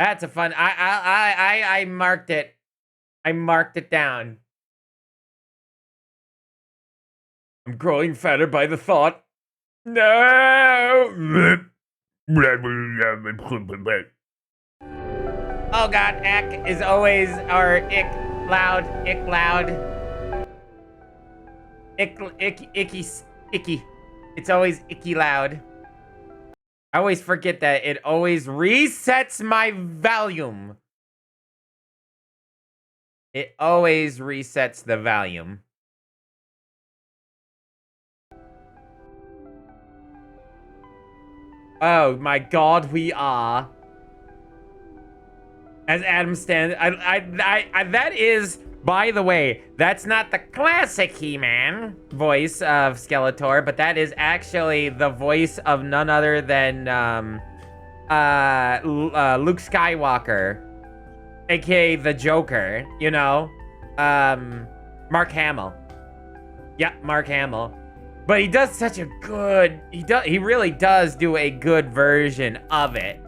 That's a fun. I marked it. I marked it down. I'm growing fatter by the thought. No. Oh god, Eck is always our ick loud, ick loud. Icky. It's always icky loud. I always forget that it always resets my volume. It always resets the volume. Oh my god, we are. As Adam stands, that is, by the way, that's not the classic He-Man voice of Skeletor, but that is actually the voice of none other than Luke Skywalker, aka the Joker. You know, Mark Hamill. Yeah, Mark Hamill. But he does such a good. He really does do a good version of it.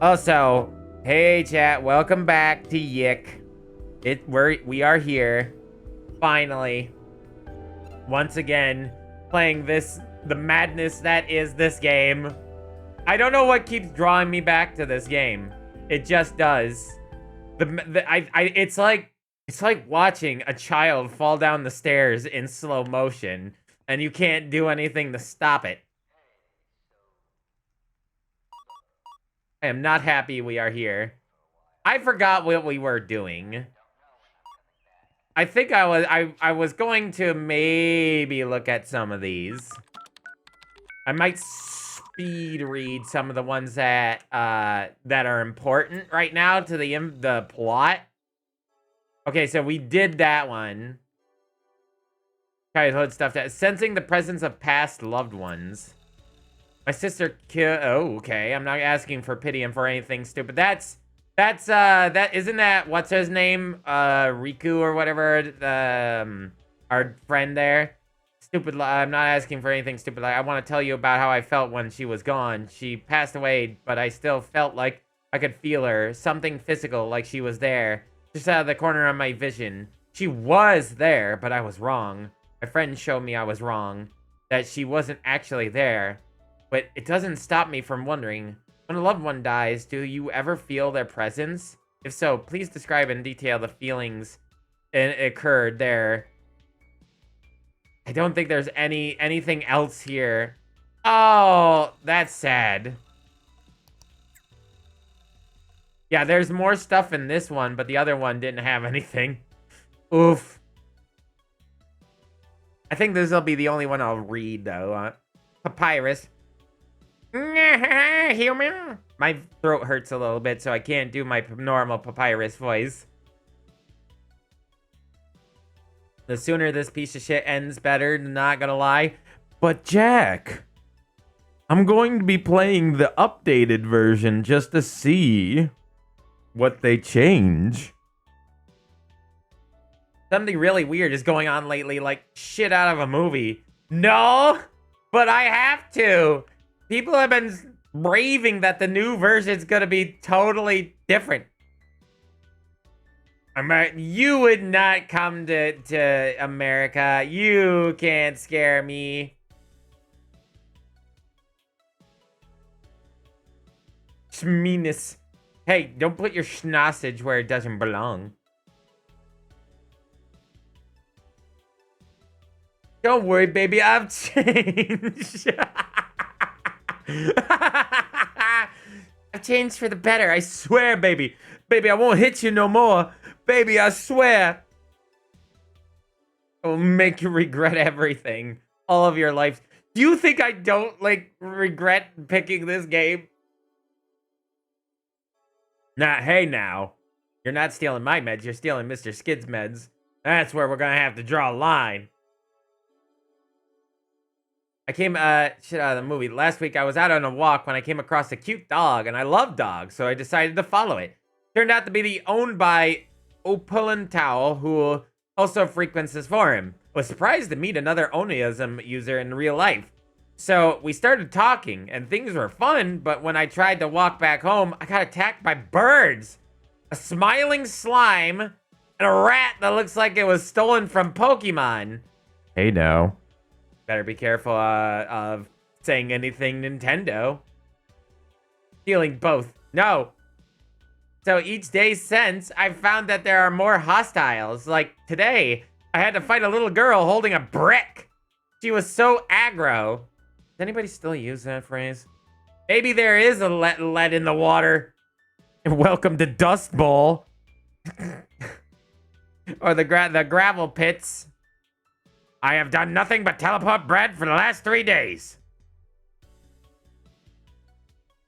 Also, hey chat, welcome back to YIIK. We are here, finally, once again, playing the madness that is this game. I don't know what keeps drawing me back to this game. It just does. It's like watching a child fall down the stairs in slow motion, and you can't do anything to stop it. I am not happy we are here. I forgot what we were doing. I think I was going to maybe look at some of these. I might speed read some of the ones that are important right now to the plot. Okay, so we did that one. Childhood stuff. Sensing the presence of past loved ones. My sister killed. Oh, okay. I'm not asking for pity and for anything stupid. Isn't that what's his name? Riku or whatever. Our friend there. Stupid. I'm not asking for anything stupid. I want to tell you about how I felt when she was gone. She passed away, but I still felt like I could feel her. Something physical, like she was there, just out of the corner of my vision. She was there, but I was wrong. My friend showed me I was wrong. That she wasn't actually there. But it doesn't stop me from wondering, when a loved one dies, do you ever feel their presence? If so, please describe in detail the feelings that occurred there. I don't think there's anything else here. Oh, that's sad. Yeah, there's more stuff in this one, but the other one didn't have anything. Oof. I think this will be the only one I'll read, though. Papyrus. Human. My throat hurts a little bit, so I can't do my normal Papyrus voice. The sooner this piece of shit ends, better, not gonna lie. But Jack, I'm going to be playing the updated version just to see what they change. Something really weird is going on lately, like shit out of a movie. No, but I have to. People have been raving that the new version's gonna be totally different. You would not come to America. You can't scare me. Schmeenus. Hey, don't put your schnossage where it doesn't belong. Don't worry, baby, I've changed. I've changed for the better, I swear, baby. Baby, I won't hit you no more. Baby, I swear. I will make you regret everything. All of your life. Do you think I don't, like, regret picking this game? Nah, hey now. You're not stealing my meds, you're stealing Mr. Skid's meds. That's where we're gonna have to draw a line. I came shit out of the movie. Last week I was out on a walk when I came across a cute dog, and I love dogs, so I decided to follow it. Turned out to be owned by Opulentao, who also frequents this forum. Was surprised to meet another Oniism user in real life. So we started talking and things were fun, but when I tried to walk back home, I got attacked by birds. A smiling slime and a rat that looks like it was stolen from Pokemon. Hey, no. Better be careful of saying anything Nintendo. Feeling both. No. So each day since, I've found that there are more hostiles. Like today, I had to fight a little girl holding a brick. She was so aggro. Does anybody still use that phrase? Maybe there is a lead in the water. Welcome to Dust Bowl. Or the gravel pits. I have done nothing but teleport bread for the last 3 days.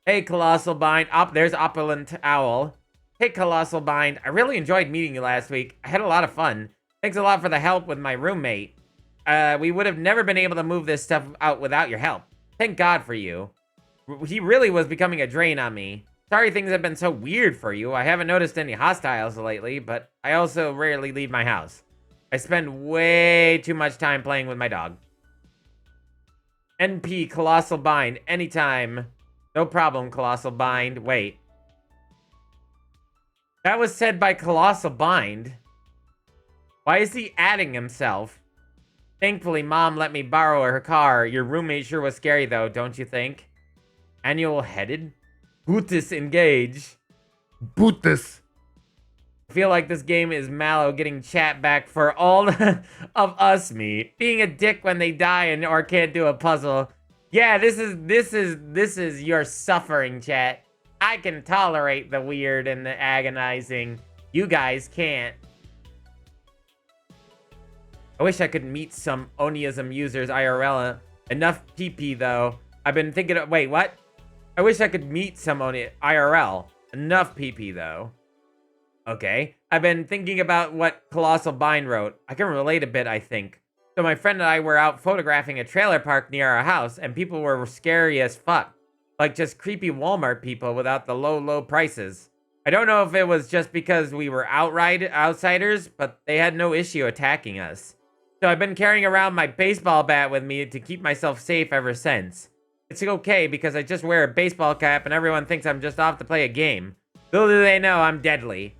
Hey, Colossal Bind. There's Opulent Owl. Hey, Colossal Bind. I really enjoyed meeting you last week. I had a lot of fun. Thanks a lot for the help with my roommate. We would have never been able to move this stuff out without your help. Thank God for you. He really was becoming a drain on me. Sorry things have been so weird for you. I haven't noticed any hostiles lately, but I also rarely leave my house. I spend way too much time playing with my dog. NP Colossal Bind. Anytime. No problem, Colossal Bind. Wait. That was said by Colossal Bind. Why is he adding himself? Thankfully, Mom let me borrow her car. Your roommate sure was scary, though, don't you think? Annual headed? Bootus engage. Bootus. I feel like this game is MalO getting chat back for all of us, me. Being a dick when they die or can't do a puzzle. Yeah, this is your suffering, chat. I can tolerate the weird and the agonizing. You guys can't. I wish I could meet some Oniism users IRL. Enough PP though. I've been thinking of, wait, what? I wish I could meet some IRL. Enough PP though. Okay. I've been thinking about what Colossal Bind wrote. I can relate a bit, I think. So my friend and I were out photographing a trailer park near our house, and people were scary as fuck. Like just creepy Walmart people without the low prices. I don't know if it was just because we were outsiders, but they had no issue attacking us. So I've been carrying around my baseball bat with me to keep myself safe ever since. It's okay because I just wear a baseball cap and everyone thinks I'm just off to play a game. Little do they know I'm deadly.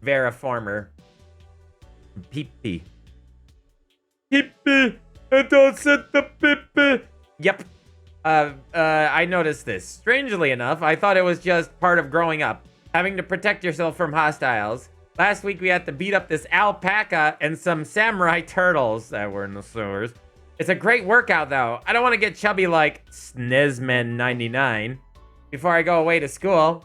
Vera Former. Pee-pee. Pee-pee. I don't set the pee-pee. Yep. I noticed this. Strangely enough, I thought it was just part of growing up. Having to protect yourself from hostiles. Last week we had to beat up this alpaca and some samurai turtles that were in the sewers. It's a great workout though. I don't want to get chubby like Snesman99 before I go away to school.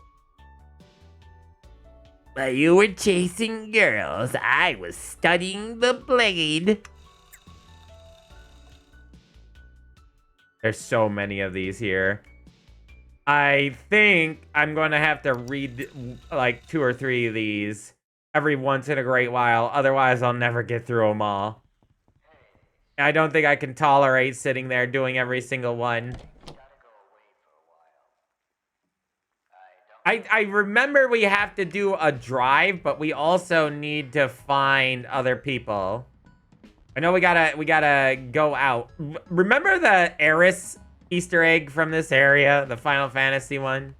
While you were chasing girls, I was studying the blade. There's so many of these here. I think I'm going to have to read like 2 or 3 of these every once in a great while. Otherwise, I'll never get through them all. I don't think I can tolerate sitting there doing every single one. I remember we have to do a drive, but we also need to find other people. I know we gotta go out. Remember the Eris Easter egg from this area? The Final Fantasy one?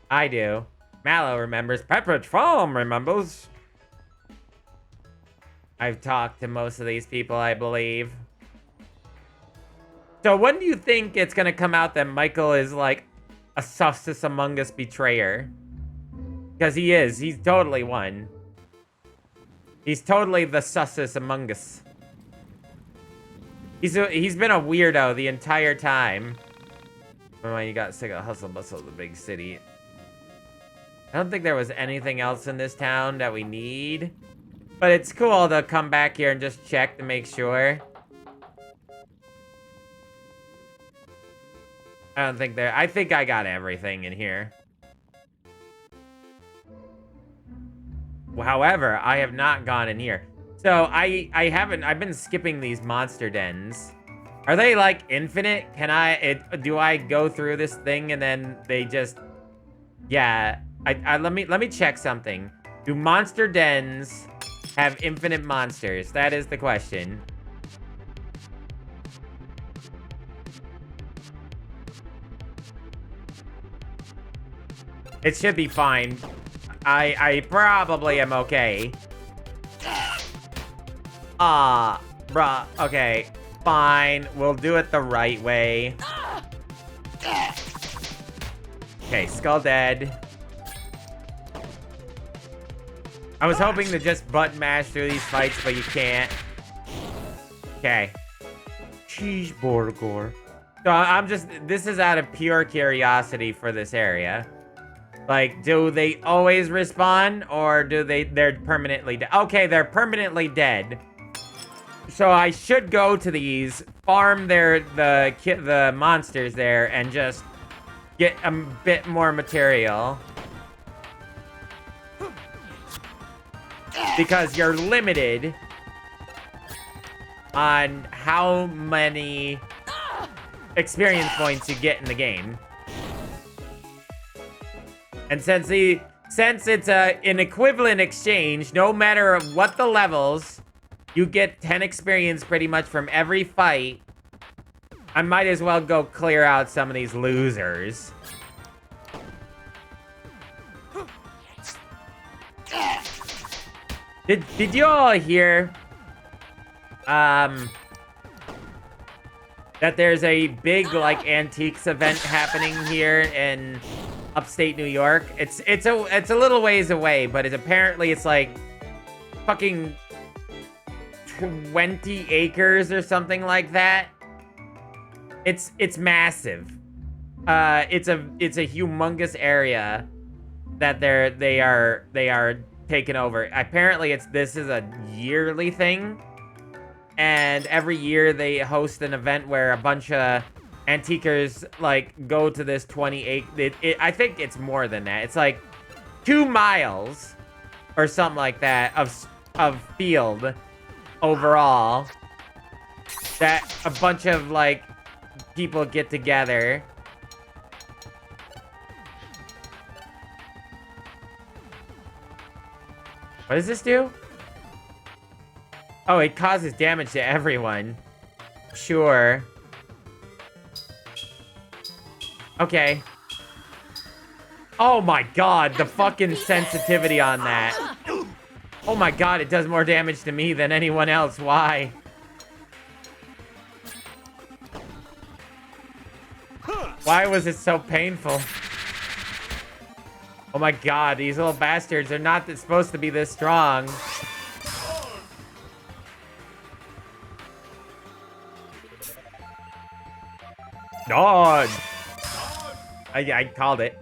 I do. MalO remembers. Pepperidge Farm remembers. I've talked to most of these people, I believe. So when do you think it's gonna come out that Michael is like a sus among us betrayer? Because he is. He's totally one. He's totally the sussus among us. He's been a weirdo the entire time. Oh, you got sick of hustle bustle of the big city. I don't think there was anything else in this town that we need. But it's cool to come back here and just check to make sure. I don't think I think I got everything in here. However, I have not gone in here. So I've been skipping these monster dens. Are they like infinite? Do I go through this thing and then they just, yeah. Let me check something. Do monster dens have infinite monsters? That is the question. It should be fine. I probably am okay. Bruh. Okay, fine. We'll do it the right way. Okay, skull dead. I was hoping to just button mash through these fights, but you can't. Okay. Cheeseburger. So this is out of pure curiosity for this area. Like, do they always respawn, or they're permanently dead? Okay, they're permanently dead. So I should go to these, farm the monsters there, and just get a bit more material. Because you're limited on how many experience points you get in the game. And since it's an equivalent exchange, no matter what the levels, you get 10 experience pretty much from every fight. I might as well go clear out some of these losers. Did you all hear that there's a big like antiques event happening here in upstate New York? It's a little ways away, but it's like fucking 20 acres or something like that. It's massive. It's a humongous area that they are taking over. Apparently this is a yearly thing, and every year they host an event where a bunch of antiquers like go to this 28. I think it's more than that. It's like 2 miles or something like that of field overall that a bunch of like people get together. What does this do? Oh, it causes damage to everyone. Sure. Okay. Oh my god, the fucking sensitivity on that. Oh my god, it does more damage to me than anyone else. Why? Why was it so painful? Oh my god, these little bastards are not supposed to be this strong. Dodge! I called it.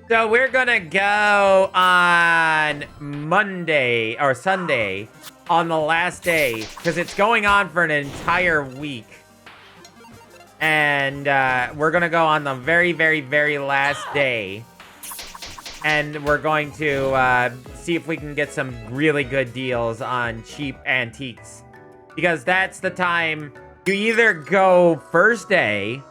So we're gonna go on Monday, or Sunday, on the last day, because it's going on for an entire week. And we're gonna go on the very, very, very last day. And we're going to see if we can get some really good deals on cheap antiques. Because that's the time you either go first day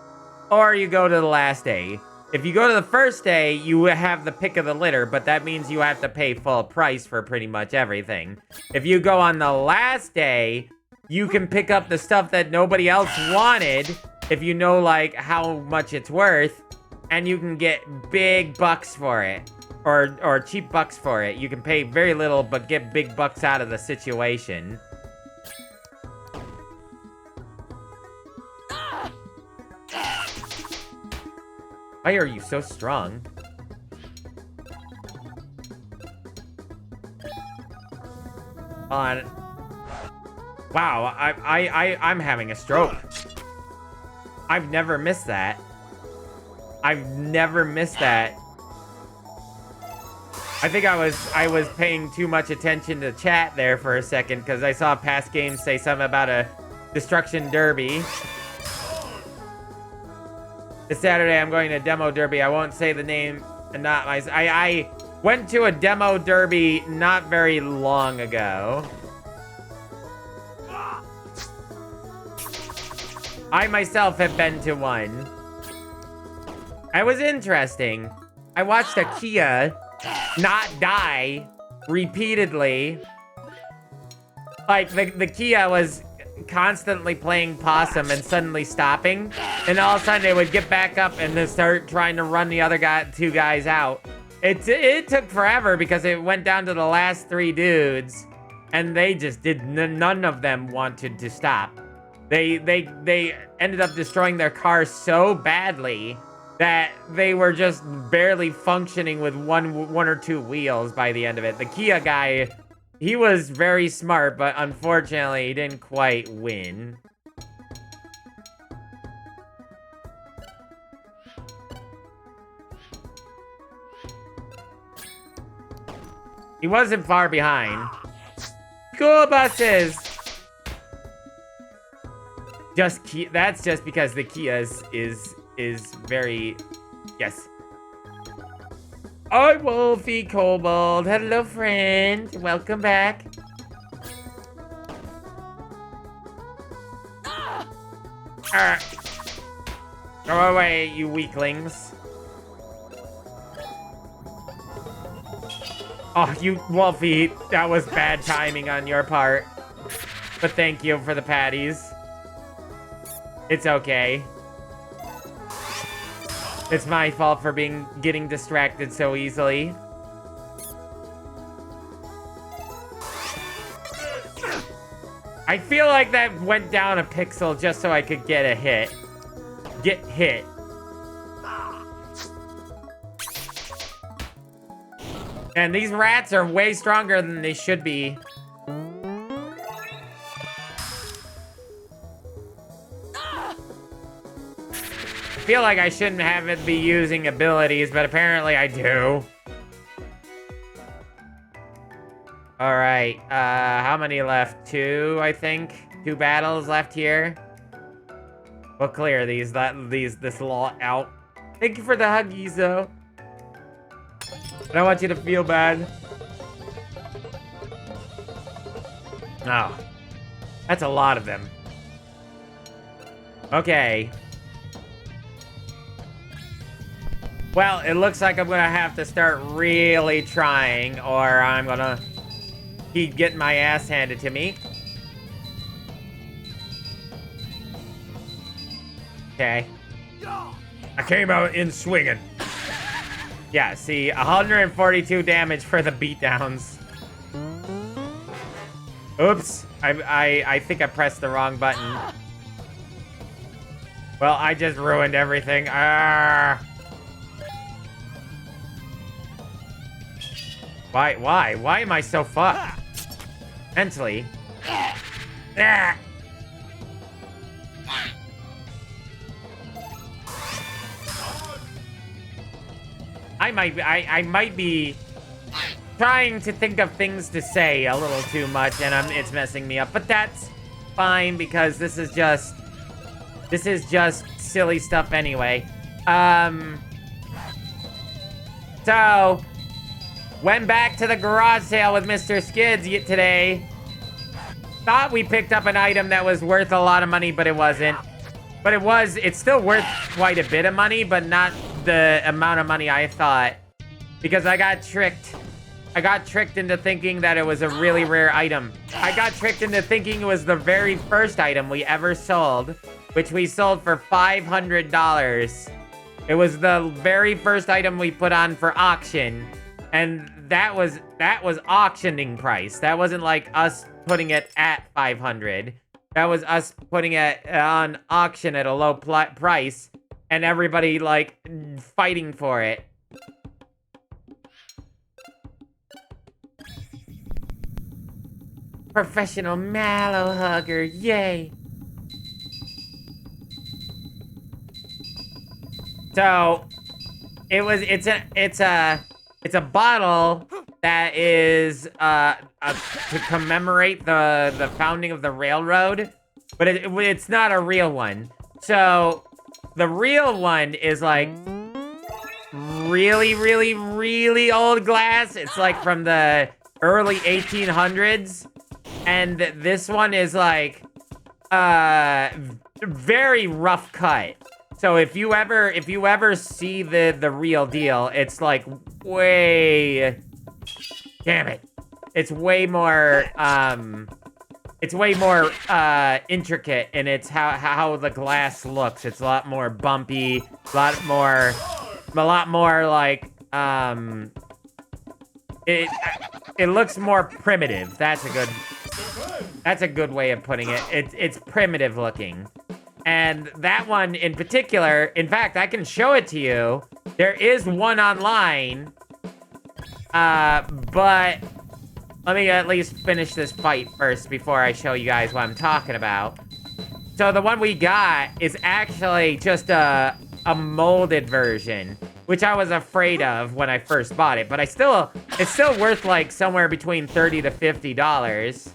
or you go to the last day. If you go to the first day, you have the pick of the litter, but that means you have to pay full price for pretty much everything. If you go on the last day, you can pick up the stuff that nobody else wanted if you know like how much it's worth, and you can get big bucks for it. Or cheap bucks for it. You can pay very little, but get big bucks out of the situation. Why are you so strong? Wow, I'm having a stroke. I've never missed that. I've never missed that. I think I was paying too much attention to chat there for a second, because I saw past games say something about a destruction derby. This Saturday I'm going to demo derby. I won't say the name and not my. I went to a demo derby not very long ago. I myself have been to one. It was interesting. I watched a Kia not die repeatedly. Like the Kia was constantly playing possum and suddenly stopping, and all of a sudden they would get back up and then start trying to run the other two guys out. It took forever because it went down to the last 3 dudes, and they just none of them wanted to stop. They ended up destroying their car so badly that they were just barely functioning with one or 2 wheels by the end of it. The Kia guy, he was very smart, but unfortunately, he didn't quite win. He wasn't far behind. School buses! That's just because the Kia is very... Yes. Oh, Wolfie Kobold. Hello, friend. Welcome back. Go away, you weaklings. Oh, you Wolfie. That was bad timing on your part. But thank you for the patties. It's okay. It's my fault for getting distracted so easily. I feel like that went down a pixel just so I could get a hit. Get hit. And these rats are way stronger than they should be. I feel like I shouldn't have it be using abilities, but apparently I do. All right, how many left? 2, I think. 2 battles left here. We'll clear this lot out. Thank you for the huggies, though. I don't want you to feel bad. Oh, that's a lot of them. Okay. Well, it looks like I'm gonna have to start really trying, or I'm gonna keep getting my ass handed to me. Okay. I came out in swinging. Yeah, see, 142 damage for the beatdowns. Oops, I think I pressed the wrong button. Well, I just ruined everything. Arrgh. Why am I so fucked? Mentally. Ah. I might be trying to think of things to say a little too much, and it's messing me up. But that's fine because this is just silly stuff anyway. So went back to the garage sale with Mr. Skids today. Thought we picked up an item that was worth a lot of money, but it wasn't. But it's still worth quite a bit of money, but not the amount of money I thought. Because I got tricked. I got tricked into thinking that it was a really rare item. I got tricked into thinking it was the very first item we ever sold, which we sold for $500. It was the very first item we put on for auction. And that was auctioning price. That wasn't like us putting it at 500. That was us putting it on auction at a low price and everybody like fighting for it. Professional mallow hugger, yay. So it's a bottle that is to commemorate the founding of the railroad, but it's not a real one. So the real one is like really, really, really old glass. It's like from the early 1800s, and this one is like very rough cut. So if you ever see the real deal, it's like way, damn it, it's way more it's way more intricate, and it's how the glass looks. It's a lot more bumpy, a lot more like it looks more primitive. That's a good way of putting it. It's primitive looking. And that one in particular, in fact, I can show it to you. There is one online, but let me at least finish this fight first before I show you guys what I'm talking about. So the one we got is actually just a molded version, which I was afraid of when I first bought it. But it's still worth like somewhere between $30 to $50,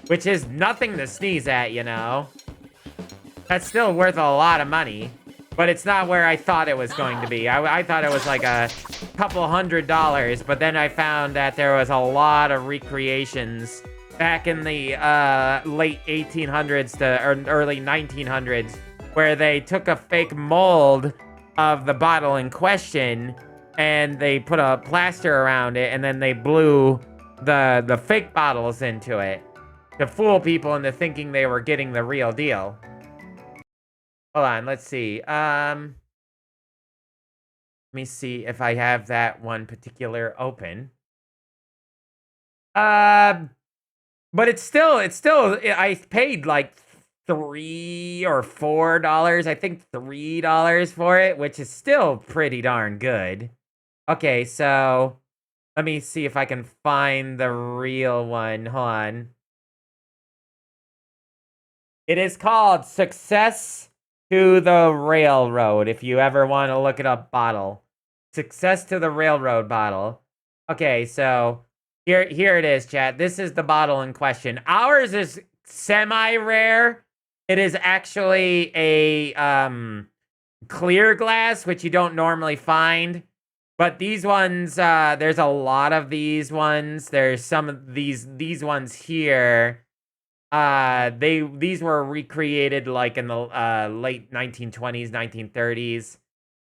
which is nothing to sneeze at, you know. That's still worth a lot of money, but it's not where I thought it was going to be. I thought it was like a couple $100, but then I found that there was a lot of recreations back in the late 1800s to early 1900s, where they took a fake mold of the bottle in question and they put a plaster around it, and then they blew the fake bottles into it to fool people into thinking they were getting the real deal. Hold on, let's see. Let me see if I have that one particular open. But it's still, I paid like $3 or $4, I think $3 for it, which is still pretty darn good. Okay, so let me see if I can find the real one. Hold on. It is called Success to the Railroad, if you ever want to look it up. Bottle. Success to the Railroad bottle. Okay, so here it is, chat. This is the bottle in question. Ours is semi-rare. It is actually a clear glass, which you don't normally find. But these ones, there's a lot of these ones. There's some of these ones here. These were recreated like in the late 1920s, 1930s.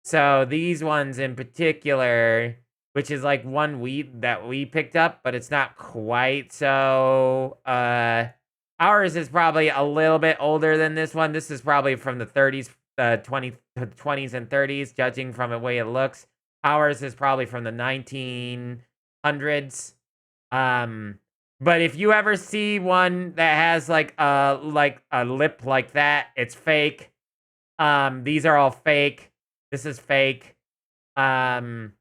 So these ones in particular, which is like one that we picked up, but it's not quite so. Ours is probably a little bit older than this one. This is probably from the 30s, 20s and 30s, judging from the way it looks. Ours is probably from the 1900s. But if you ever see one that has like a lip like that, it's fake. These are all fake. This is fake. The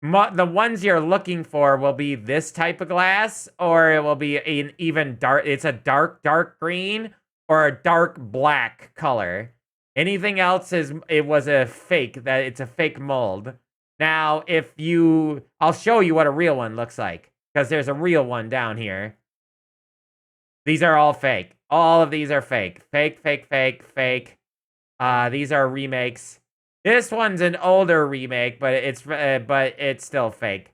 ones you're looking for will be this type of glass, or it will be an even dark. It's a dark green or a dark black color. Anything else was a fake. It's a fake mold. Now, I'll show you what a real one looks like, because there's a real one down here. These are all fake. All of these are fake. Fake. These are remakes. This one's an older remake, but it's still fake.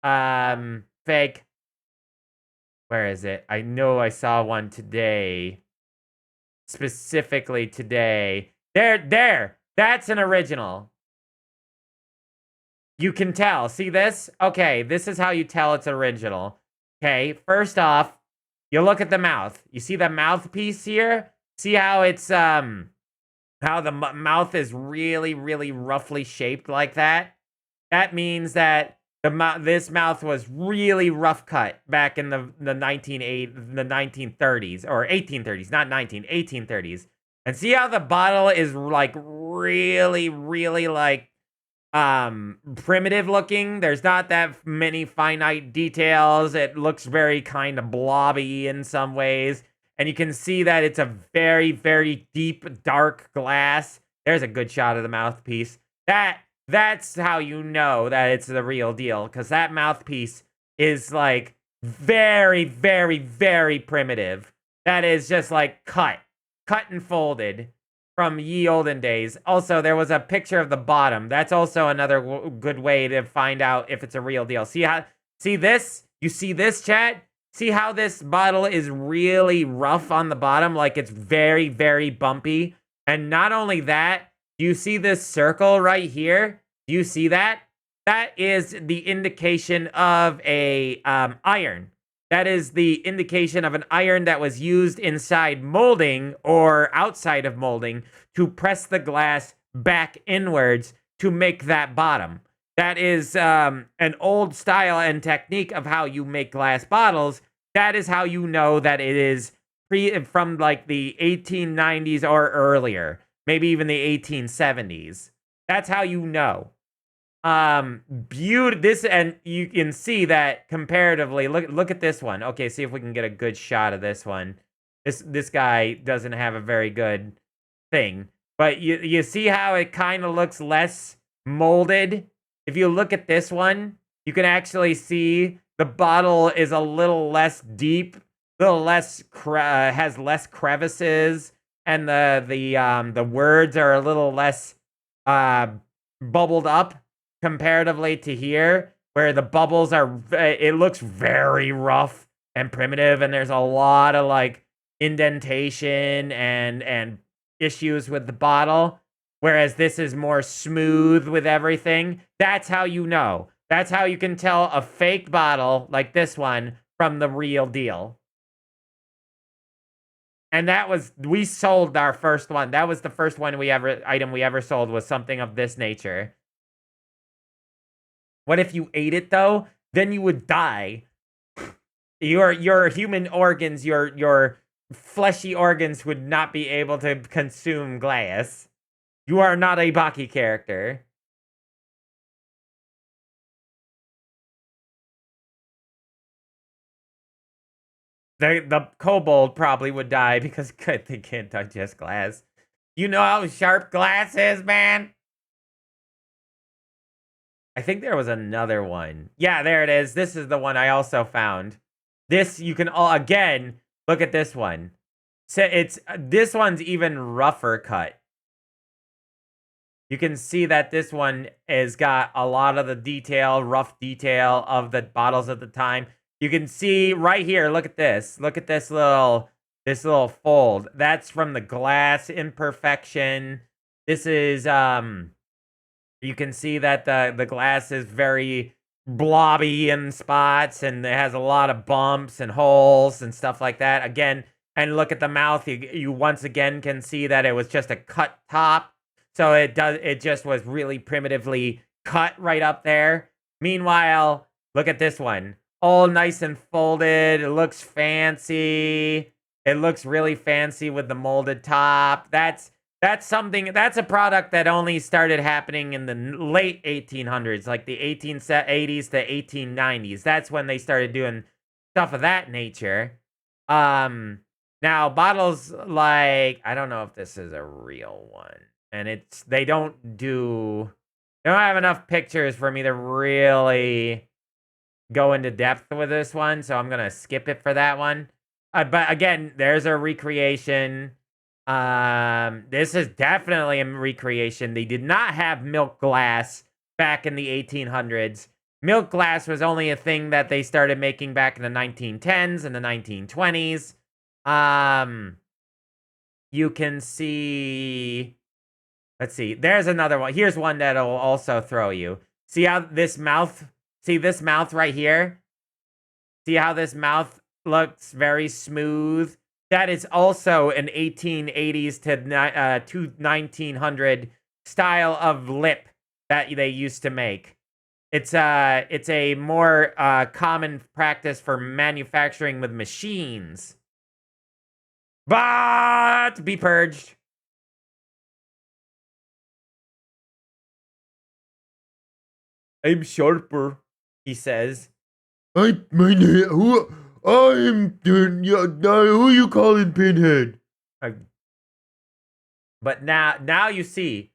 Fake. Where is it? I know I saw one today. Specifically today. There. That's an original. You can tell. See this? Okay, this is how you tell it's original. Okay, first off, you look at the mouth. You see the mouthpiece here? See how it's how the mouth is really, really roughly shaped like that? That means that this mouth was really rough cut back in the 1930s or 1830s, not 1830s. And see how the bottle is like really, really like primitive looking. There's not that many finite details. It looks very kind of blobby in some ways. And you can see that it's a very, very deep, dark glass. There's a good shot of the mouthpiece. That's how you know that it's the real deal, because that mouthpiece is like very, very, very primitive. That is just like cut and folded from ye olden days. Also, there was a picture of the bottom. That's also another good way to find out if it's a real deal. See this? You see this, chat? See how this bottle is really rough on the bottom? Like it's very, very bumpy. And not only that, do you see this circle right here? Do you see that? That is the indication of a iron. that is the indication of an iron that was used inside molding or outside of molding to press the glass back inwards to make that bottom. That is an old style and technique of how you make glass bottles. That is how you know that it is from like the 1890s or earlier, maybe even the 1870s. That's how you know. This, and you can see that comparatively. Look at this one. Okay, see if we can get a good shot of this one. This guy doesn't have a very good thing, but you see how it kind of looks less molded. If you look at this one, you can actually see the bottle is a little less deep, a little less has less crevices, and the words are a little less bubbled up comparatively to here, where the bubbles are. It looks very rough and primitive, and there's a lot of like indentation and issues with the bottle. Whereas this is more smooth with everything. That's how you know. That's how you can tell a fake bottle like this one from the real deal. And we sold our first one. That was the first item we ever sold, was something of this nature. What if you ate it though? Then you would die. Your human organs, your fleshy organs would not be able to consume glass. You are not a Baki character. The kobold probably would die because they can't digest glass. You know how sharp glass is, man? I think there was another one. Yeah, there it is. This is the one I also found. This, you can again, look at this one. So this one's even rougher cut. You can see that this one has got a lot of the detail, rough detail of the bottles at the time. You can see right here, look at this. Look at this little fold. That's from the glass imperfection. This is you can see that the glass is very blobby in spots, and it has a lot of bumps and holes and stuff like that. Again, and look at the mouth. You once again can see that it was just a cut top. So it just was really primitively cut right up there. Meanwhile, look at this one. All nice and folded. It looks fancy. It looks really fancy with the molded top. That's a product that only started happening in the late 1800s, like the 1880s to 1890s. That's when they started doing stuff of that nature. Now bottles like, I don't know if this is a real one. And they don't have enough pictures for me to really go into depth with this one, so I'm gonna skip it for that one. But again, there's a recreation. This is definitely a recreation. They did not have milk glass back in the 1800s. Milk glass was only a thing that they started making back in the 1910s and the 1920s. You can see. Let's see. There's another one. Here's one that'll also throw you. See how this mouth? See this mouth right here? See how this mouth looks very smooth? That is also an 1880s to 1900 style of lip that they used to make. It's a more common practice for manufacturing with machines. But be purged. I'm sharper, he says. I'm who you calling Pinhead? But now you see.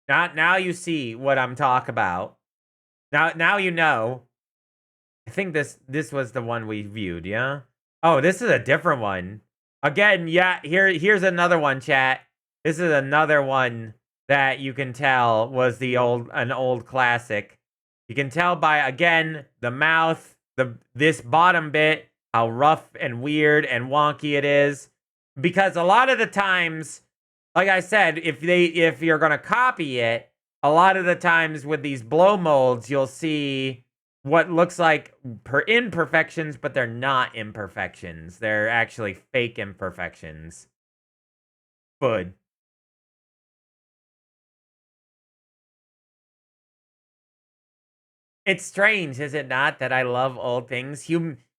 Now you see what I'm talking about. Now you know. I think this was the one we viewed, yeah? Oh, this is a different one. Again, yeah, here's another one, chat. This is another one that you can tell was an old classic. You can tell by, again, the mouth, this bottom bit, how rough and weird and wonky it is. Because a lot of the times, like I said, if you're gonna copy it, a lot of the times with these blow molds, you'll see what looks like imperfections, but they're not imperfections. They're actually fake imperfections. Good. It's strange, is it not, that I love old things?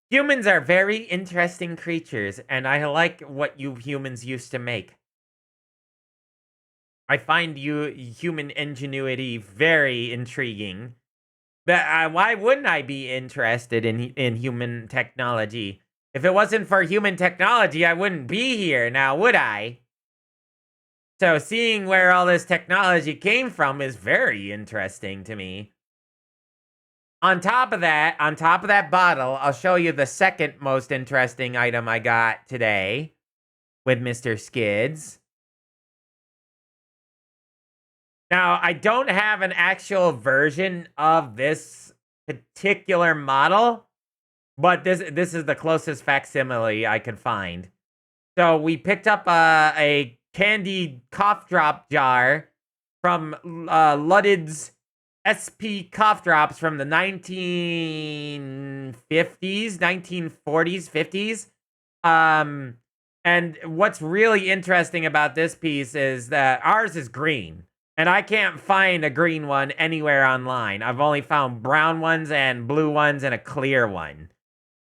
Humans are very interesting creatures, and I like what you humans used to make. I find human ingenuity very intriguing. But why wouldn't I be interested in human technology? If it wasn't for human technology, I wouldn't be here now, would I? So seeing where all this technology came from is very interesting to me. On top of that bottle, I'll show you the second most interesting item I got today with Mr. Skids. Now, I don't have an actual version of this particular model, but this is the closest facsimile I could find. So we picked up a candy cough drop jar from Luddid's SP cough drops from the 1950s, 1940s, 50s. And what's really interesting about this piece is that ours is green. And I can't find a green one anywhere online. I've only found brown ones and blue ones and a clear one.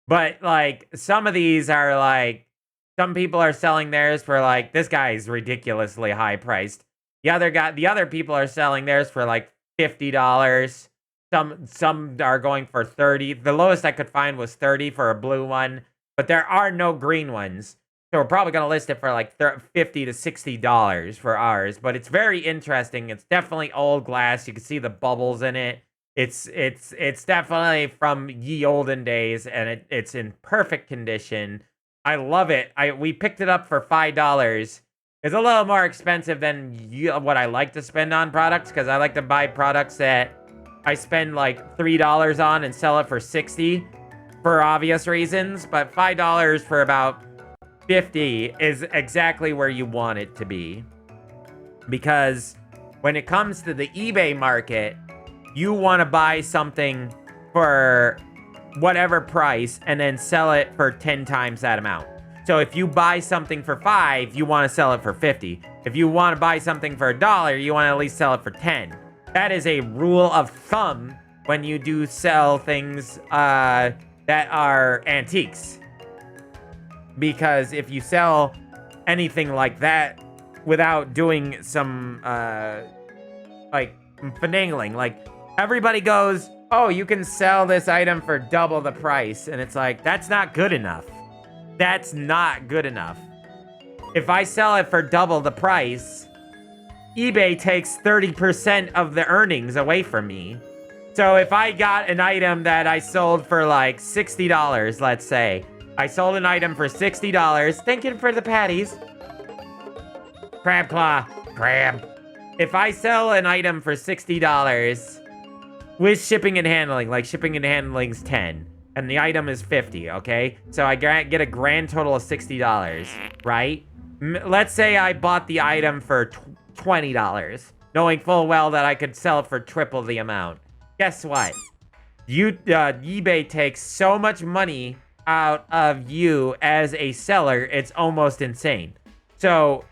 But, like, some of these are, like, some people are selling theirs for, like, this guy's ridiculously high priced. The other people are selling theirs for, like, $50. Some are going for $30. The lowest I could find was $30 for a blue one. But there are no green ones. So we're probably going to list it for like $50 to $60 for ours. But it's very interesting. It's definitely old glass. You can see the bubbles in it. It's definitely from ye olden days, and it's in perfect condition. I love it. We picked it up for $5. It's a little more expensive than what I like to spend on products, because I like to buy products that I spend like $3 on and sell it for $60 for obvious reasons. But $5 for about $50 is exactly where you want it to be. Because when it comes to the eBay market, you want to buy something for whatever price and then sell it for 10 times that amount. So if you buy something for $5, you want to sell it for $50. If you want to buy something for $1, you want to at least sell it for $10. That is a rule of thumb when you do sell things that are antiques. Because if you sell anything like that without doing some, like, finagling, like, everybody goes, oh, you can sell this item for double the price. And it's like, that's not good enough. That's not good enough. If I sell it for double the price, eBay takes 30% of the earnings away from me. So if I got an item that I sold for, like, $60, let's say, I sold an item for $60. Thank you for the patties. Crab claw. Crab. If I sell an item for $60 with shipping and handling, like shipping and handling's $10, and the item is $50, okay? So I get a grand total of $60, right? Let's say I bought the item for $20, knowing full well that I could sell it for triple the amount. Guess what? eBay takes so much money out of you as a seller, it's almost insane. So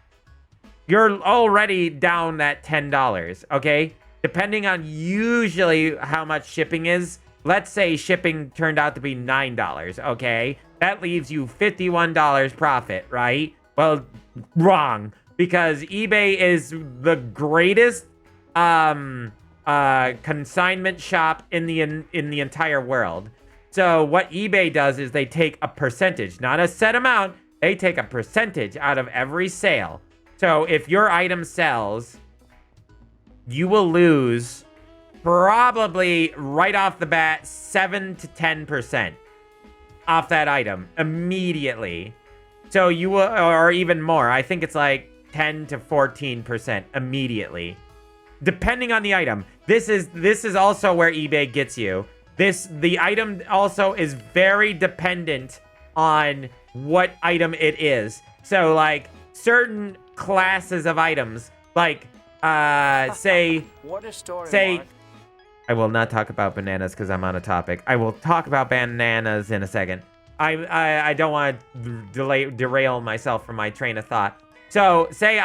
you're already down that $10, okay? Depending on usually how much shipping is, let's say shipping turned out to be $9, okay? That leaves you $51 profit, right? Well, wrong, because eBay is the greatest consignment shop in the entire world. So what eBay does is they take a percentage, not a set amount. They take a percentage out of every sale. So if your item sells, you will lose probably right off the bat 7 to 10% off that item immediately. So you will, or even more. I think it's like 10 to 14% immediately, depending on the item. This is also where eBay gets you. The item also is very dependent on what item it is. So, like, certain classes of items, like, say, I will not talk about bananas because I'm on a topic. I will talk about bananas in a second. I don't want to derail myself from my train of thought. So say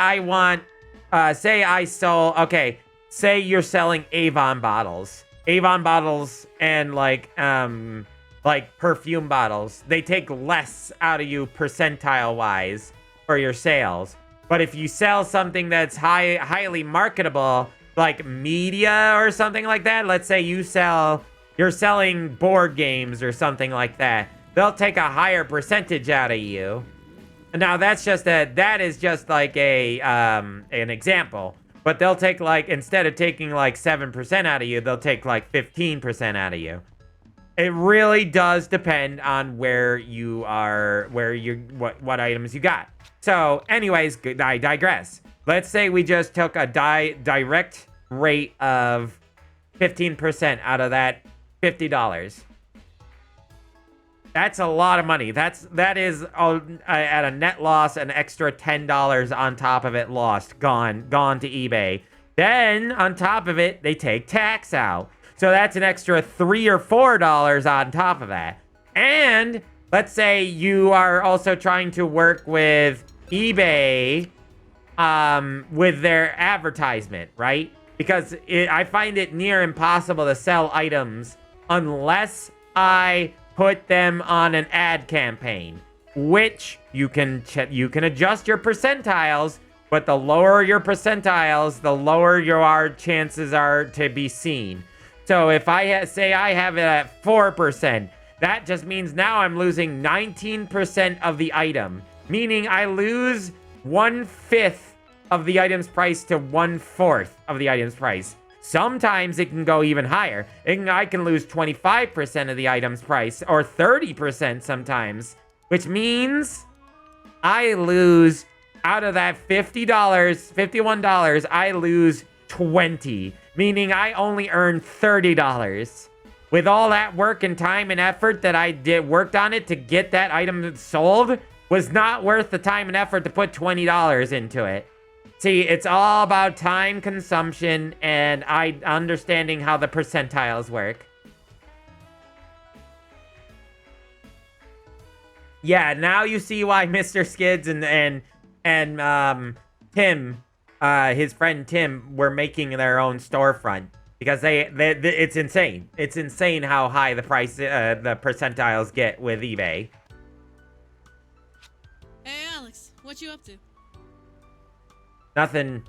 say you're selling Avon bottles. Avon bottles and like perfume bottles. They take less out of you percentile wise for your sales. But if you sell something that's highly marketable, like media or something like that, let's say you're selling board games or something like that, they'll take a higher percentage out of you. Now that is just like an example, but they'll take like, instead of taking like 7% out of you, they'll take like 15% out of you. It really does depend on where you are, what items you got. So anyways, I digress. Let's say we just took a direct rate of 15% out of that $50. That's a lot of money. That is at a net loss, an extra $10 on top of it lost, gone to eBay. Then on top of it, they take tax out. So that's an extra $3 or $4 on top of that. And let's say you are also trying to work with eBay with their advertisement, right? Because I find it near impossible to sell items unless I put them on an ad campaign, which you can adjust your percentiles, but the lower your percentiles, the lower your chances are to be seen. So if I say I have it at 4%, that just means now I'm losing 19% of the item, meaning I lose 1/5 of the item's price to 1/4 of the item's price. Sometimes it can go even higher. I can lose 25% of the item's price, or 30% sometimes, which means I lose, out of that $50, $51, I lose 20, meaning I only earn $30. With all that work and time and effort that I worked on it to get that item sold, was not worth the time and effort to put $20 into it. See, it's all about time consumption and understanding how the percentiles work. Yeah, now you see why Mr. Skids and Tim, his friend Tim, were making their own storefront, because it's insane. It's insane how high the percentiles get with eBay. Hey, Alex, what you up to? Nothing.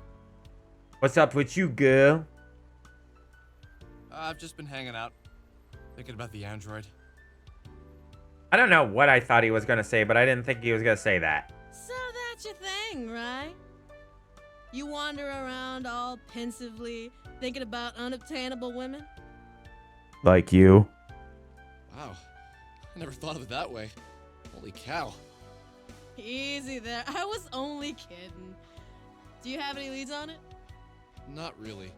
What's up with you, girl? I've just been hanging out, thinking about the android. I don't know what I thought he was going to say, but I didn't think he was going to say that. So that's your thing, right? You wander around all pensively, thinking about unobtainable women? Like you? Wow, I never thought of it that way. Holy cow. Easy there, I was only kidding. Do you have any leads on it? Not really.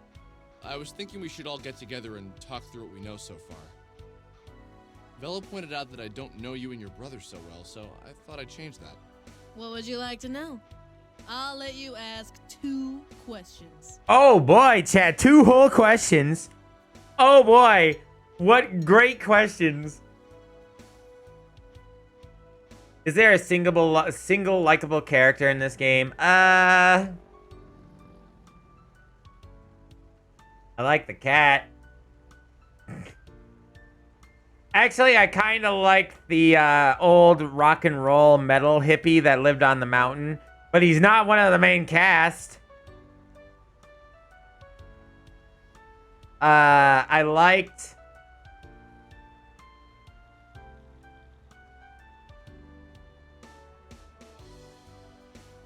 I was thinking we should all get together and talk through what we know so far. Vela pointed out that I don't know you and your brother so well, so I thought I'd change that. What would you like to know? I'll let you ask 2 questions. Oh boy, chat, 2 whole questions. Oh boy, what great questions. Is there a single likable character in this game? I like the cat. Actually, I kind of like the old rock and roll metal hippie that lived on the mountain, but he's not one of the main cast. I liked...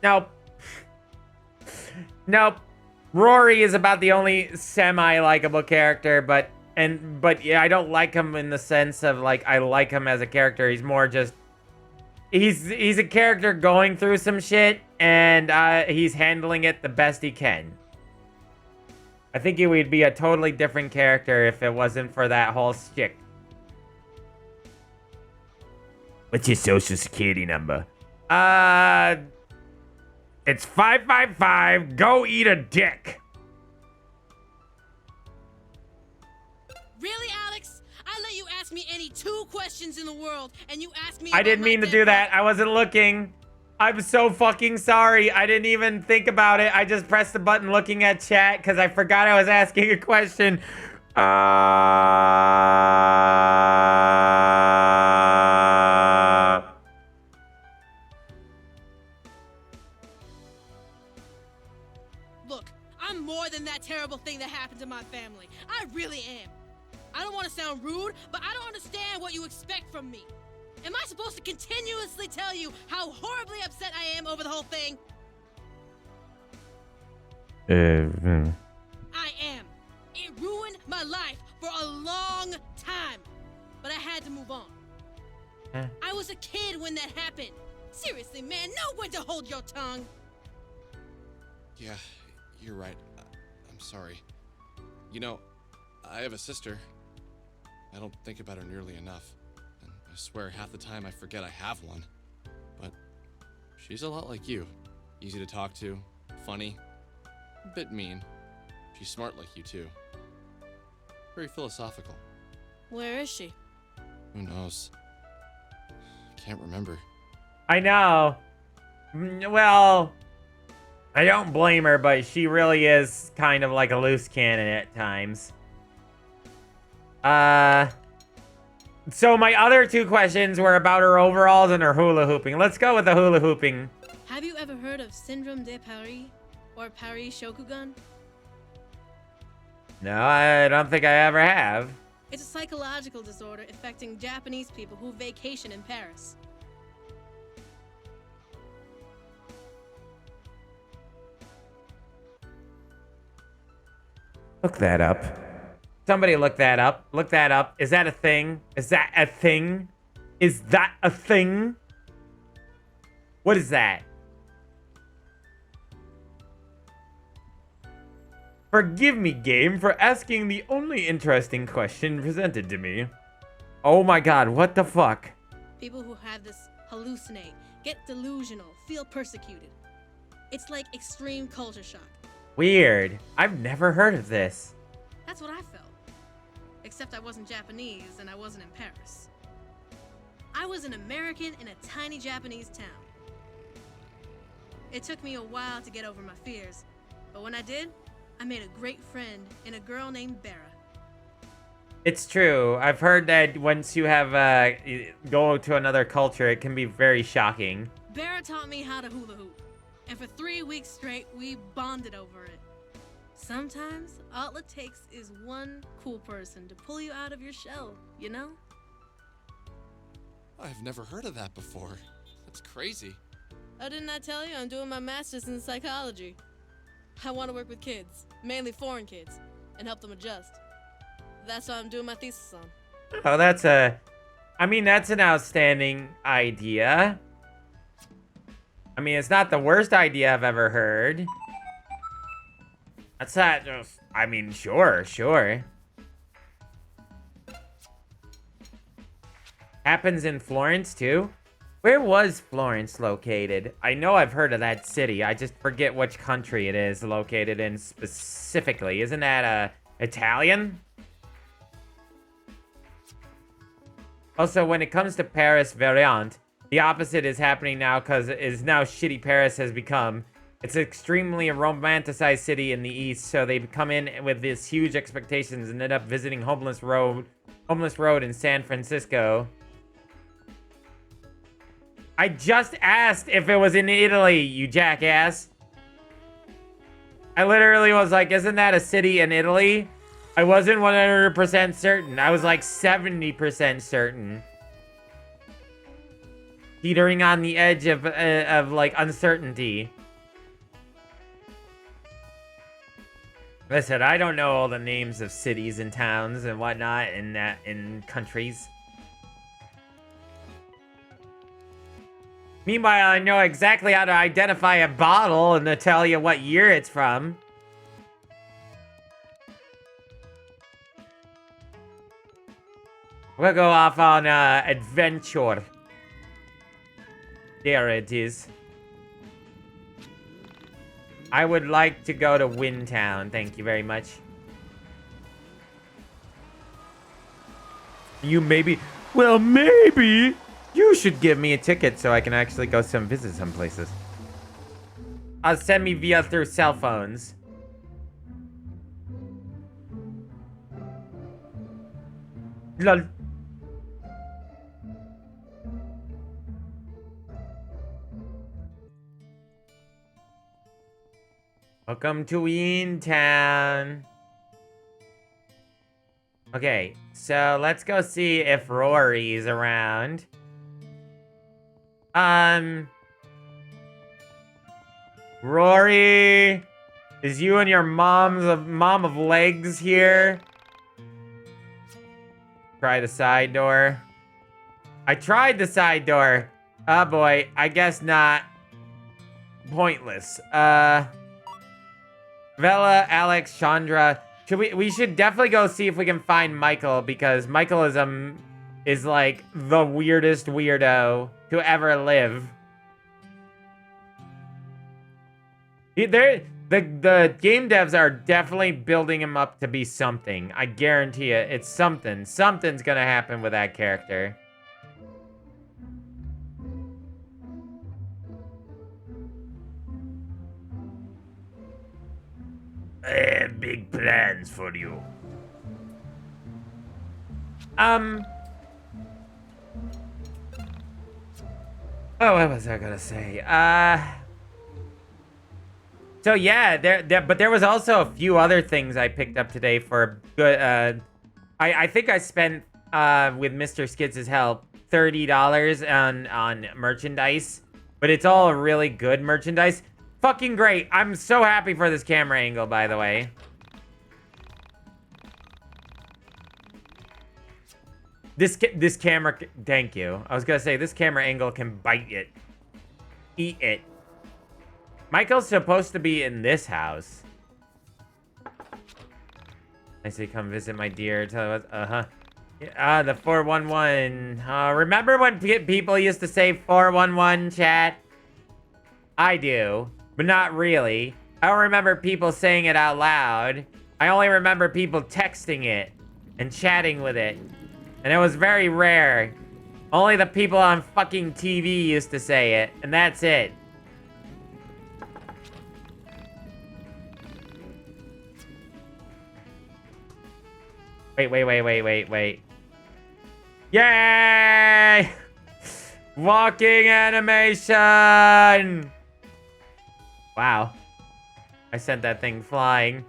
Nope. Nope. Rory is about the only semi-likable character, but yeah, I don't like him in the sense of, like, I like him as a character. He's more just... He's a character going through some shit, and he's handling it the best he can. I think he would be a totally different character if it wasn't for that whole shtick. What's your social security number? It's 555. Go eat a dick. I let you ask me any 2 questions in the world, and you asked me I about didn't my mean to dead do that. brother. I wasn't looking. I'm so fucking sorry. I didn't even think about it. I just pressed the button looking at chat because I forgot I was asking a question. Look, I'm more than that terrible thing that happened to my family. I really am. I don't want to sound rude, but I don't understand what you expect from me. Am I supposed to continuously tell you how horribly upset I am over the whole thing? I am. It ruined my life for a long time. But I had to move on. I was a kid when that happened. Seriously, man, know when to hold your tongue. Yeah, you're right. I'm sorry. You know, I have a sister. I don't think about her nearly enough. And I swear half the time I forget I have one. But she's a lot like you. Easy to talk to, funny, a bit mean. She's smart like you too. Very philosophical. Where is she? Who knows? Can't remember. I know. Well, I don't blame her, but she really is kind of like a loose cannon at times. So my other 2 questions were about her overalls and her hula hooping. Let's go with the hula hooping. Have you ever heard of Syndrome de Paris or Paris Shokugan? No, I don't think I ever have. It's a psychological disorder affecting Japanese people who vacation in Paris. Look that up. Somebody look that up. Look that up. Is that a thing? Is that a thing? Is that a thing? What is that? Forgive me, game, for asking the only interesting question presented to me. Oh my god, what the fuck? People who have this hallucinate, get delusional, feel persecuted. It's like extreme culture shock. Weird. I've never heard of this. That's what I felt. Except I wasn't Japanese and I wasn't in Paris. I was an American in a tiny Japanese town. It took me a while to get over my fears, but when I did, I made a great friend in a girl named Bera. It's true. I've heard that once you have go to another culture, it can be very shocking. Bera taught me how to hula hoop, and for 3 weeks straight, we bonded over it. Sometimes, all it takes is one cool person to pull you out of your shell, you know? I've never heard of that before. That's crazy. Oh, didn't I tell you I'm doing my master's in psychology? I want to work with kids, mainly foreign kids, and help them adjust. That's what I'm doing my thesis on. Oh, that's an outstanding idea. I mean, it's not the worst idea I've ever heard. That's not just, I mean, sure. Happens in Florence, too? Where was Florence located? I know I've heard of that city. I just forget which country it is located in specifically. Isn't that, Italian? Also, when it comes to Paris variant, the opposite is happening now because it is now shitty Paris has become. It's an extremely romanticized city in the east, so they come in with these huge expectations and end up visiting Homeless Road in San Francisco. I just asked if it was in Italy, you jackass. I literally was like, isn't that a city in Italy? I wasn't 100% certain. I was like 70% certain. Teetering on the edge of like uncertainty. Listen, I don't know all the names of cities and towns and whatnot in countries. Meanwhile, I know exactly how to identify a bottle and to tell you what year it's from. We'll go off on adventure. There it is. I would like to go to Windtown. Thank you very much. You maybe, well, maybe you should give me a ticket so I can actually go visit some places. Send me via through cell phones. Lol. Welcome to Town. Okay, so let's go see if Rory's around. Rory, is you and your mom of legs here? Try the side door. I tried the side door. Oh boy, I guess not. Pointless. Vela, Alex, Chandra. We should definitely go see if we can find Michael, because Michael is like the weirdest weirdo to ever live. The game devs are definitely building him up to be something. I guarantee it. It's something. Something's gonna happen with that character. I have big plans for you. Oh, what was I gonna say? So yeah, but there was also a few other things I picked up today for good. I think I spent with Mr. Skids' help $30 on merchandise, but it's all really good merchandise. Fucking great! I'm so happy for this camera angle, by the way. This camera, thank you. I was gonna say this camera angle can bite it, eat it. Michael's supposed to be in this house. I say, come visit my dear. Tell you what, the 411. Remember when people used to say 411, chat? I do, but not really. I don't remember people saying it out loud. I only remember people texting it and chatting with it. And it was very rare. Only the people on fucking TV used to say it, and that's it. Wait. Yay! Walking animation! Wow. I sent that thing flying.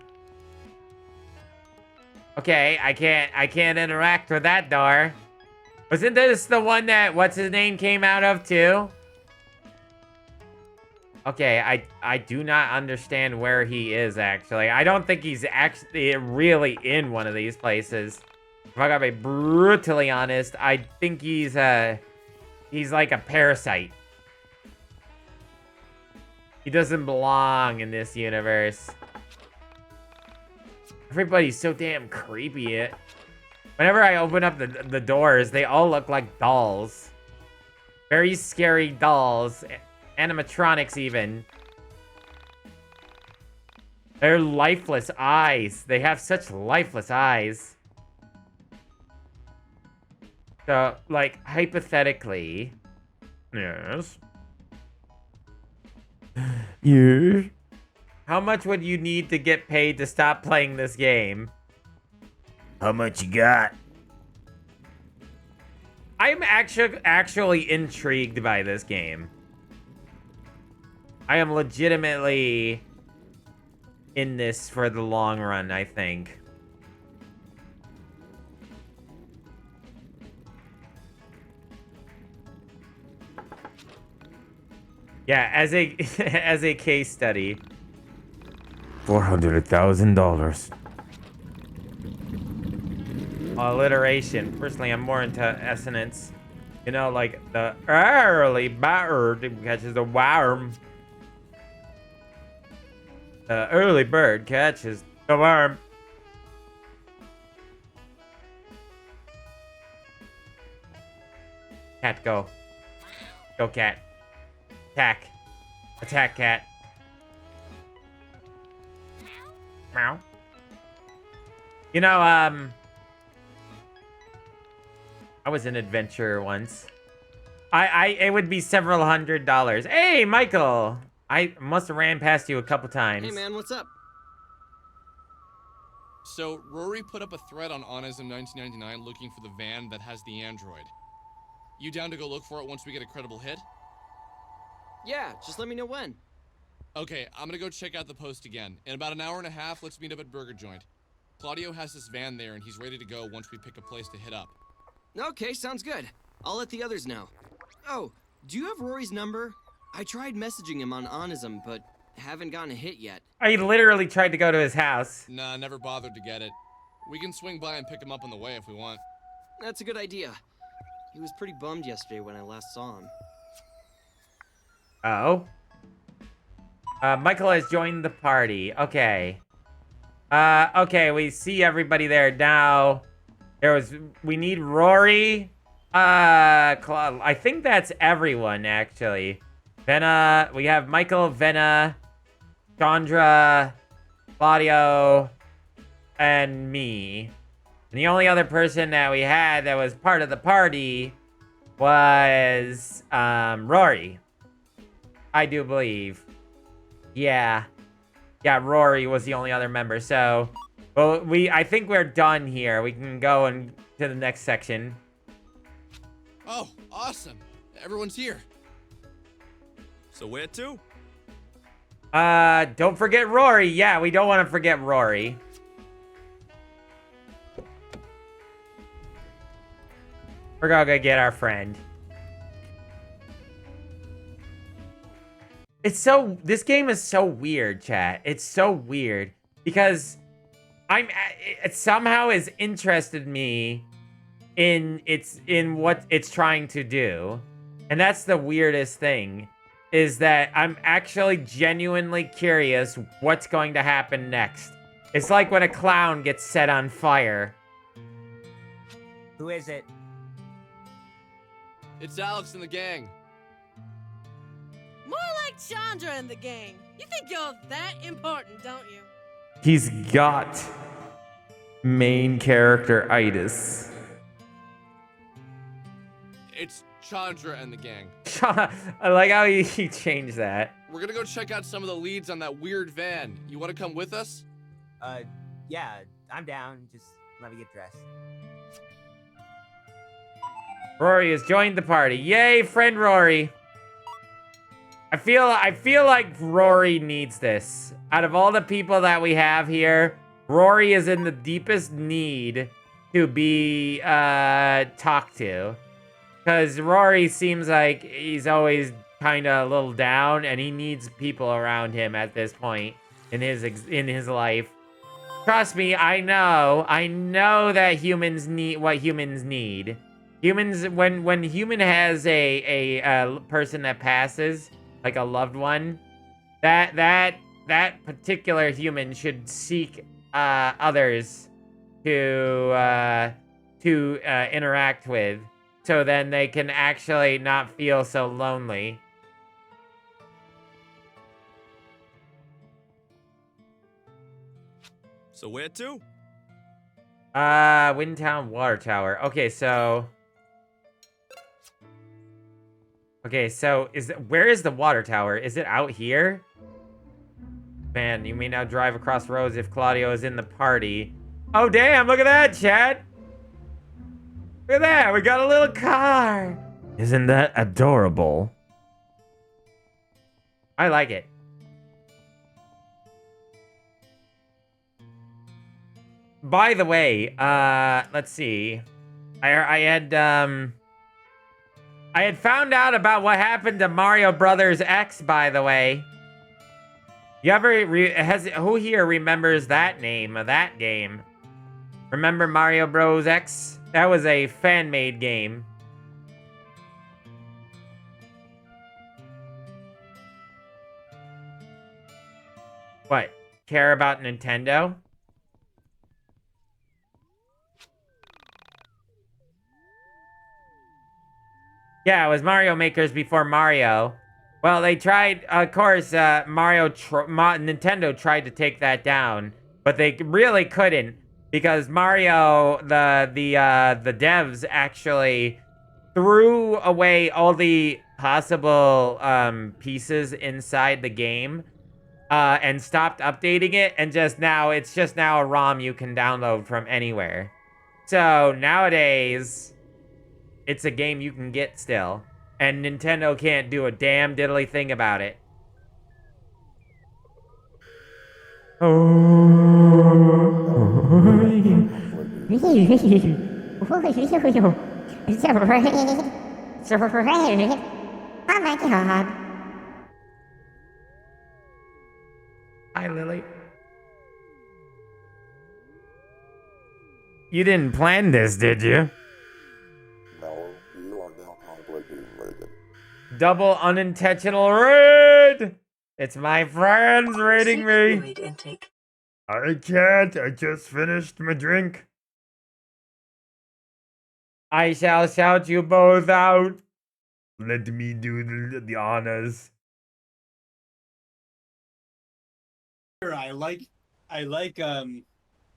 Okay, I can't interact with that door. Wasn't this the one that what's his name came out of too? Okay, I do not understand where he is actually. I don't think he's actually really in one of these places. If I gotta be brutally honest, I think he's like a parasite. He doesn't belong in this universe. Everybody's so damn creepy. Whenever I open up the doors, they all look like dolls. Very scary dolls. Animatronics even. They're lifeless eyes. They have such lifeless eyes. So, like, hypothetically... Yes. Yes. How much would you need to get paid to stop playing this game? How much you got? I'm actually intrigued by this game. I am legitimately in this for the long run, I think. Yeah, as a as a case study. $400,000. Alliteration. Personally, I'm more into assonance. You know, like the early bird catches the worm. The early bird catches the worm. Cat, go. Go, cat. Attack. Attack, cat. Meow. You know, I was an adventurer once. It would be several $100s. Hey, Michael! I must have ran past you a couple times. Hey man, what's up? So, Rory put up a thread on Onism 1999 looking for the van that has the android. You down to go look for it once we get a credible hit? Yeah, just let me know when. Okay, I'm gonna go check out the post again. In about an hour and a half, let's meet up at Burger Joint. Claudio has this van there and he's ready to go once we pick a place to hit up. Okay, sounds good. I'll let the others know. Oh, do you have Rory's number? I tried messaging him on Onism, but haven't gotten a hit yet. I literally tried to go to his house. Nah, never bothered to get it. We can swing by and pick him up on the way if we want. That's a good idea. He was pretty bummed yesterday when I last saw him. Oh. Michael has joined the party. Okay. Okay, we see everybody there now. We need Rory. I think that's everyone, actually. Venna, we have Michael, Venna, Chandra, Claudio, and me. And the only other person that we had that was part of the party was, Rory. I do believe. Yeah. Yeah, Rory was the only other member, so... Well, I think we're done here. We can go to the next section. Oh, awesome. Everyone's here. So where to? Don't forget Rory. Yeah, we don't want to forget Rory. We're gonna go get our friend. This game is so weird, chat. It's so weird because it somehow has interested me in what it's trying to do. And that's the weirdest thing, is that I'm actually genuinely curious what's going to happen next. It's like when a clown gets set on fire. Who is it? It's Alex and the gang. More like Chandra and the gang. You think you're that important, don't you? He's got main character-itis. It's Chandra and the gang. I like how he changed that. We're gonna go check out some of the leads on that weird van. You wanna come with us? Yeah, I'm down. Just let me get dressed. Rory has joined the party. Yay, friend Rory. I feel like Rory needs this. Out of all the people that we have here, Rory is in the deepest need to be talked to. Because Rory seems like he's always kind of a little down, and he needs people around him at this point in his life. Trust me, I know that humans need what humans need. Humans, when human has a person that passes, like a loved one, that particular human should seek others to interact with, so then they can actually not feel so lonely. So where to? Windtown Water Tower. Okay, so where is the water tower? Is it out here? Man, you may now drive across roads if Claudio is in the party. Oh, damn, look at that, chat. Look at that, we got a little car. Isn't that adorable? I like it. By the way, let's see. I had found out about what happened to Mario Brothers X, by the way. You ever who here remembers that name of that game? Remember Mario Bros X? That was a fan-made game. What? Care about Nintendo? Yeah, it was Mario Makers before Mario. Well, they tried, of course, Nintendo tried to take that down, but they really couldn't. because Mario, the devs actually threw away all the possible pieces inside the game and stopped updating it, and it's just now a ROM you can download from anywhere. So nowadays, it's a game you can get still, and Nintendo can't do a damn diddly thing about it. Oh my god. Hi, Lily. You didn't plan this, did you? No, you are now contemplating murder. Double unintentional raid! It's my friends raiding me. Fluid intake. I can't. I just finished my drink. I shall shout you both out. Let me do the honors. I like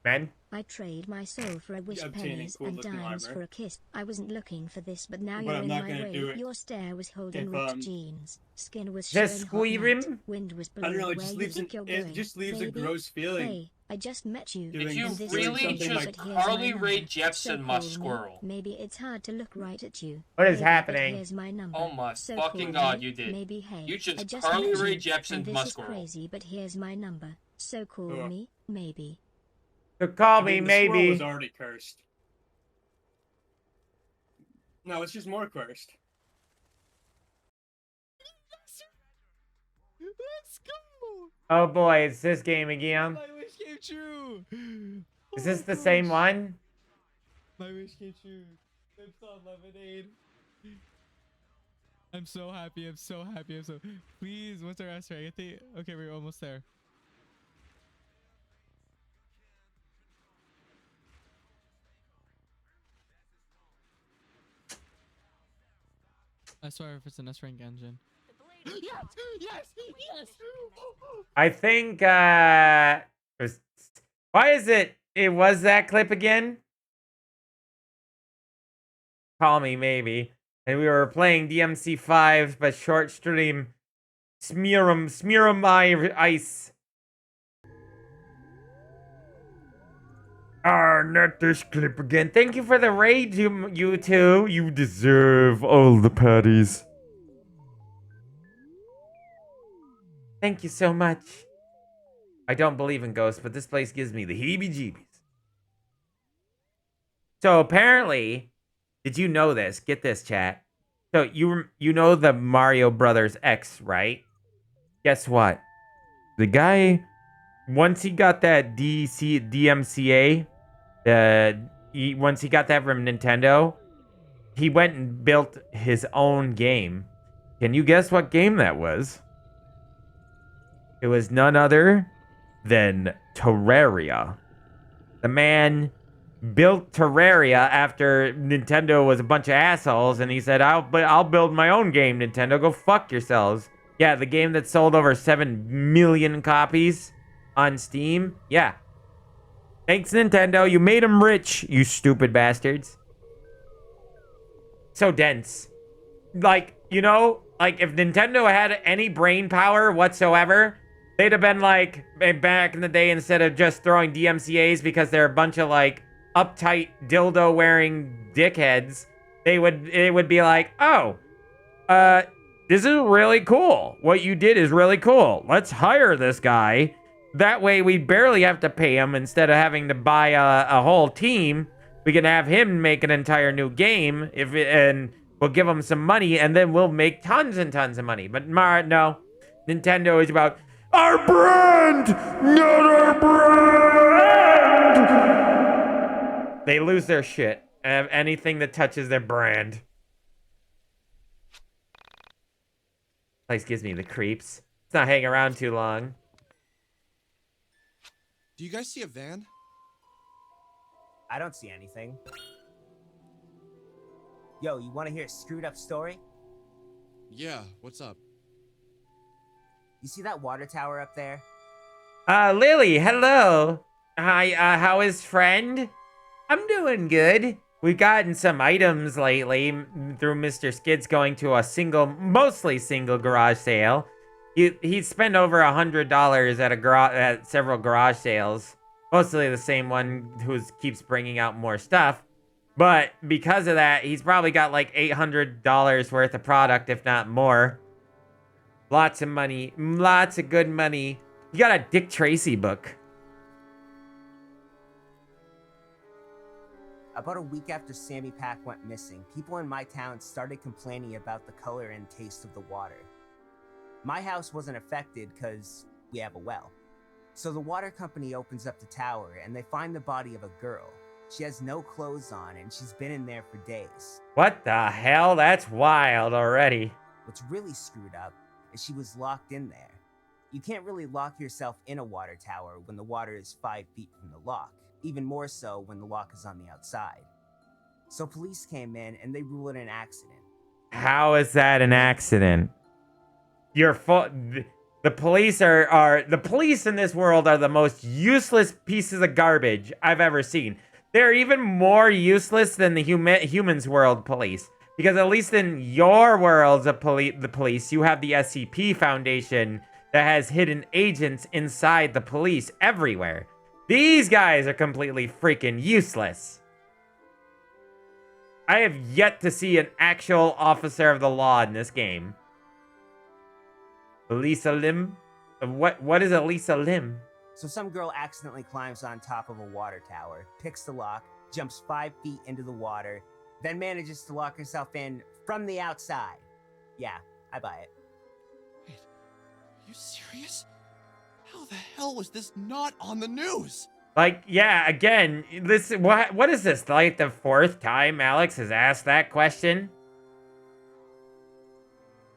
Men? I trade my soul for a wish, obtaining pennies cool and looking dimes armor. for a kiss. I wasn't looking for this, but now But you're I'm in not my gonna do way. it Your stare was holding if, ripped jeans. Skin was Just showing hot squeezing? night. Wind was I don't know, blowing it where just you leaves think you're it going. just leaves a Baby, gross feeling. hey, I just met you. Did you and this really is something just like- but here's my Carly number. Rae Jepsen So my call me. squirrel? Maybe it's hard to look right at you. What is Baby, but happening? Here's my number. Oh my So fucking call god, me. you did. Maybe hey. You I just just Carly met Rae you, Jepsen and my this is squirrel. crazy, but here's my number. So call Ugh. me. Maybe. So call I me, mean, the squirrel maybe. was already cursed. No, it's just more cursed. Let's go! Oh boy, it's this game again. My wish came true! Is Oh this my the same gosh. one? My wish came true. Lips on lemonade. I'm so happy. I'm so happy. I'm so. Please, what's our answer? I think. Okay, we're almost there. I swear if it's an S rank engine. Yes! Yes! Yes! I think, why is it was that clip again? Call me, maybe. And we were playing DMC5, but short stream. Smear 'em my ice. Not this clip again. Thank you for the raid, you two. You deserve all the patties. Thank you so much. I don't believe in ghosts, but this place gives me the heebie-jeebies. So apparently, did you know this? Get this, chat. So you know the Mario Brothers X, right? Guess what? The guy, once he got that DMCA, once he got that from Nintendo, he went and built his own game. Can you guess what game that was? It was none other than Terraria. The man built Terraria after Nintendo was a bunch of assholes, and he said, I'll build my own game, Nintendo. Go fuck yourselves. Yeah, the game that sold over 7 million copies on Steam. Yeah. Thanks, Nintendo. You made them rich, you stupid bastards. So dense. Like, you know, like if Nintendo had any brain power whatsoever, they'd have been like, back in the day, instead of just throwing DMCAs because they're a bunch of like uptight dildo wearing dickheads, it would be like, oh, this is really cool. What you did is really cool. Let's hire this guy. That way we barely have to pay him. Instead of having to buy a whole team, we can have him make an entire new game and we'll give him some money, and then we'll make tons and tons of money. But no, Nintendo is about our brand, not our brand. They lose their shit. Anything that touches their brand. Place gives me the creeps. It's not hanging around too long. Do you guys see a van? I don't see anything. Yo, you want to hear a screwed up story? Yeah, what's up? You see that water tower up there? Lily, hello. Hi, how is friend? I'm doing good. We've gotten some items lately through Mr. Skid's going to a mostly single garage sale. He spent over $100 at several garage sales. Mostly the same one who keeps bringing out more stuff. But because of that, he's probably got like $800 worth of product, if not more. Lots of money. Lots of good money. You got a Dick Tracy book. About a week after Sammy Pack went missing, people in my town started complaining about the color and taste of the water. My house wasn't affected because we have a well. So the water company opens up the tower and they find the body of a girl. She has no clothes on and she's been in there for days. What the hell? That's wild already. What's really screwed up is she was locked in there. You can't really lock yourself in a water tower when the water is 5 feet from the lock. Even more so when the lock is on the outside. So police came in and they ruled it an accident. How is that an accident? The police the police in this world are the most useless pieces of garbage I've ever seen. They're even more useless than the humans world police. Because at least in your worlds of the police, you have the SCP Foundation that has hidden agents inside the police everywhere. These guys are completely freaking useless. I have yet to see an actual officer of the law in this game. Elisa Lim? What is Elisa Lim? So some girl accidentally climbs on top of a water tower, picks the lock, jumps 5 feet into the water, then manages to lock herself in from the outside. Yeah, I buy it. Wait, are you serious? How the hell was this not on the news? Like, yeah, again, what is this? Like the 4th time Alex has asked that question?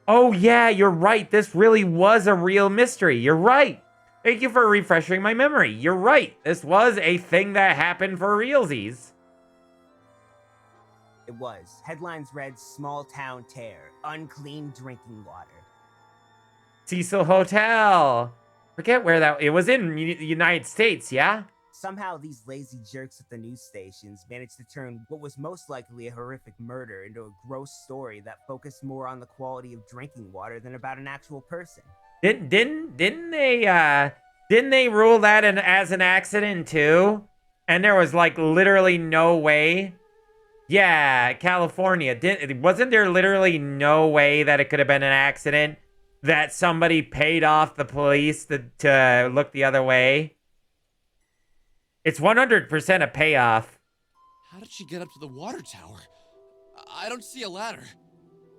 Oh yeah, you're right. This really was a real mystery. You're right. Thank you for refreshing my memory. You're right. This was a thing that happened for realsies. It was. Headlines read, "Small Town Tear. Unclean drinking water." Cecil Hotel. Forget where it was in the United States, yeah? Somehow these lazy jerks at the news stations managed to turn what was most likely a horrific murder into a gross story that focused more on the quality of drinking water than about an actual person. Didn't they rule that as an accident too? And there was like literally no way. Yeah, California. Wasn't there literally no way that it could have been an accident? That somebody paid off the police to look the other way? It's 100% a payoff. How did she get up to the water tower? I don't see a ladder.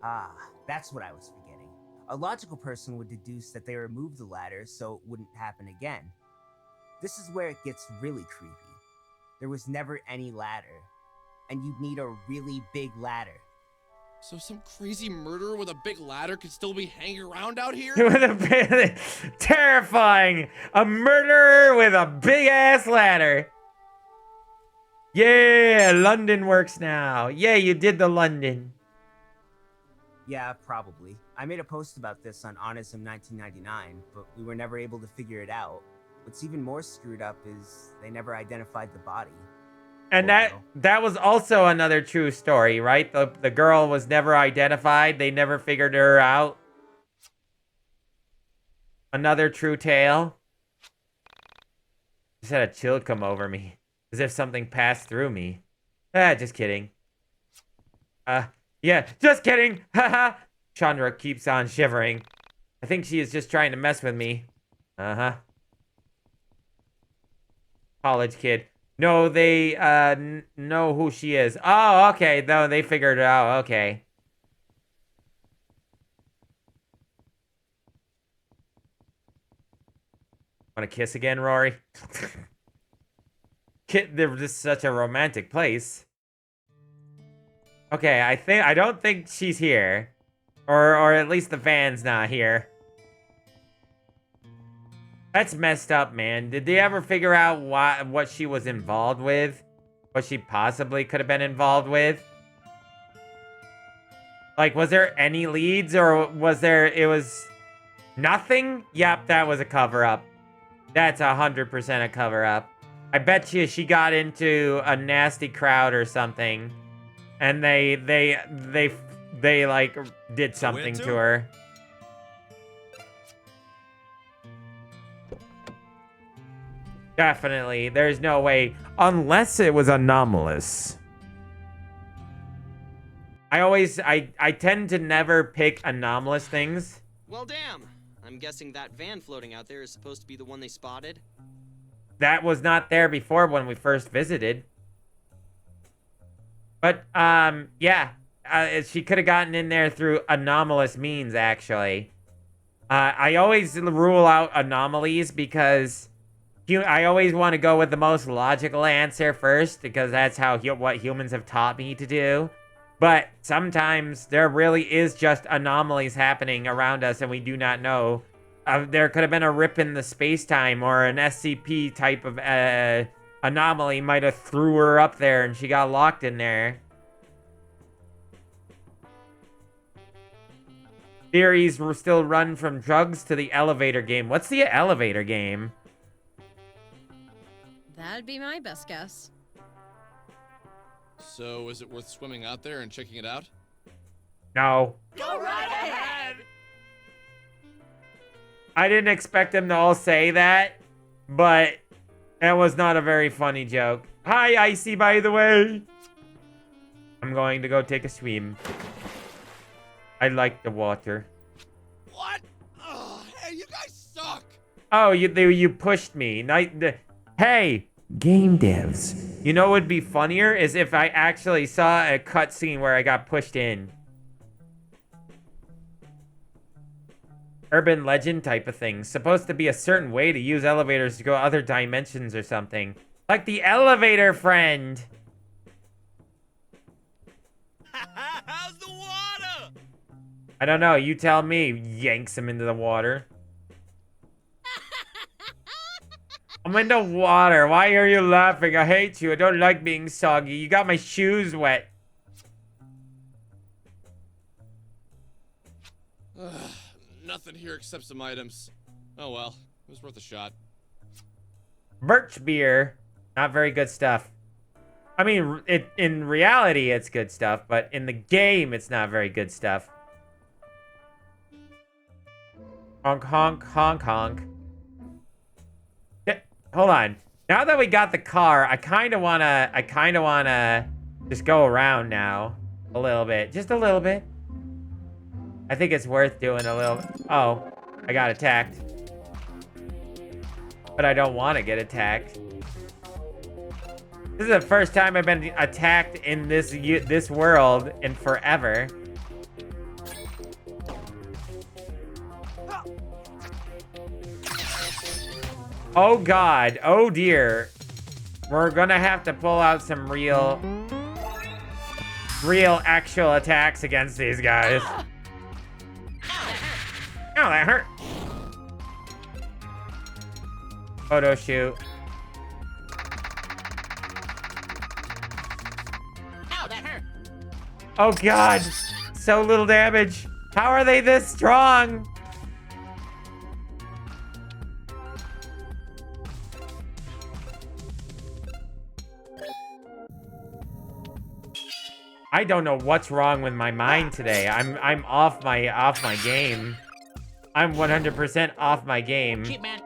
Ah, that's what I was forgetting. A logical person would deduce that they removed the ladder so it wouldn't happen again. This is where it gets really creepy. There was never any ladder, and you'd need a really big ladder. So some crazy murderer with a big ladder could still be hanging around out here? Terrifying! A murderer with a big-ass ladder. Yeah, London works now. Yeah, you did the London. Yeah, probably. I made a post about this on Onism 1999, but we were never able to figure it out. What's even more screwed up is they never identified the body. And that was also another true story, right? The girl was never identified. They never figured her out. Another true tale. Just had a chill come over me. As if something passed through me. Just kidding. Yeah, just kidding. Haha. Chandra keeps on shivering. I think she is just trying to mess with me. College kid. No, they know who she is. Oh, okay. No, they figured it out. Okay. Want to kiss again, Rory? They're just such a romantic place. Okay, I don't think she's here. Or at least the van's not here. That's messed up, man. Did they ever figure out what she was involved with? What she possibly could have been involved with? Like, was there any leads, or it was nothing? Yep, that was a cover-up. That's 100% a cover-up. I bet you she got into a nasty crowd or something, and they like did something to her. Definitely, there's no way, unless it was anomalous. I tend to never pick anomalous things. Well, damn. I'm guessing that van floating out there is supposed to be the one they spotted. That was not there before when we first visited. But, yeah. She could have gotten in there through anomalous means, actually. I always rule out anomalies because I always want to go with the most logical answer first, because that's what humans have taught me to do. But sometimes there really is just anomalies happening around us and we do not know. There could have been a rip in the space-time, or an SCP type of anomaly might have threw her up there and she got locked in there. Theories will still run from drugs to the elevator game. What's the elevator game? That'd be my best guess. So, is it worth swimming out there and checking it out? No. Go right ahead! I didn't expect them to all say that, but that was not a very funny joke. Hi, Icy, by the way. I'm going to go take a swim. I like the water. What? Oh, hey, you guys suck! Oh, you pushed me. Hey, game devs. You know what would be funnier is if I actually saw a cutscene where I got pushed in. Urban legend type of thing. Supposed to be a certain way to use elevators to go other dimensions or something. Like the elevator friend. How's the water? I don't know. You tell me. Yanks him into the water. I'm in the water. Why are you laughing? I hate you. I don't like being soggy. You got my shoes wet. Nothing here except some items. Oh well, it was worth a shot. Birch beer. Not very good stuff. I mean, in reality, it's good stuff, but in the game, it's not very good stuff. Honk, honk, honk, honk. Hold on. Now that we got the car, I kind of wanna just go around now a little bit, just a little bit. I think it's worth doing a little. Oh, I got attacked, but I don't want to get attacked. This is the first time I've been attacked in this world in forever. Oh God, oh dear. We're gonna have to pull out some real actual attacks against these guys. Ow, that hurt. Photo shoot. Ow, that hurt. Oh God, so little damage. How are they this strong? I don't know what's wrong with my mind today. I'm off my game. I'm 100% off my game. Cheap man.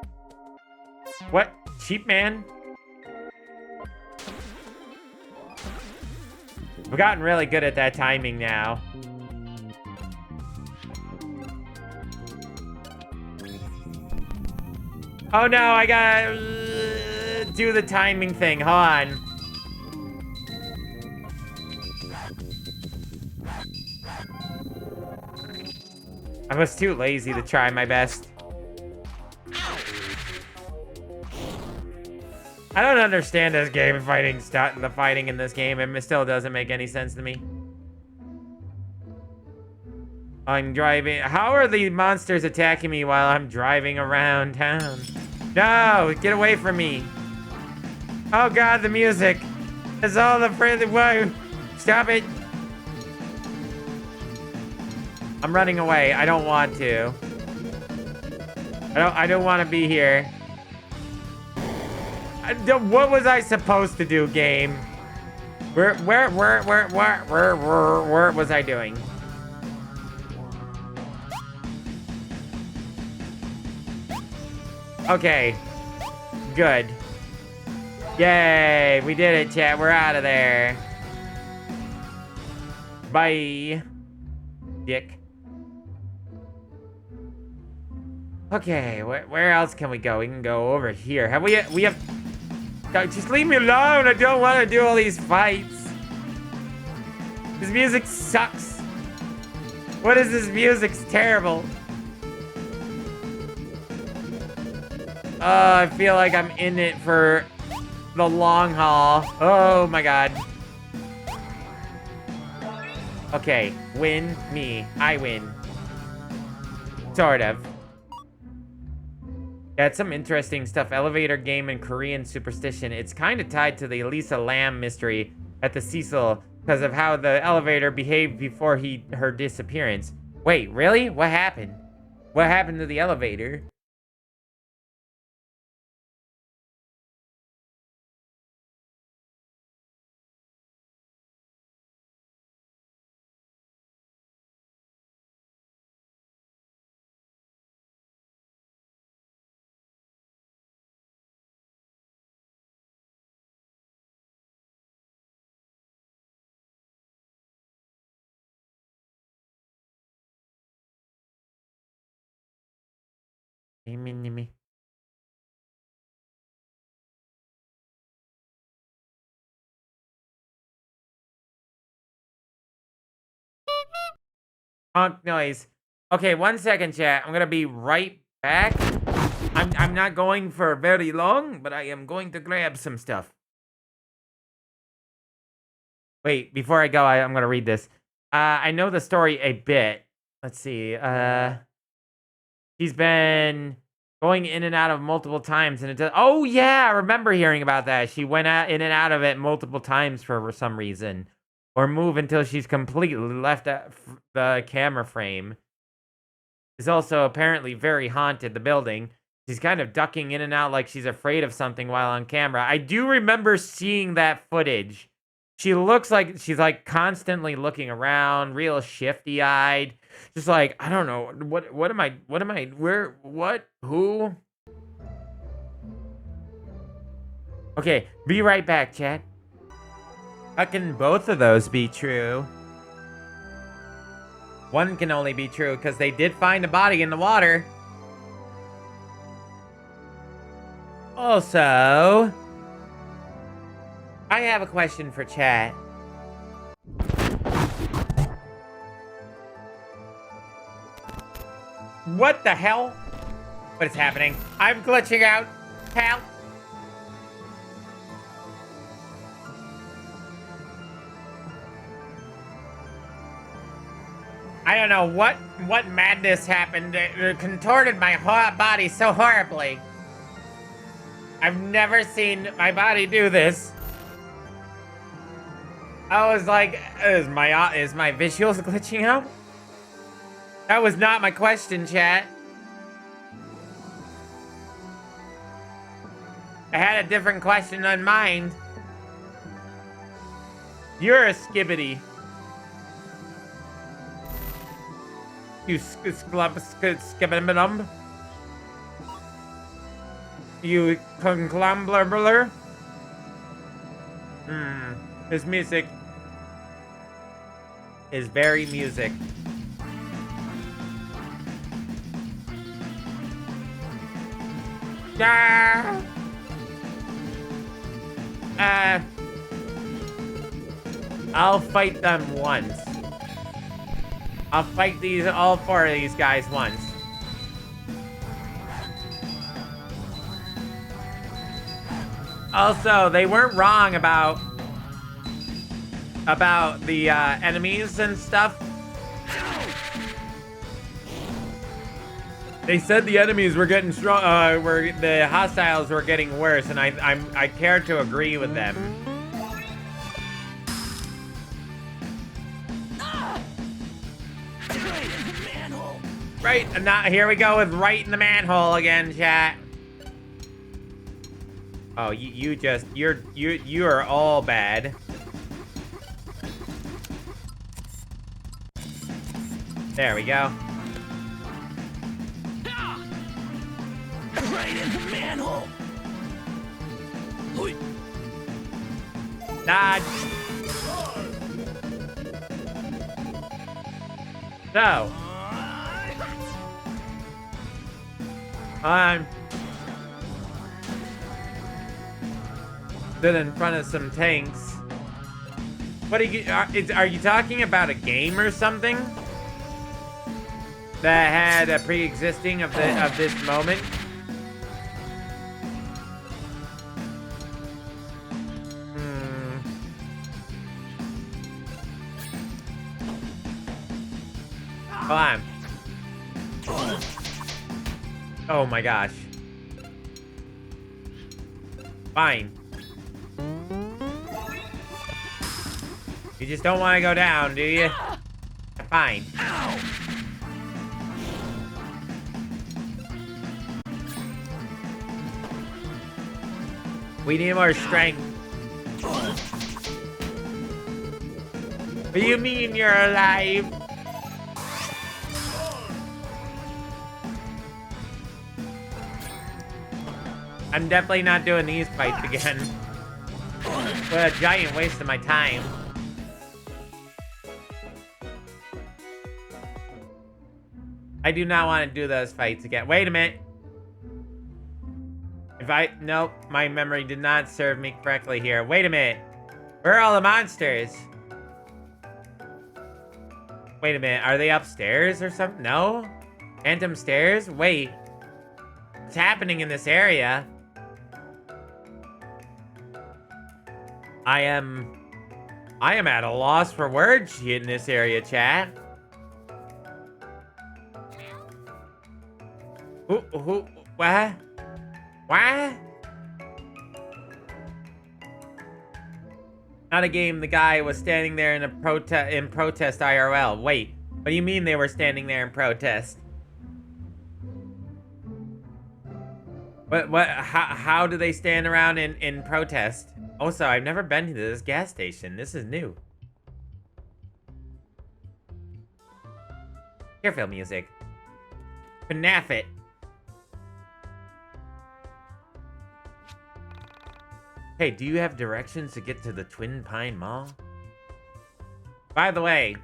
What? Cheap man? I've gotten really good at that timing now. Oh no, I gotta do the timing thing. Hold on. I was too lazy to try my best. I don't understand this game the fighting in this game. It still doesn't make any sense to me. I'm driving. How are the monsters attacking me while I'm driving around town? No, get away from me. Oh God, the music. It's all the friendly. Whoa, stop it. I'm running away. I don't want to. I don't want to be here. What was I supposed to do, game? Where was I doing? Okay. Good. Yay, we did it, chat. We're out of there. Bye. Dick. Okay, where else can we go? We can go over here. We have... Just leave me alone. I don't want to do all these fights. This music sucks. What is this music? It's terrible. I feel like I'm in it for the long haul. Oh my god. Okay, win me. I win. Sort of. That's some interesting stuff. Elevator game and Korean superstition. It's kind of tied to the Elisa Lam mystery at the Cecil because of how the elevator behaved before her disappearance. Wait, really? What happened? What happened to the elevator? Me. Honk noise. Okay, 1 second, chat. I'm gonna be right back. I'm not going for very long, but I am going to grab some stuff. Wait, before I go, I'm gonna read this. I know the story a bit. Let's see. He's been going in and out of multiple times, and it does. Oh yeah, I remember hearing about that. She went in and out of it multiple times for some reason, or move until she's completely left the camera frame. Is also apparently very haunted. The building. She's kind of ducking in and out like she's afraid of something while on camera. I do remember seeing that footage. She looks like she's like constantly looking around, real shifty-eyed. Just like, I don't know, what am I, where, what, who? Okay, be right back, chat. How can both of those be true? One can only be true because they did find a body in the water. Also, I have a question for chat. What the hell? What is happening? I'm glitching out. Help. I don't know what madness happened. It contorted my body so horribly. I've never seen my body do this. I was like, is my visuals glitching out? That was not my question, chat. I had a different question in mind. You're a skibbity. You skibbidum. You conclumbler. This music is very music. I'll fight them once. I'll fight all four of these guys once. Also, they weren't wrong about the enemies and stuff. They said the enemies were getting strong, the hostiles were getting worse, and I care to agree with them. Right, and now here we go with right in the manhole again, chat. Oh, you are all bad. There we go. Right in the manhole. Dodge. So. I'm stood in front of some tanks. What are you talking about a game or something that had a pre-existing of this moment? Hold on. Oh my gosh. Fine. You just don't want to go down, do you? Fine. We need more strength. What do you mean you're alive? I'm definitely not doing these fights again. What a giant waste of my time. I do not want to do those fights again. Wait a minute. Nope, my memory did not serve me correctly here. Wait a minute. Where are all the monsters? Wait a minute, are they upstairs or something? No? Phantom stairs? Wait. What's happening in this area? I am at a loss for words in this area, chat. What? What? Not a game. The guy was standing there in protest IRL. Wait, what do you mean they were standing there in protest? How do they stand around in protest? Also, I've never been to this gas station. This is new. Careful music. FNAF it. Hey, do you have directions to get to the Twin Pine Mall? By the way,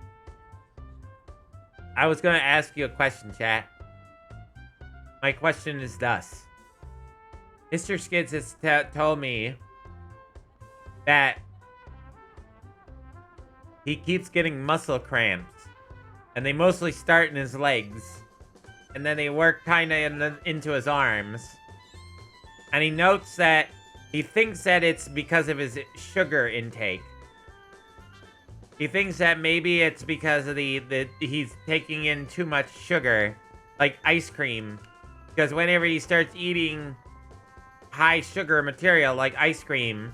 I was gonna ask you a question, chat. My question is thus. Mr. Skids has told me that he keeps getting muscle cramps, and they mostly start in his legs, and then they work kinda into his arms. And he notes that he thinks that it's because of his sugar intake. He thinks that maybe it's because of he's taking in too much sugar, like ice cream. Because whenever he starts eating high sugar material like ice cream,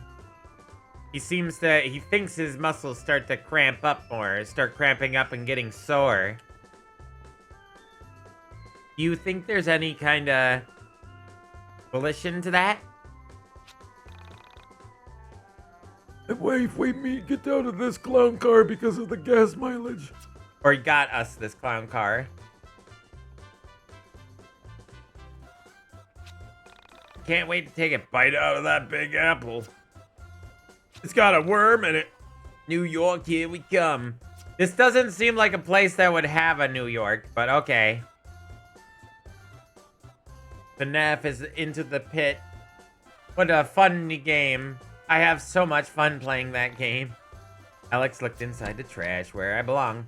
he thinks his muscles start to cramp up more, start cramping up and getting sore. Do you think there's any kind of volition to that? Wait, get out of this clown car because of the gas mileage. Or he got us this clown car. Can't wait to take a bite out of that big apple. It's got a worm in it. New York, here we come. This doesn't seem like a place that would have a New York, but okay. FNAF is Into the Pit. What a funny game. I have so much fun playing that game. Alex looked inside the trash where I belong.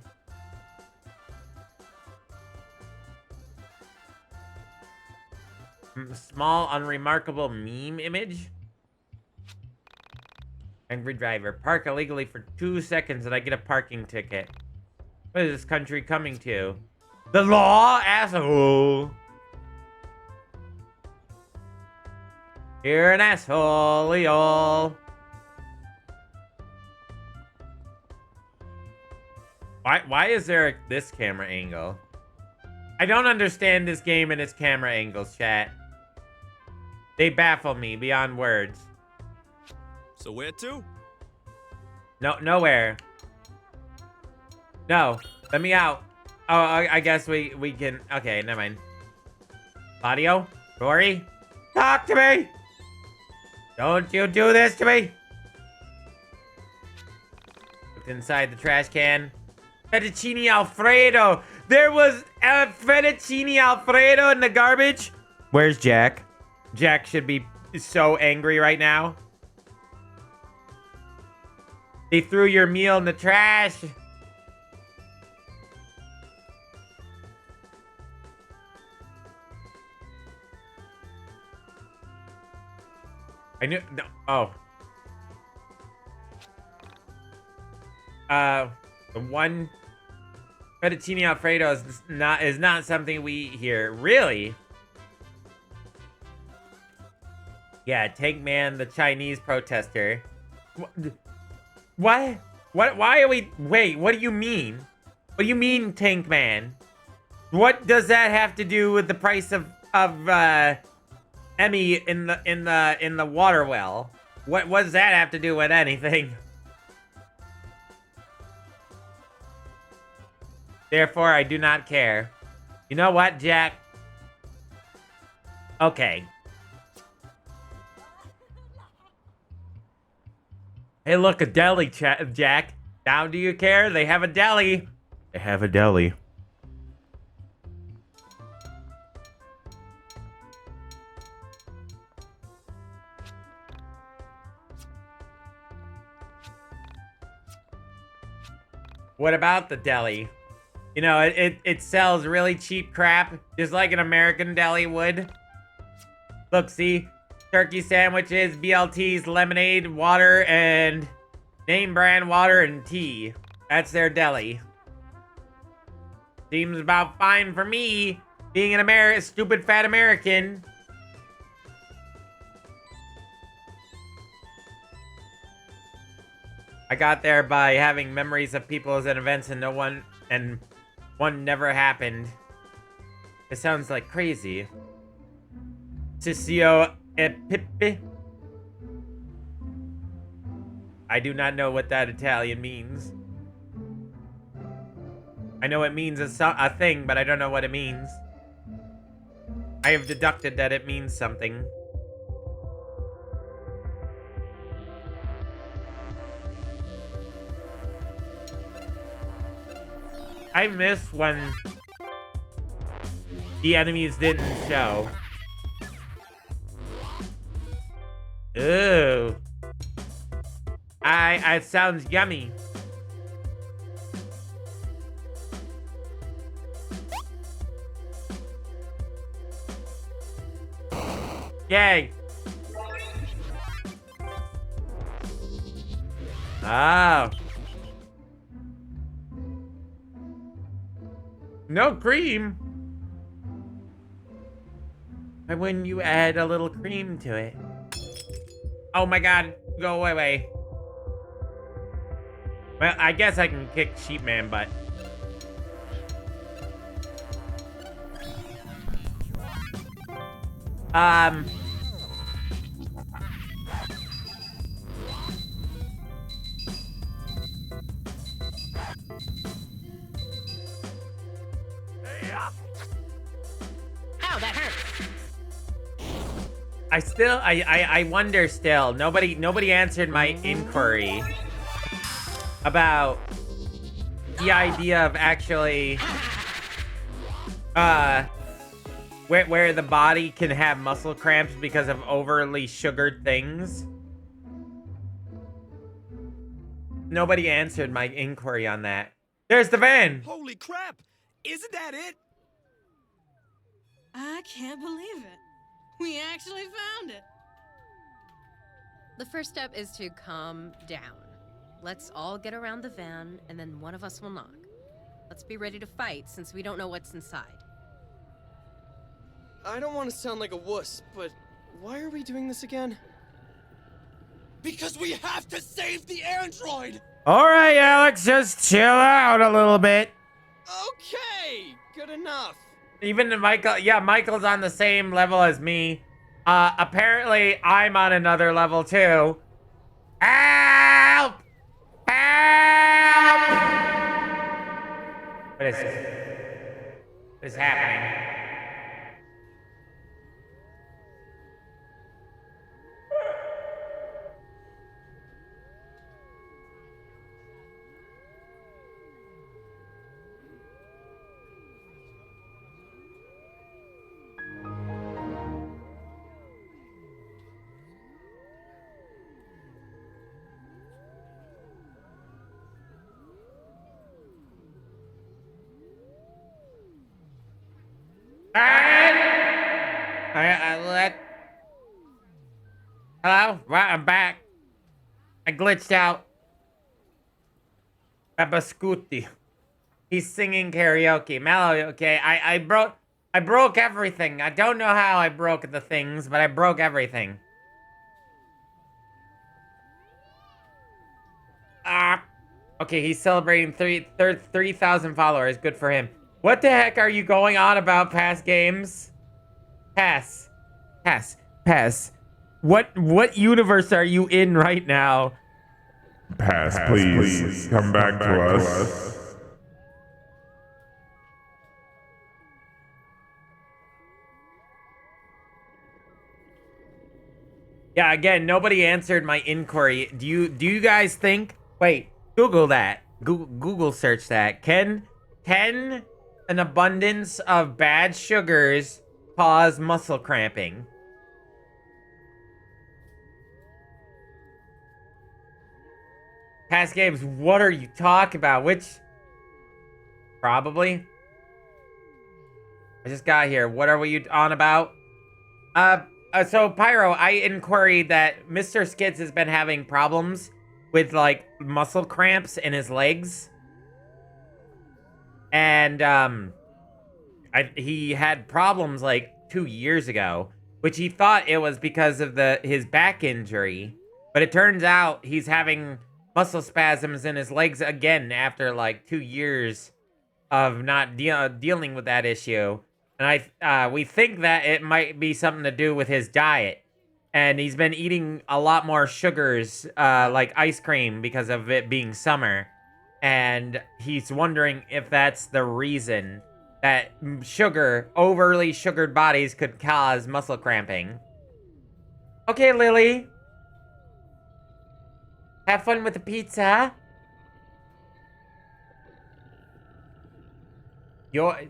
Small, unremarkable meme image. Angry driver. Park illegally for 2 seconds and I get a parking ticket. What is this country coming to? The law, asshole. You're an asshole, y'all. Why is there this camera angle? I don't understand this game and its camera angles, chat. They baffle me beyond words. So where to? No, nowhere. No, let me out. Oh, I guess we can. Okay, never mind. Claudio, Rory, talk to me. Don't you do this to me. Looked inside the trash can. Fettuccine Alfredo. There was a fettuccine Alfredo in the garbage. Where's Jack? Jack should be so angry right now. They threw your meal in the trash. I knew. No, oh. The one fettuccine Alfredo is not something we eat here. Really? Yeah, Tank Man, the Chinese protester. What? What? Why are we? Wait. What do you mean? What do you mean, Tank Man? What does that have to do with the price of Emmy in the water well? What does that have to do with anything? Therefore, I do not care. You know what, Jack? Okay. Hey, look, a deli, Jack. Now do you care? They have a deli. They have a deli. What about the deli? You know, it sells really cheap crap, just like an American deli would. Look, see? Turkey sandwiches, BLTs, lemonade, water, and name brand water and tea. That's their deli. Seems about fine for me, being an stupid fat American. I got there by having memories of peoples and events and one never happened. It sounds like crazy. Sissio Epipe. I do not know what that Italian means. I know it means a thing, but I don't know what it means. I have deducted that it means something. I miss when the enemies didn't show. Ooh. It sounds yummy. Yay. Oh. No cream. Why wouldn't you add a little cream to it? Oh my god, go away. Well, I guess I can kick Sheepman butt. Ow, that hurt. I wonder still. Nobody answered my inquiry about the idea of actually where the body can have muscle cramps because of overly sugared things. Nobody answered my inquiry on that. There's the van. Holy crap! Isn't that it? I can't believe it. We actually found it. The first step is to calm down. Let's all get around the van, and then one of us will knock. Let's be ready to fight, since we don't know what's inside. I don't want to sound like a wuss, but why are we doing this again? Because we have to save the android! Alright, Alex, just chill out a little bit. Okay, good enough. Even Michael, yeah, Michael's on the same level as me. Apparently I'm on another level too. Help! Help! What is happening? Hello? Right, I'm back. I glitched out. Babascuti. He's singing karaoke. Malo, okay. I broke everything. I don't know how I broke the things, but I broke everything. Okay, he's celebrating 3,000 followers. Good for him. What the heck are you going on about past games? Pass. What universe are you in right now? Pass, please. Come back to us. Yeah, again, nobody answered my inquiry. Do you guys think? Wait, Google that. Google search that. Can an abundance of bad sugars cause muscle cramping? Past games, what are you talking about? Which? Probably. I just got here. What are we on about? So Pyro, I inquired that Mr. Skids has been having problems with like muscle cramps in his legs. And he had problems like 2 years ago, which he thought it was because of his back injury, but it turns out he's having muscle spasms in his legs again after like 2 years of not dealing with that issue. And we think that it might be something to do with his diet. And he's been eating a lot more sugars, like ice cream, because of it being summer. And he's wondering if that's the reason that overly sugared bodies could cause muscle cramping. Okay, Lily. Have fun with the pizza. The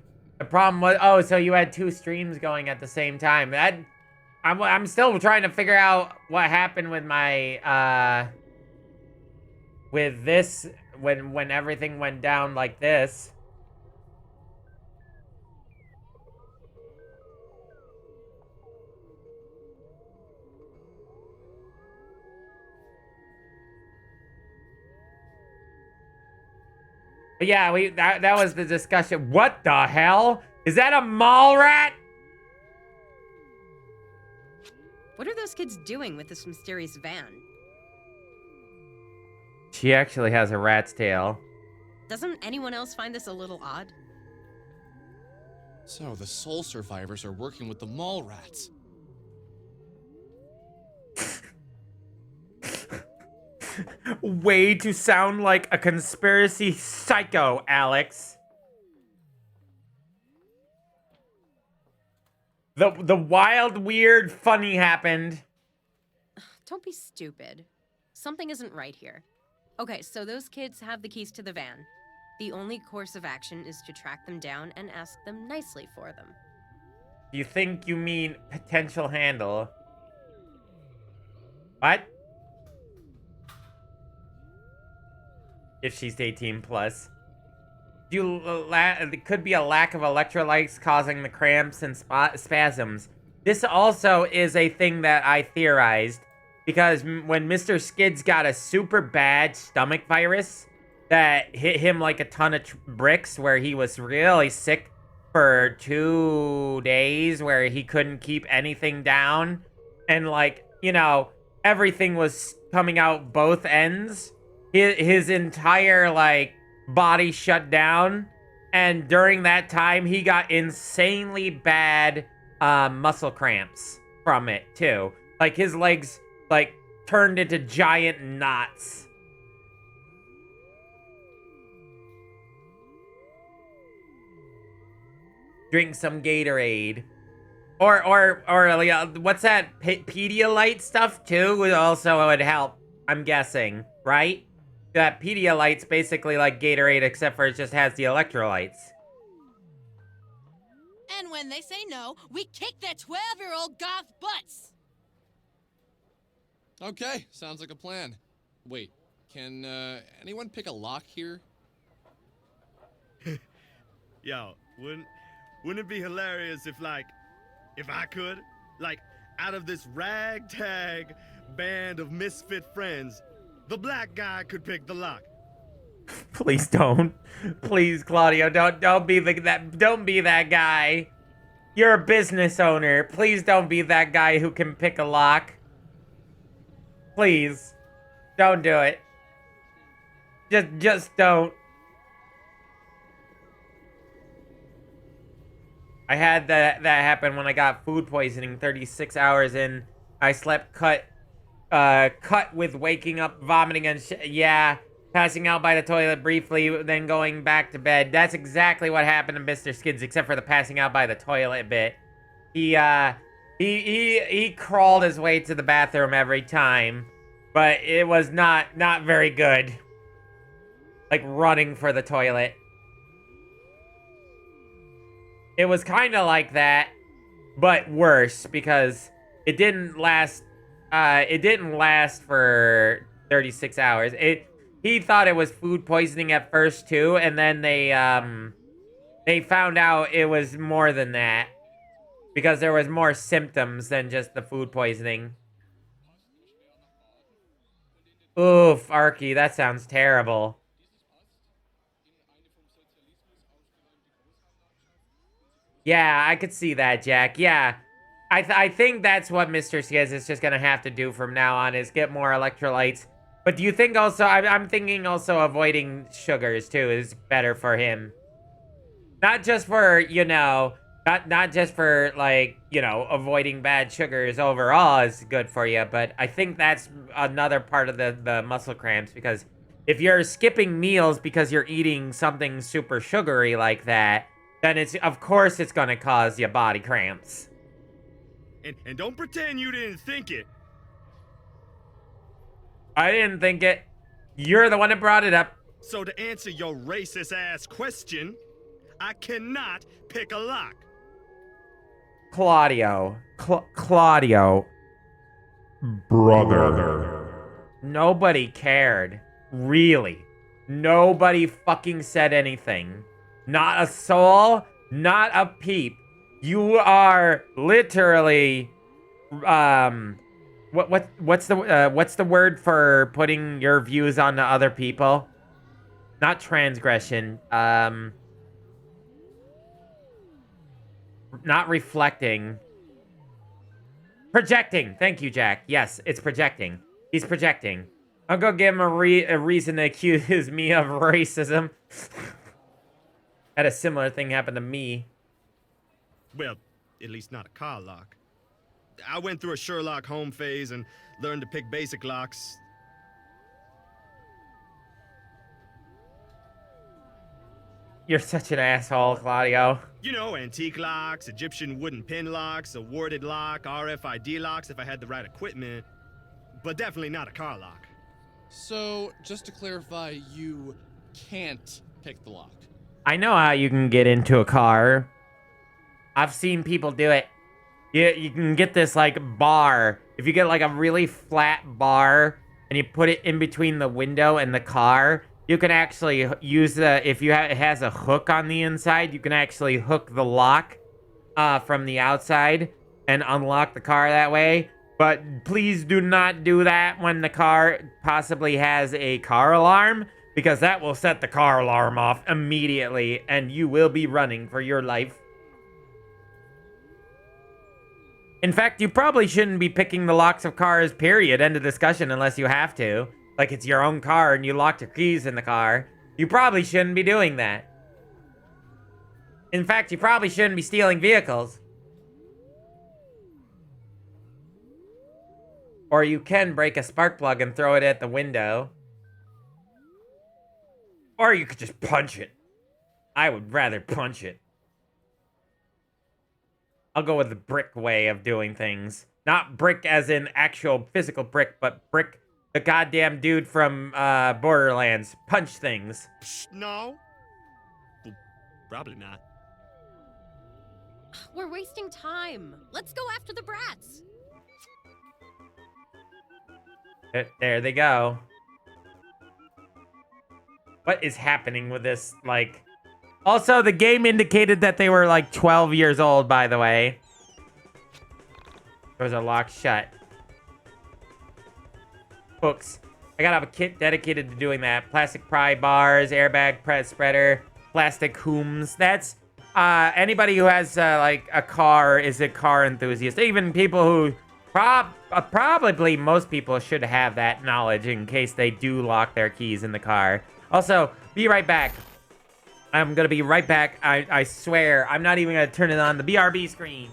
problem was, so you had 2 streams going at the same time. I'm still trying to figure out what happened with my, with this, when everything went down like this. But yeah, that was the discussion. What the hell? Is that a mall rat? What are those kids doing with this mysterious van? She actually has a rat's tail. Doesn't anyone else find this a little odd? So the soul survivors are working with the mall rats. Way to sound like a conspiracy psycho, Alex. The wild, weird, funny happened. Don't be stupid. Something isn't right here. Okay, so those kids have the keys to the van. The only course of action is to track them down and ask them nicely for them. You think you mean potential handle? What? If she's 18 plus. It could be a lack of electrolytes causing the cramps and spasms. This also is a thing that I theorized. Because when Mr. Skids got a super bad stomach virus that hit him like a ton of bricks, where he was really sick for 2 days, where he couldn't keep anything down, and like, you know, everything was coming out both ends. His entire like body shut down, and during that time he got insanely bad muscle cramps. from it, too. Like, his legs, like, turned into giant knots. Drink some Gatorade. Or what's that? Pedialyte stuff, too? Also would help, I'm guessing, right? That Pedialyte's basically like Gatorade, except for it just has the electrolytes. And when they say no, we kick their 12-year-old goth butts. Okay, sounds like a plan. Wait, can anyone pick a lock here? Yo, wouldn't it be hilarious if I could? Like, out of this ragtag band of misfit friends, the black guy could pick the lock. Please don't. Please, Claudio, don't be don't be that guy. You're a business owner. Please don't be that guy who can pick a lock. Please. Don't do it. Just don't. I had that happen when I got food poisoning 36 hours in. I slept cut with waking up, vomiting, and yeah, passing out by the toilet briefly, then going back to bed. That's exactly what happened to Mr. Skids, except for the passing out by the toilet bit. He crawled his way to the bathroom every time, but it was not very good. Like running for the toilet. It was kind of like that, but worse because it didn't last. It didn't last for 36 hours. He thought it was food poisoning at first too, and then they found out it was more than that because there was more symptoms than just the food poisoning. Oof, Arky, that sounds terrible. Yeah, I could see that, Jack. Yeah, I think that's what Mr. Skiz is just gonna have to do from now on is get more electrolytes. But do you think also, I'm thinking also avoiding sugars too is better for him. Not just for, you know, not just for like, you know, avoiding bad sugars overall is good for you, but I think that's another part of the muscle cramps because if you're skipping meals because you're eating something super sugary like that, then of course it's gonna cause you body cramps. And don't pretend you didn't think it. I didn't think it. You're the one that brought it up. So to answer your racist ass question, I cannot pick a lock. Claudio. Claudio. Brother. Nobody cared. Really. Nobody fucking said anything. Not a soul, not a peep. You are literally, what's the word for putting your views onto other people? Not transgression. Not reflecting. Projecting. Thank you, Jack. Yes, it's projecting. He's projecting. I'll go give him a reason to accuse me of racism. Had a similar thing happen to me. Well, at least not a car lock. I went through a Sherlock Holmes phase and learned to pick basic locks. You're such an asshole, Claudio. You know, antique locks, Egyptian wooden pin locks, a warded lock, RFID locks if I had the right equipment. But definitely not a car lock. So, just to clarify, you can't pick the lock. I know how you can get into a car. I've seen people do it. You can get this, like, bar. If you get, like, a really flat bar and you put it in between the window and the car, you can actually use if it has a hook on the inside, you can actually hook the lock from the outside and unlock the car that way. But please do not do that when the car possibly has a car alarm, because that will set the car alarm off immediately and you will be running for your life. In fact, you probably shouldn't be picking the locks of cars, period. End of discussion, unless you have to. Like it's your own car and you locked your keys in the car. You probably shouldn't be doing that. In fact, you probably shouldn't be stealing vehicles. Or you can break a spark plug and throw it at the window. Or you could just punch it. I would rather punch it. I'll go with the brick way of doing things. Not brick as in actual physical brick, but brick the goddamn dude from Borderlands. Punch things. No. Well, probably not. We're wasting time. Let's go after the brats. There they go. What is happening with this? Like, also the game indicated that they were like 12 years old, by the way. Doors are locked shut. Books. I gotta have a kit dedicated to doing that. Plastic pry bars, airbag press spreader, plastic hooms. That's anybody who has like a car is a car enthusiast. Even people who probably most people should have that knowledge in case they do lock their keys in the car. Also, be right back. I'm gonna be right back. I swear, I'm not even gonna turn it on the BRB screen.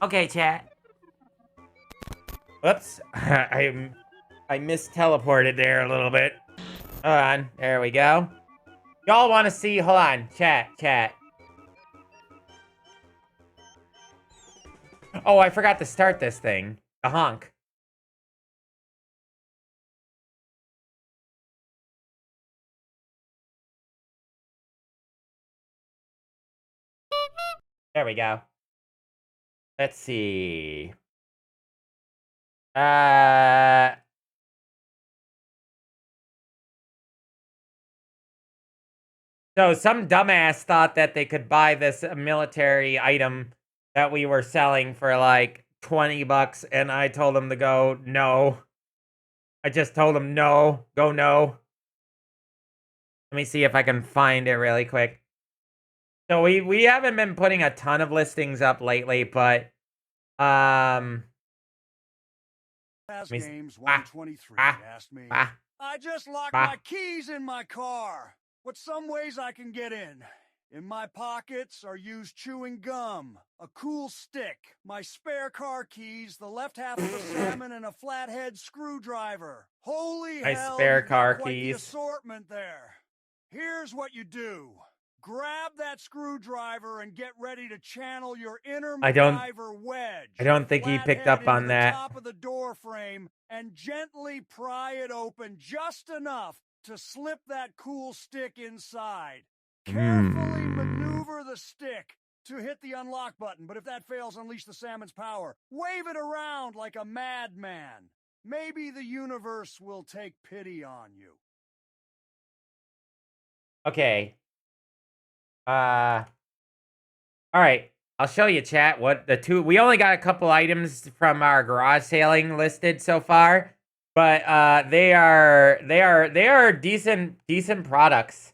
Okay, chat. Whoops. I misteleported there a little bit. Hold on. There we go. Y'all want to see... Hold on. Chat. Oh, I forgot to start this thing. The honk. There we go. Let's see. So some dumbass thought that they could buy this military item that we were selling for like 20 bucks, and I told him to go no. I just told him no. Go no. Let me see if I can find it really quick. So we haven't been putting a ton of listings up lately, but Past games 123 asked me. I just locked my keys in my car. What's some ways I can get in? In my pockets are used chewing gum, a cool stick, my spare car keys, the left half of a salmon, and a flathead screwdriver. Holy hell! Spare You've got car quite the keys. assortment there. Here's what you do. Grab that screwdriver and get ready to channel your inner MacGyver wedge. I don't think he picked up on that. Top of the door frame and gently pry it open just enough to slip that cool stick inside. Carefully maneuver the stick to hit the unlock button, but if that fails, unleash the salmon's power. Wave it around like a madman. Maybe the universe will take pity on you. Okay. All right. I'll show you, chat, what the two... We only got a couple items from our garage sailing listed so far, but they are decent products.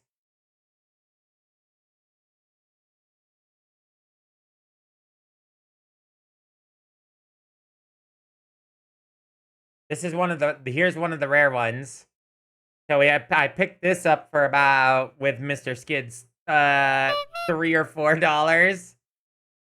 This is one of the... Here's one of the rare ones. So I picked this up for about, with Mr. Skid's, $3 or $4. I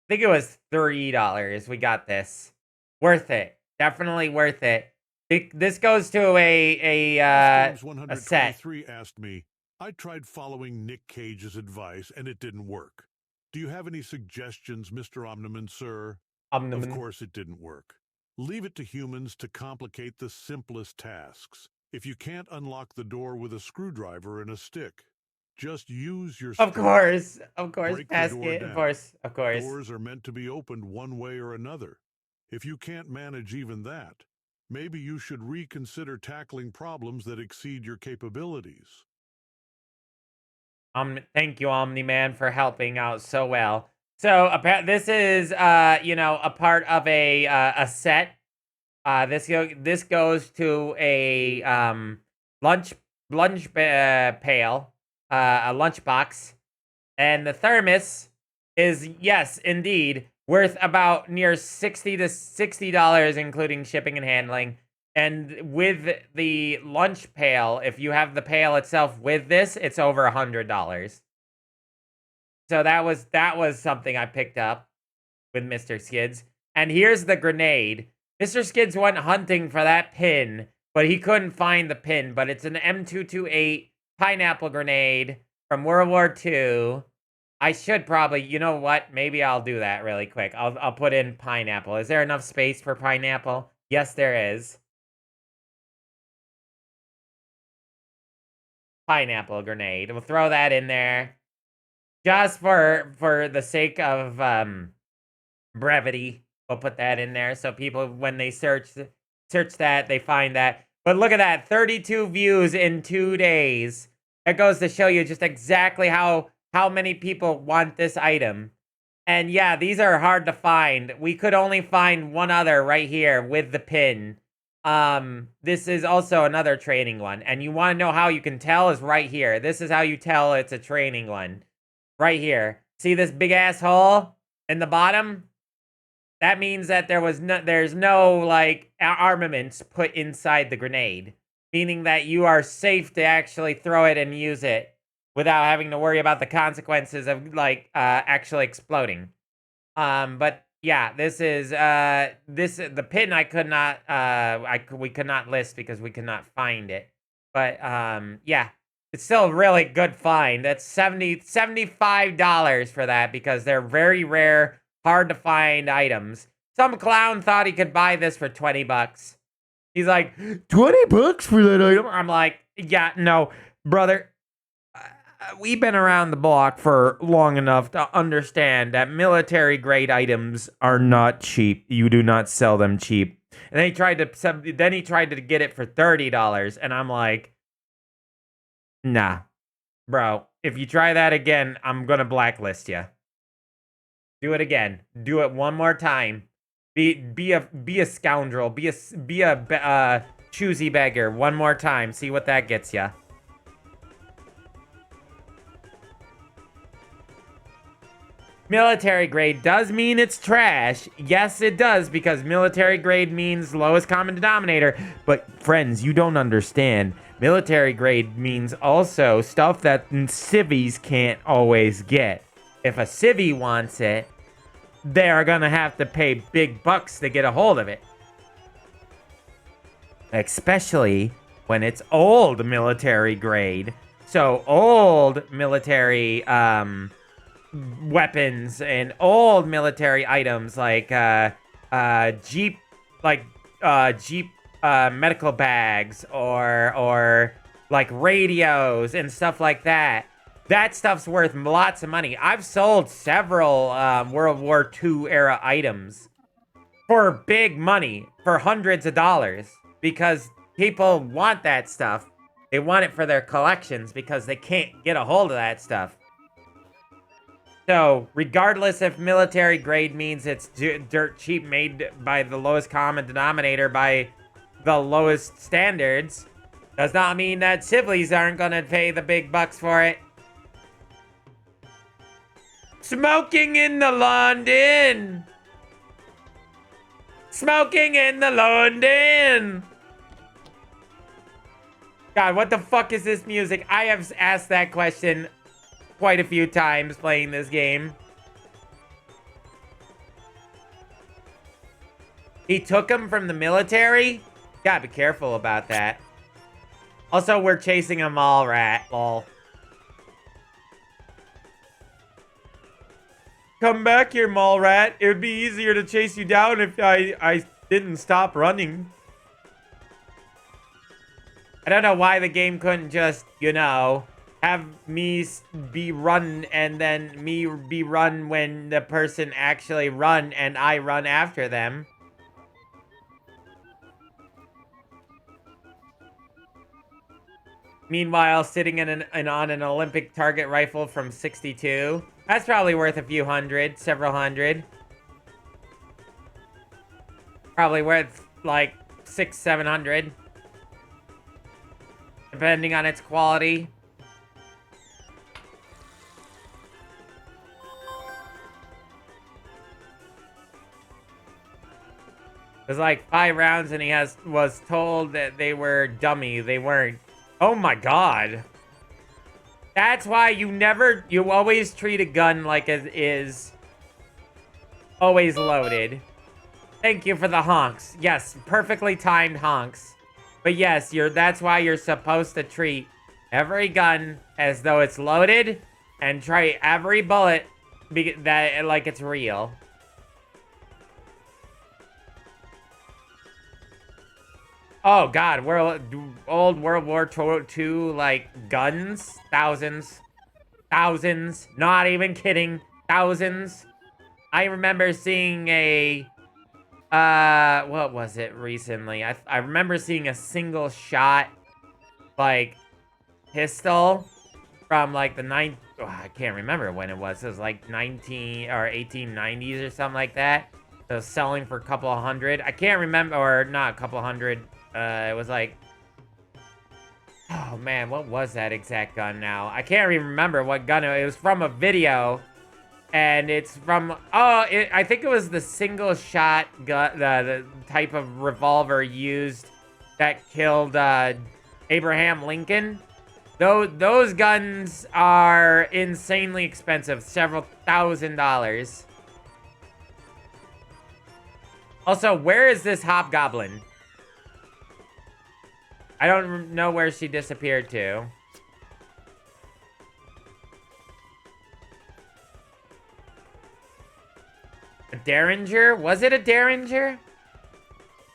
think it was $3. We got this. Worth it. Definitely worth it. This goes to a set. 123 asked me, I tried following Nick Cage's advice and it didn't work. Do you have any suggestions, Mr. Omniman, sir? Omniman. Of course it didn't work. Leave it to humans to complicate the simplest tasks. If you can't unlock the door with a screwdriver and a stick, just use your stick. Of course, Basket, of course. Doors are meant to be opened one way or another. If you can't manage even that, maybe you should reconsider tackling problems that exceed your capabilities. Thank you, Omni-Man, for helping out so well. So this is, a part of a set. This goes to a pail, a lunch box, and the thermos is, yes, indeed, worth about near $60 including shipping and handling. And with the lunch pail, if you have the pail itself with this, it's over $100. So that was something I picked up with Mr. Skids. And here's the grenade. Mr. Skids went hunting for that pin, but he couldn't find the pin. But it's an M228 pineapple grenade from World War II. I should probably, you know what? Maybe I'll do that really quick. I'll put in pineapple. Is there enough space for pineapple? Yes, there is. Pineapple grenade. We'll throw that in there. Just for the sake of brevity, we'll put that in there so people, when they search that, they find that. But look at that, 32 views in 2 days. It goes to show you just exactly how many people want this item. And yeah, these are hard to find. We could only find one other right here with the pin. This is also another training one. And you want to know how you can tell is right here. This is how you tell it's a training one. Right here. See this big ass hole in the bottom? That means that there's no like armaments put inside the grenade, meaning that you are safe to actually throw it and use it without having to worry about the consequences of like actually exploding. But yeah, this is the pin I could not we could not list because we could not find it. But yeah. It's still a really good find. That's $75 for that because they're very rare, hard to find items. Some clown thought he could buy this for 20 bucks. He's like, 20 bucks for that item? I'm like, yeah, no, brother. We've been around the block for long enough to understand that military grade items are not cheap. You do not sell them cheap. And then he tried to get it for $30, and I'm like, nah, bro, if you try that again, I'm gonna blacklist you. Do it again. Do it one more time. Be a scoundrel. Be a choosy beggar. One more time. See what that gets you. Military grade does mean it's trash. Yes, it does, because military grade means lowest common denominator. But friends, you don't understand. Military grade means also stuff that civvies can't always get. If a civvy wants it, they're gonna have to pay big bucks to get a hold of it. Especially when it's old military grade. So old military weapons and old military items like Jeep medical bags or like radios and stuff like that. That stuff's worth lots of money. I've sold several World War II era items for big money, for hundreds of dollars, because people want that stuff. They want it for their collections because they can't get a hold of that stuff. So, regardless if military grade means it's dirt cheap, made by the lowest common denominator, by the lowest standards, does not mean that civilians aren't gonna pay the big bucks for it. Smoking in the London! Smoking in the London! God, what the fuck is this music? I have asked that question quite a few times playing this game. He took him from the military? Gotta be careful about that. Also, we're chasing a mall rat, lol. Come back here, mall rat. It would be easier to chase you down if I didn't stop running. I don't know why the game couldn't just, you know, have me be run and then me be run when the person actually run and I run after them. Meanwhile, sitting on an Olympic target rifle from 62. That's probably worth a few hundred, several hundred. Probably worth like 600-700. depending on its quality. It was like 5 rounds, and he was told that they were dummy. They weren't. Oh my god. That's why you always treat a gun like it is always loaded. Thank you for the honks. Yes, perfectly timed honks. But yes, that's why you're supposed to treat every gun as though it's loaded and try every bullet like it's real. Oh god, old World War II, like, guns? Thousands. Thousands. Not even kidding. Thousands. I remember seeing a... what was it recently? I remember seeing a single shot, like, pistol from, like, I can't remember when it was. It was, like, 19 or 1890s or something like that. It was selling for a couple of hundred. I can't remember, or not a couple hundred. It was like... Oh, man, what was that exact gun now? I can't even remember what gun it was from a video. And it's from... I think it was the single shot gun, the type of revolver used that killed Abraham Lincoln. Those guns are insanely expensive, several $1,000s. Also, where is this hobgoblin? I don't know where she disappeared to. A Derringer? Was it a Derringer?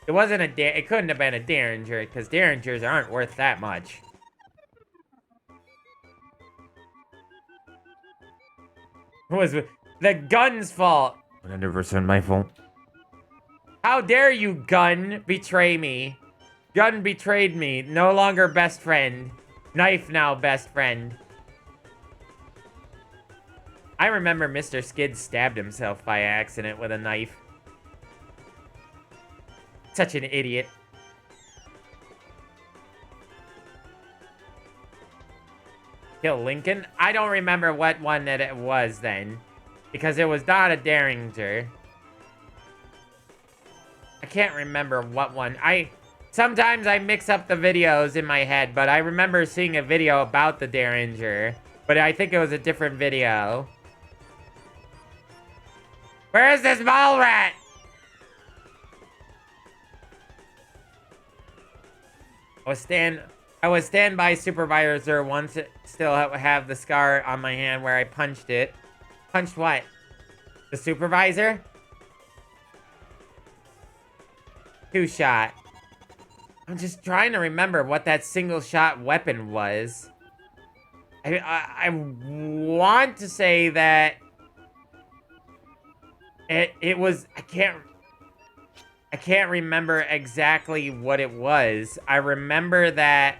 It wasn't a it couldn't have been a Derringer, because Derringers aren't worth that much. It was the gun's fault. 100% my fault. How dare you, gun, betray me? Gun betrayed me. No longer best friend. Knife now best friend. I remember Mr. Skid stabbed himself by accident with a knife. Such an idiot. Kill Lincoln? I don't remember what one that it was then. Because it was not a Derringer. I can't remember what one. Sometimes I mix up the videos in my head, but I remember seeing a video about the Derringer. But I think it was a different video. Where is this mole rat? I was standby supervisor once. Still have the scar on my hand where I punched it. Punched what? The supervisor? 2-shot. I'm just trying to remember what that single shot weapon was. I want to say that it was... I can't remember exactly what it was. I remember that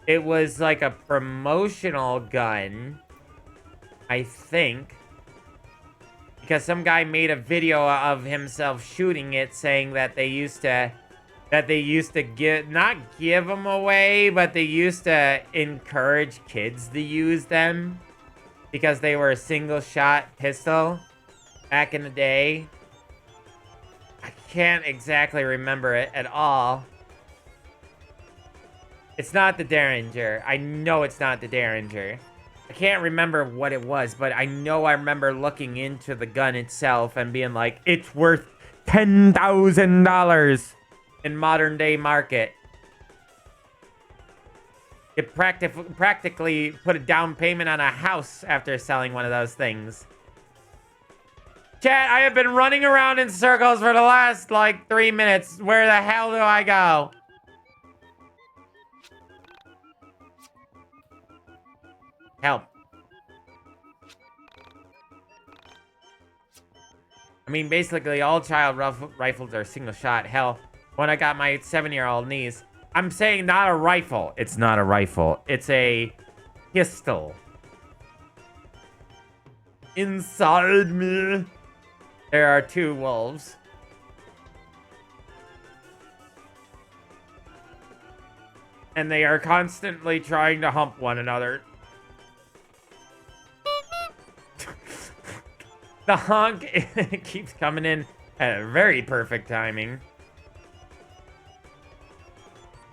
it was like a promotional gun, I think. Because some guy made a video of himself shooting it, saying that they used to not give them away, but they used to encourage kids to use them because they were a single shot pistol back in the day. I can't exactly remember it at all. It's not the Derringer. I know it's not the Derringer. I can't remember what it was, but I know I remember looking into the gun itself and being like, it's worth $10,000 in modern day market. It practically put a down payment on a house after selling one of those things. Chat, I have been running around in circles for the last, like, 3 minutes. Where the hell do I go? Help. I mean, basically, all child rifles are single shot. Hell, when I got my 7-year-old niece, I'm saying not a rifle. It's not a rifle. It's a pistol. Inside me, there are 2 wolves. And they are constantly trying to hump one another. The honk keeps coming in at a very perfect timing.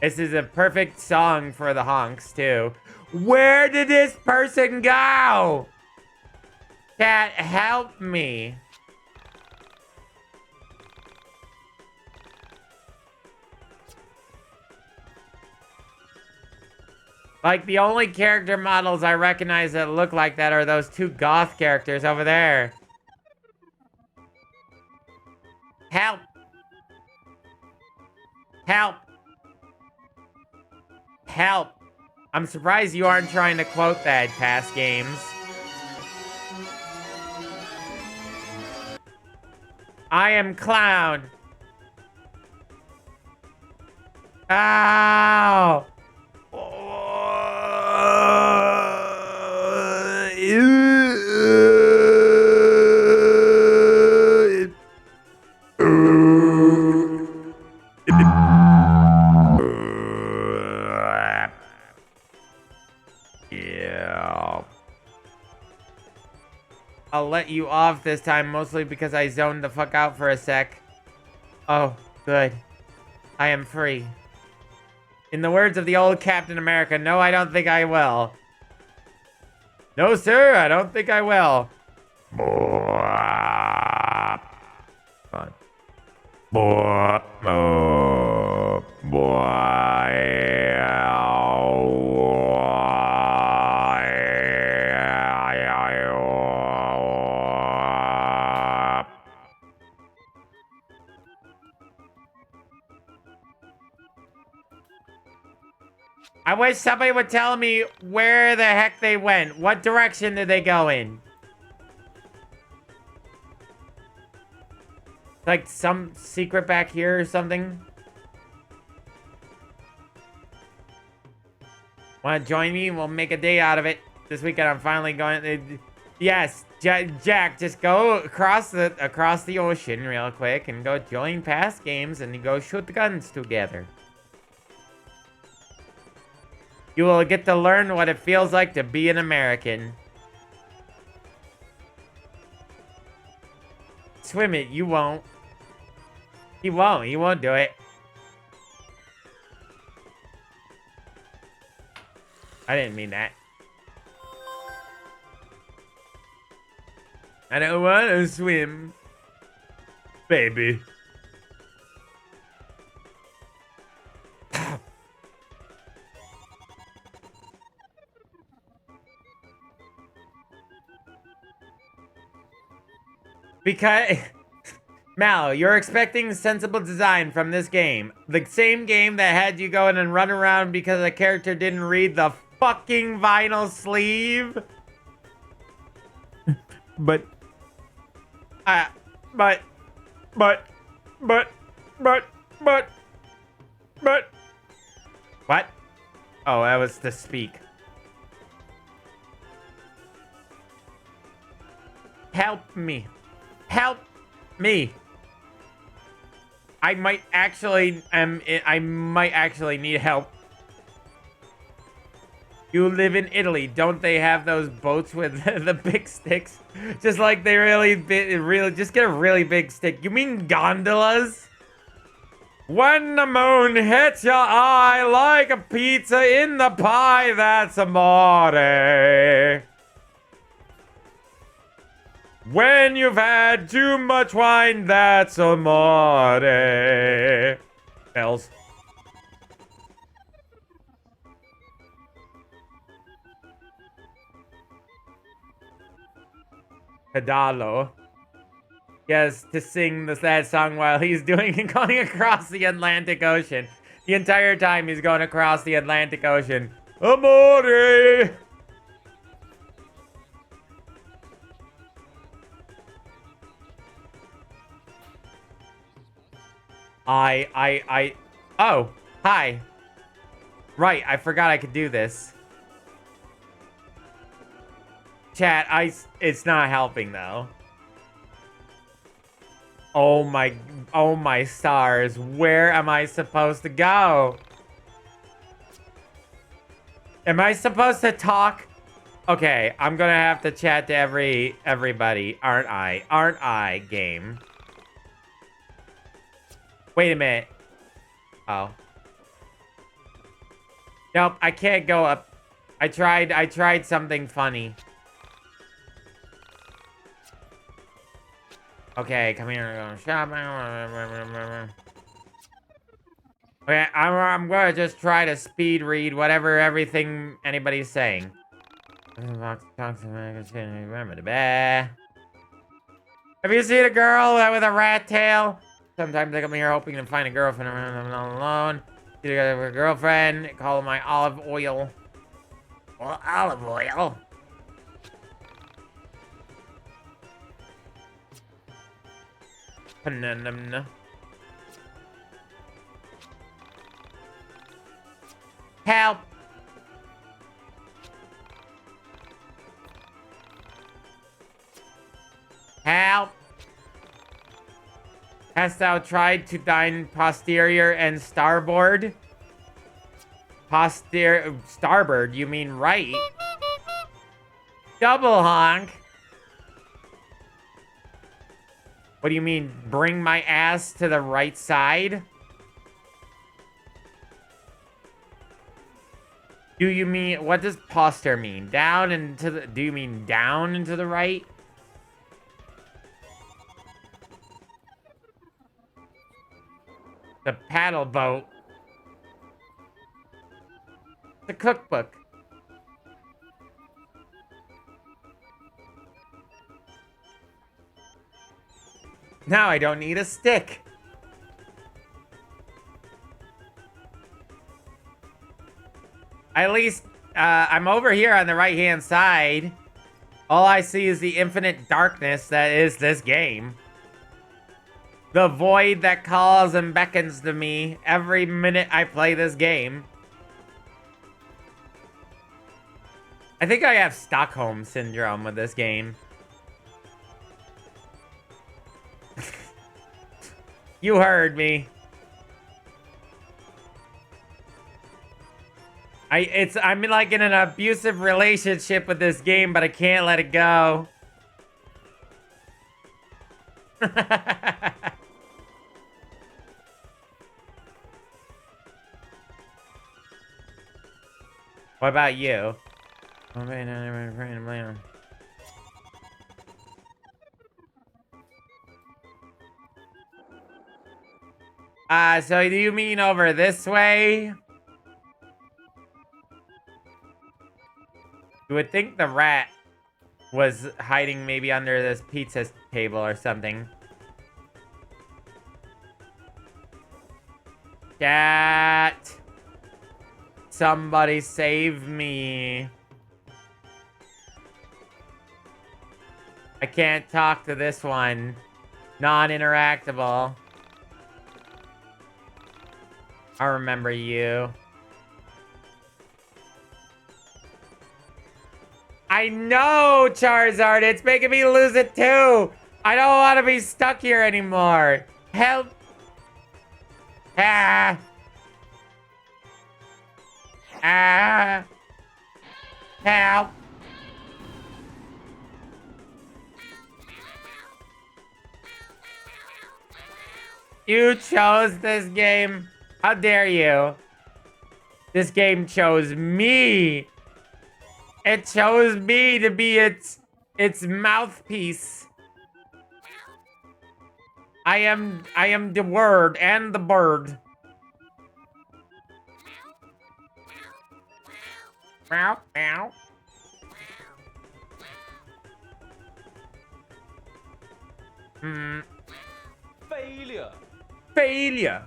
This is a perfect song for the honks, too. Where did this person go? Chat, help me. Like, the only character models I recognize that look like that are those two goth characters over there. Help. Help. Help. I'm surprised you aren't trying to quote that past games. I am clown. Ow. Yeah. I'll let you off this time, mostly because I zoned the fuck out for a sec. Oh, good. I am free. In the words of the old Captain America, no, I don't think I will. No, sir, I don't think I will. Fun. I wish somebody would tell me where the heck they went. What direction did they go in? Like some secret back here or something? Want to join me? We'll make a day out of it. This weekend I'm finally going... Yes, Jack, just go across the ocean real quick and go join past games and go shoot the guns together. You will get to learn what it feels like to be an American. Swim it, you won't. He won't do it. I didn't mean that. I don't want to swim, baby. Because, Mal, you're expecting sensible design from this game. The same game that had you go in and run around because the character didn't read the fucking vinyl sleeve. But. What? Oh, that was to speak. Help me. Help me. I might actually need help. You live in Italy. Don't they have those boats with the big sticks? Just like they really just get a really big stick. You mean gondolas? When the moon hits your eye like a pizza in the pie, that's amore. When you've had too much wine, that's amore. Bells. Pedalo. Yes, to sing the sad song while he's going across the Atlantic Ocean. The entire time he's going across the Atlantic Ocean. Amore! Oh, hi. Right, I forgot I could do this. Chat, it's not helping though. Oh my stars, where am I supposed to go? Am I supposed to talk? Okay, I'm gonna have to chat to everybody, aren't I? Aren't I, game? Wait a minute. Oh. Nope, I can't go up. I tried something funny. Okay, come here, go shopping. Okay, I'm gonna just try to speed read everything anybody's saying. Have you seen a girl with a rat tail? Sometimes I come here hoping to find a girlfriend around alone. See a girlfriend, call my olive oil. Well, olive oil. Help! Help! Hast thou tried to dine posterior and starboard? Starboard, you mean right? Double honk. What do you mean, bring my ass to the right side? Do you mean, what does posterior mean? Down and to the, do you mean down and to the right? The paddle boat. The cookbook. Now I don't need a stick. At least, I'm over here on the right-hand side. All I see is the infinite darkness that is this game. The void that calls and beckons to me every minute I play this game. I think I have Stockholm Syndrome with this game. You heard me. I'm like in an abusive relationship with this game, but I can't let it go. What about you? So do you mean over this way? You would think the rat was hiding maybe under this pizza table or something. Chat. Somebody save me. I can't talk to this one. Non-interactable. I remember you. I know, Charizard. It's making me lose it too. I don't want to be stuck here anymore. Help. Ah. Ah. Help. You chose this game. How dare you? This game chose me. It chose me to be its mouthpiece. I am the word and the bird. Meow, meow. Failure. Failure.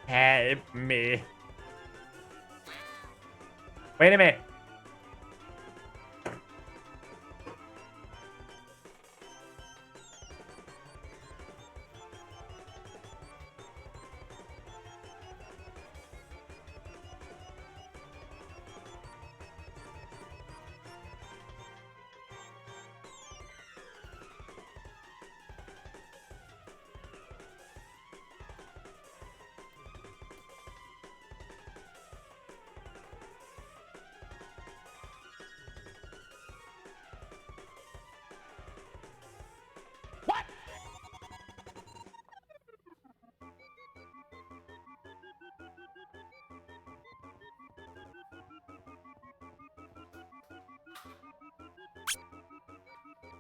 Help me. Wait a minute.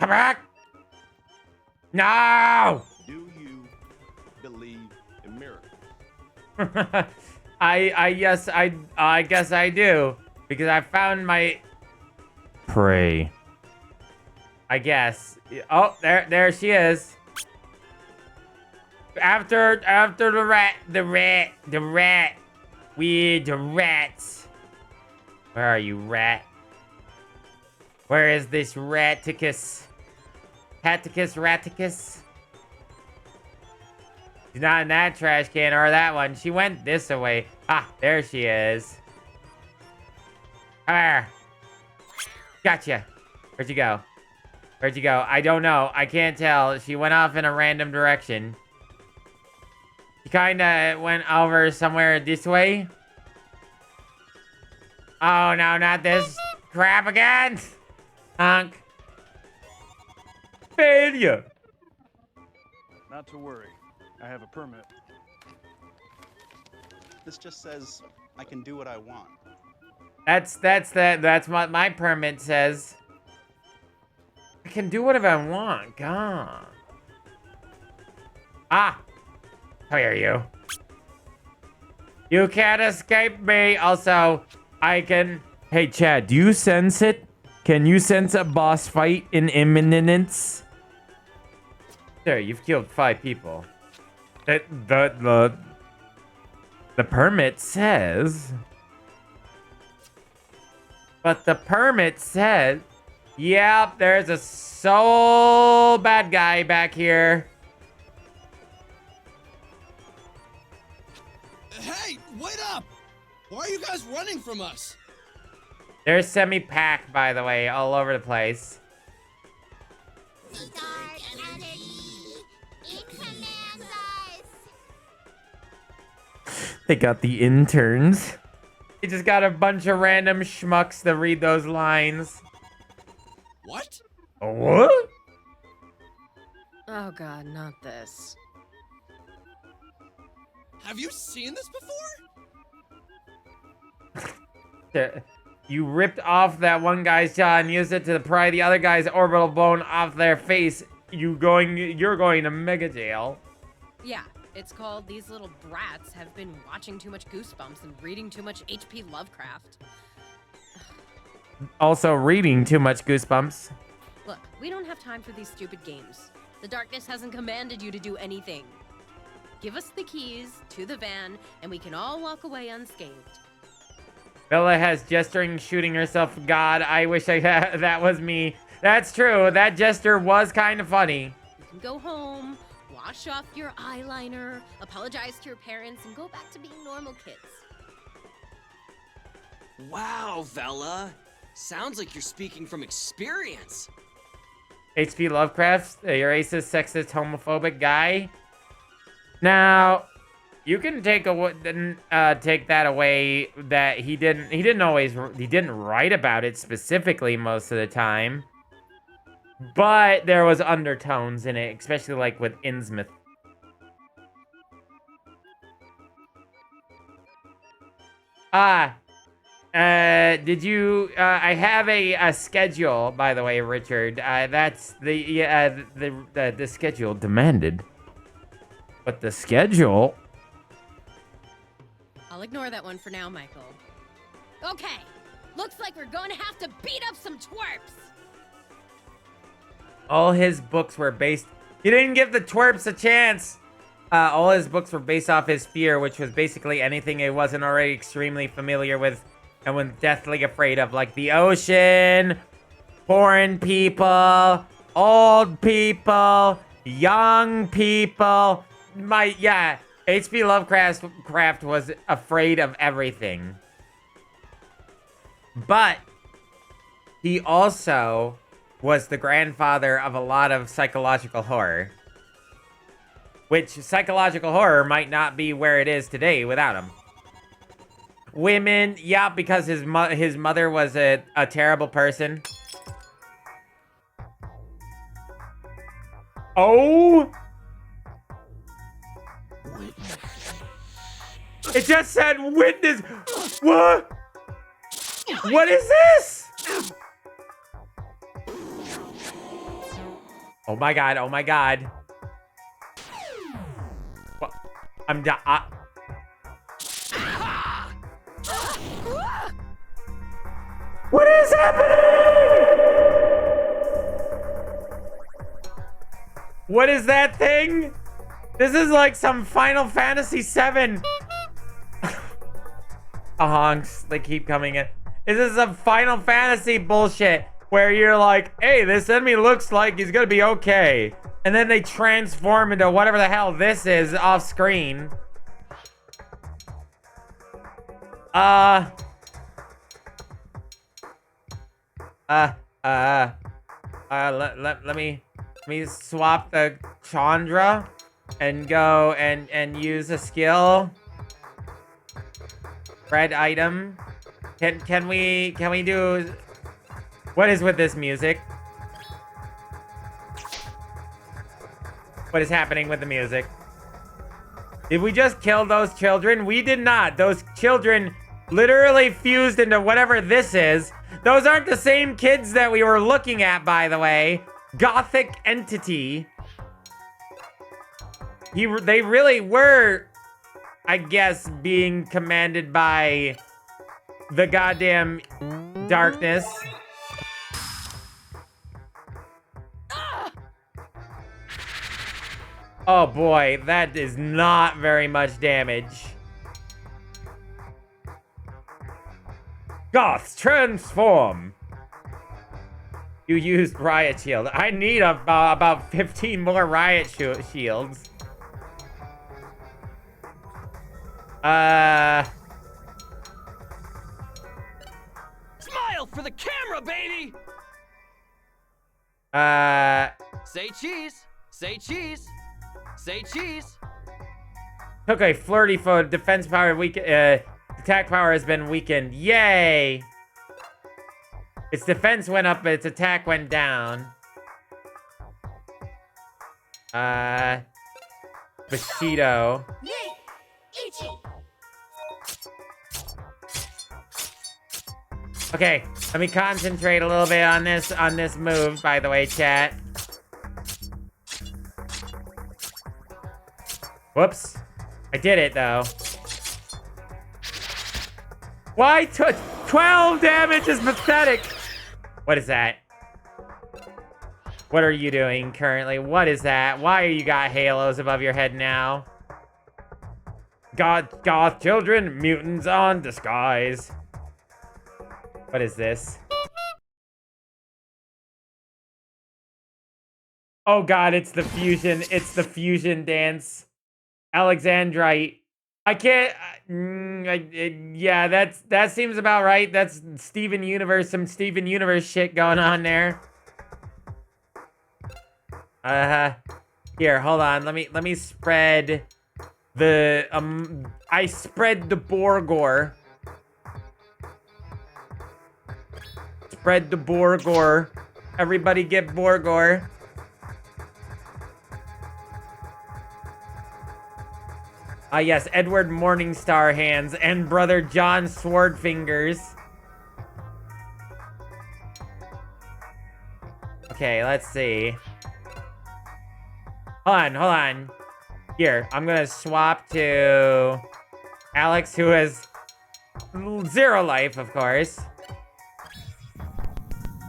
Come back! No! Do you believe in miracles? I guess I do, because I found my prey. I guess. Oh, there she is. After the rat. Weird the rats. Where are you, rat? Where is this raticus? Haticus, raticus? She's not in that trash can or that one. She went this way. Ah, there she is. Come here. Gotcha. Where'd you go? Where'd you go? I don't know. I can't tell. She went off in a random direction. She kinda went over somewhere this way. Oh, no, not this crap again. Honk. Failure. Not to worry. I have a permit. This just says I can do what I want. That's what my permit says. I can do whatever I want. God. Ah. How are you? You can't escape me. Also, I can... Hey, Chad, do you sense it? Can you sense a boss fight in imminence? There, you've killed 5 people. The permit says... But the permit said... Yep, there's a soul bad guy back here. Hey, wait up! Why are you guys running from us? There's semi-pack, by the way, all over the place. They got the interns. They just got a bunch of random schmucks to read those lines. What? What? Oh god, not this. Have you seen this before? You ripped off that one guy's jaw and used it to pry the other guy's orbital bone off their face. You're going to mega jail. Yeah, it's called These Little Brats Have Been Watching Too Much Goosebumps and Reading Too Much H.P. Lovecraft. Also reading too much Goosebumps. Look, we don't have time for these stupid games. The darkness hasn't commanded you to do anything. Give us the keys to the van, and we can all walk away unscathed. Bella has gesturing, shooting herself. God, I wish that was me. That's true. That gesture was kind of funny. You can go home, wash off your eyeliner, apologize to your parents, and go back to being normal kids. Wow, Vella. Sounds like you're speaking from experience. H.P. Lovecraft, a racist, sexist, homophobic guy. Now, you can take that away. That he didn't write about it specifically most of the time, but there was undertones in it, especially like with Innsmouth. Did you? I have a schedule, by the way, Richard. That's the schedule demanded. But the schedule... I'll ignore that one for now, Michael. Okay, looks like we're going to have to beat up some twerps. All his books were based... He didn't give the twerps a chance! All his books were based off his fear, which was basically anything he wasn't already extremely familiar with and was deathly afraid of, like the ocean, foreign people, old people, young people... H.P. Lovecraft was afraid of everything. But he also was the grandfather of a lot of psychological horror. Which psychological horror might not be where it is today without him. Women, yeah, because his mother was a terrible person. Oh! It just said witness. What? What is this? Oh my god, oh my god. What? I'm done. What is happening? What is that thing? This is like some Final Fantasy VII. Honks, they keep coming in. This is some Final Fantasy bullshit where you're like, hey, this enemy looks like he's gonna be okay. And then they transform into whatever the hell this is off screen. Let me swap the Chandra and go and use a skill. Red item. Can we do... What is with this music? What is happening with the music? Did we just kill those children? We did not. Those children literally fused into whatever this is. Those aren't the same kids that we were looking at, by the way. Gothic entity. They really were, I guess, being commanded by the goddamn darkness. Oh boy, that is not very much damage. Goths, transform! You used riot shield. I need about 15 more riot shields. Smile for the camera, baby! Say cheese. Say cheese. Say cheese. Took a flirty foe. Defense power attack power has been weakened. Yay! Its defense went up, but its attack went down. Bushido. Okay, let me concentrate a little bit on this move, by the way, chat. Whoops. I did it, though. Why took 12 damage is pathetic. What is that? What are you doing currently? What is that? Why are you got halos above your head now? Goth children, mutants on disguise. What is this? Oh god, it's the fusion. It's the fusion dance. Alexandrite. I can't... yeah, that seems about right. That's Steven Universe, some Steven Universe shit going on there. Here, hold on. Let me spread the... I spread the Borgor. Spread the Borgor. Everybody get Borgor. Yes, Edward Morningstar hands and Brother John Swordfingers. Okay, let's see. Hold on. Here, I'm gonna swap to Alex, who has 0 life, of course.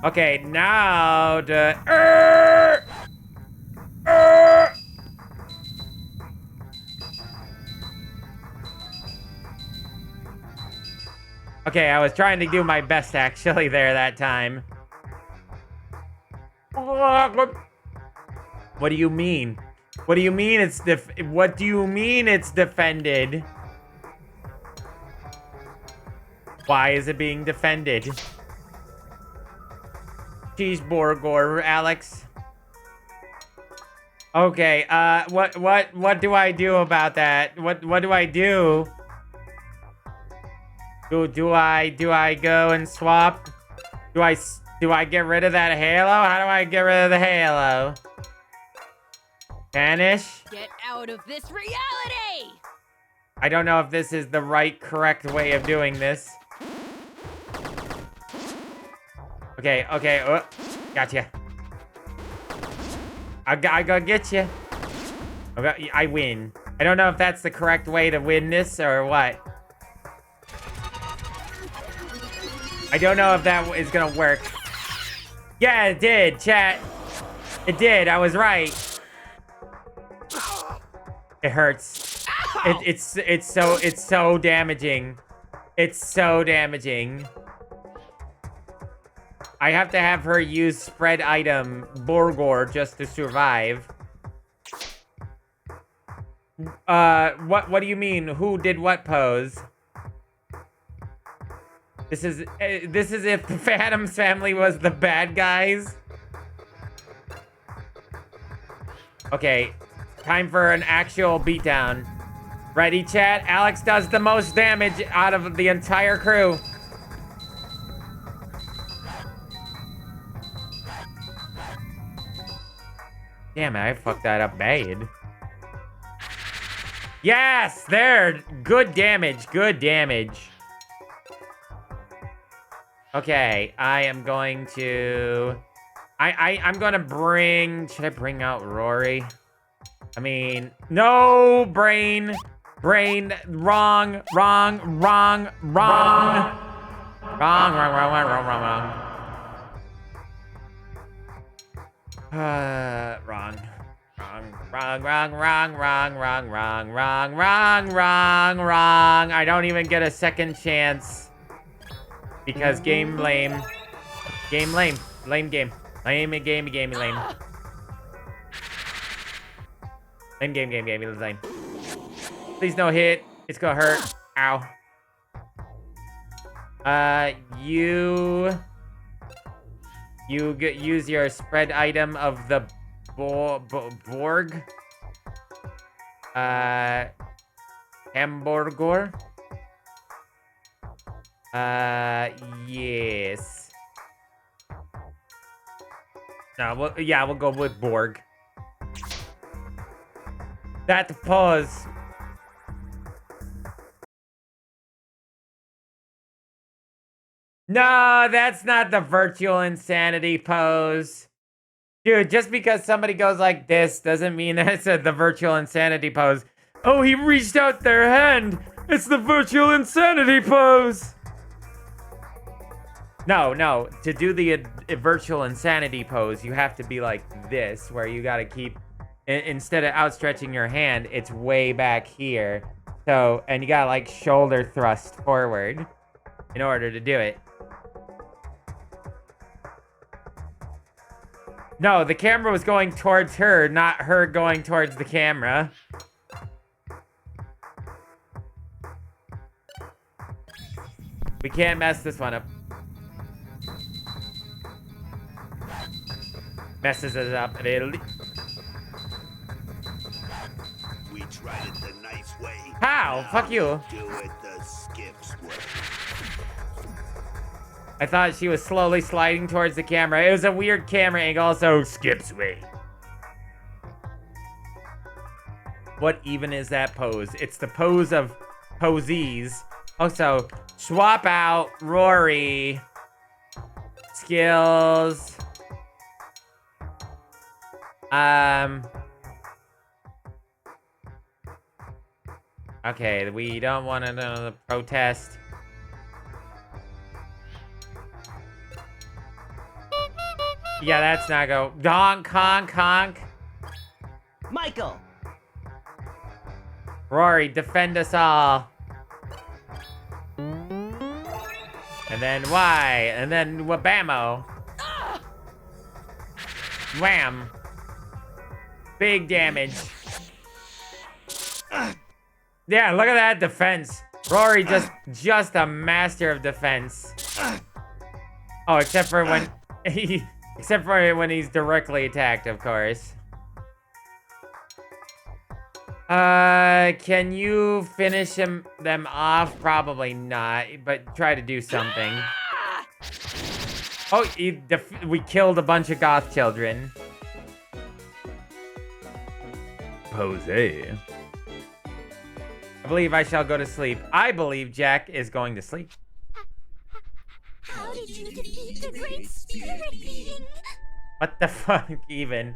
Okay, now to... Okay, I was trying to do my best actually there that time. What do you mean? What do you mean it's what do you mean it's defended? Why is it being defended? Cheeseburger, Alex. Okay, what do I do about that? What do I do? Do I go and swap? Do I get rid of that halo? How do I get rid of the halo? Vanish? Get out of this reality! I don't know if this is the right, correct way of doing this. Okay, gotcha. I gotta get you. I win. I don't know if that's the correct way to win this or what. I don't know if that is gonna work. Yeah, it did, chat. It did. I was right. It hurts. It's so damaging. It's so damaging. I have to have her use spread item Borgor just to survive. What do you mean? Who did what pose? This is if the Phantom's family was the bad guys. Okay, time for an actual beatdown. Ready, chat? Alex does the most damage out of the entire crew. Damn it, I fucked that up bad. Yes, there. Good damage, good damage. Okay, I am going to... I'm gonna bring... Should I bring out Rory? I mean... No, Brain! Brain, wrong. Wrong. I don't even get a second chance. Because game lame. Game lame. Lame game. Lame. Lame game. Lame. Please no hit. It's gonna hurt. Ow. Use your spread item of the Borg. Hamburger. Yes. No, we'll go with Borg. That pause. No, that's not the virtual insanity pose. Dude, just because somebody goes like this doesn't mean that's the virtual insanity pose. Oh, he reached out their hand. It's the virtual insanity pose. No. To do the virtual insanity pose, you have to be like this, where you gotta keep, instead of outstretching your hand, it's way back here. So, and you gotta like shoulder thrust forward in order to do it. No, the camera was going towards her, not her going towards the camera. We can't mess this one up. Messes it up. We tried it the nice way. How? Now Fuck you. Do it the Skips way. I thought she was slowly sliding towards the camera. It was a weird camera angle, so Skips way. What even is that pose? It's the pose of posies. Also, swap out Rory. Skills. Okay, we don't want to protest. Yeah, that's not go. Donk, honk. Michael! Rory, defend us all. And then Y. And then wabamo. Wham. Big damage. Yeah, look at that defense. Rory just a master of defense. Oh, except for when he's directly attacked, of course. Can you finish them off? Probably not, but try to do something. Oh, we killed a bunch of goth children. Pose. I believe I shall go to sleep. I believe Jack is going to sleep. How did you defeat the Great Spirit Being? What the fuck, even?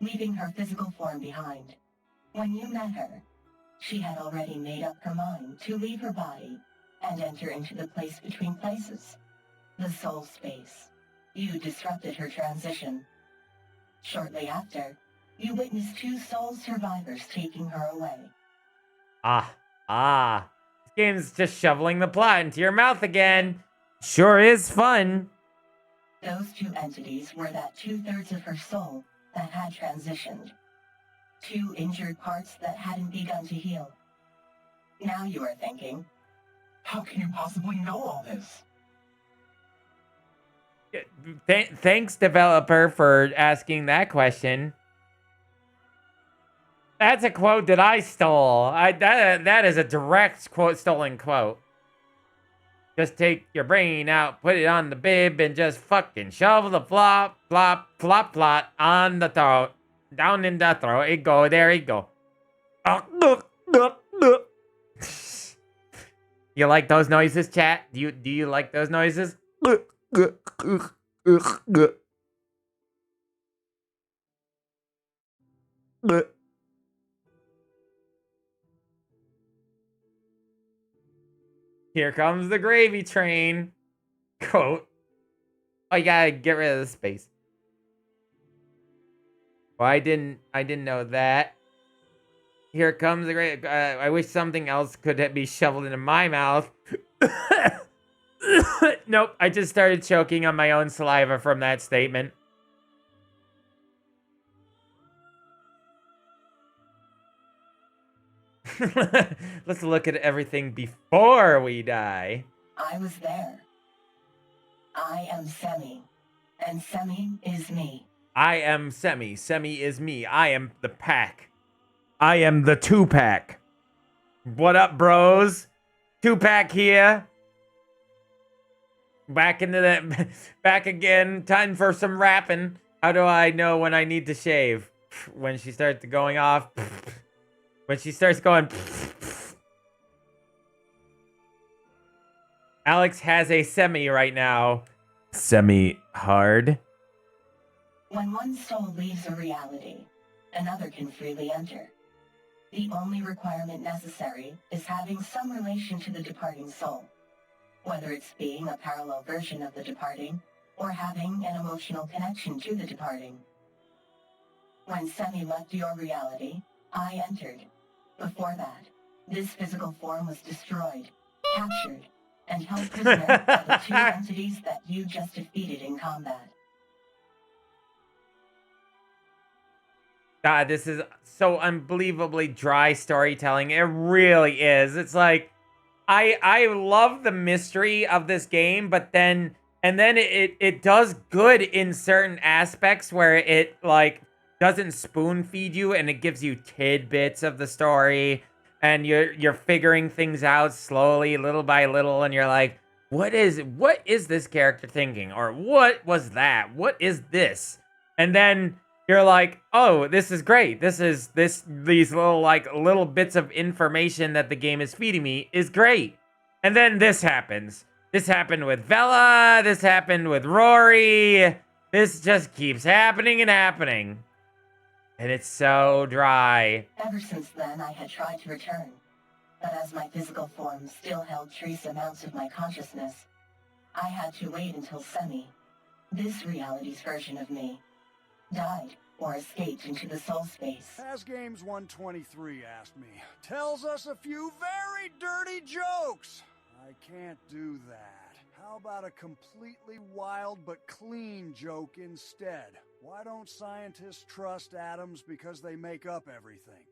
leaving her physical form behind. When you met her, she had already made up her mind to leave her body and enter into the place between places, the soul space. You disrupted her transition. Shortly after, you witnessed 2 soul survivors taking her away. This game's just shoveling the plot into your mouth again. Sure is fun. Those 2 entities were that 2/3 of her soul that had transitioned. 2 injured parts that hadn't begun to heal. Now you are thinking, how can you possibly know all this? Thanks, developer, for asking that question. That's a quote that I stole. That is a direct stolen quote. Just take your brain out, put it on the bib, and just fucking shove the flop, flop, flop, flop on the throat. Down in the throat. It go. There it go. You like those noises, chat? Do you like those noises? Here comes the gravy train. Quote. Oh, you gotta get rid of the space. Well, I didn't know that. Here comes the gravy. I wish something else could be shoveled into my mouth. Nope, I just started choking on my own saliva from that statement. Let's look at everything before we die. I was there. I am Semi, and Semi is me. I am Semi. Semi is me. I am the pack. I am the 2-pack. What up, bros? 2-pack here. Back into that. Back again. Time for some rapping. How do I know when I need to shave? When she starts going off. When she starts going. Alex has a Semi right now. Semi hard. When one soul leaves a reality, another can freely enter. The only requirement necessary is having some relation to the departing soul, whether it's being a parallel version of the departing or having an emotional connection to the departing. When Semi left your reality, I entered. Before that, this physical form was destroyed, captured, and held prisoner by the 2 entities that you just defeated in combat. God, this is so unbelievably dry storytelling. It really is. It's like, I love the mystery of this game, but then it does good in certain aspects where it like doesn't spoon feed you and it gives you tidbits of the story and you're figuring things out slowly, little by little, and you're like, what is this character thinking? Or what was that? What is this? And then you're like, oh, this is great. These little bits of information that the game is feeding me is great. And then this happens. This happened with Vela. This happened with Rory. This just keeps happening and happening. And it's so dry. Ever since then, I had tried to return. But as my physical form still held trace amounts of my consciousness, I had to wait until Semi, this reality's version of me, died or escaped into the soul space. As Games 123 asked me, tells us a few very dirty jokes. I can't do that. How about a completely wild but clean joke instead? Why don't scientists trust atoms because they make up everything?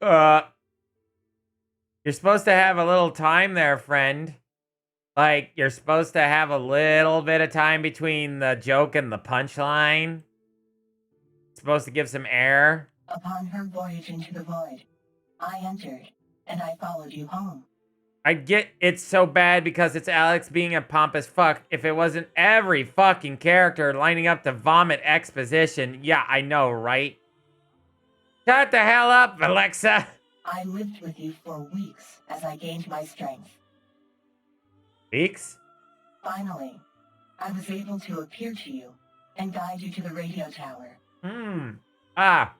You're supposed to have a little time there, friend. Like, you're supposed to have a little bit of time between the joke and the punchline. Supposed to give some air. Upon her voyage into the void, I entered, and I followed you home. I get it's so bad because it's Alex being a pompous fuck. If it wasn't every fucking character lining up to vomit exposition. Yeah, I know, right? Shut the hell up, Alexa! I lived with you for weeks as I gained my strength. Weeks? Finally, I was able to appear to you and guide you to the radio tower. Ah.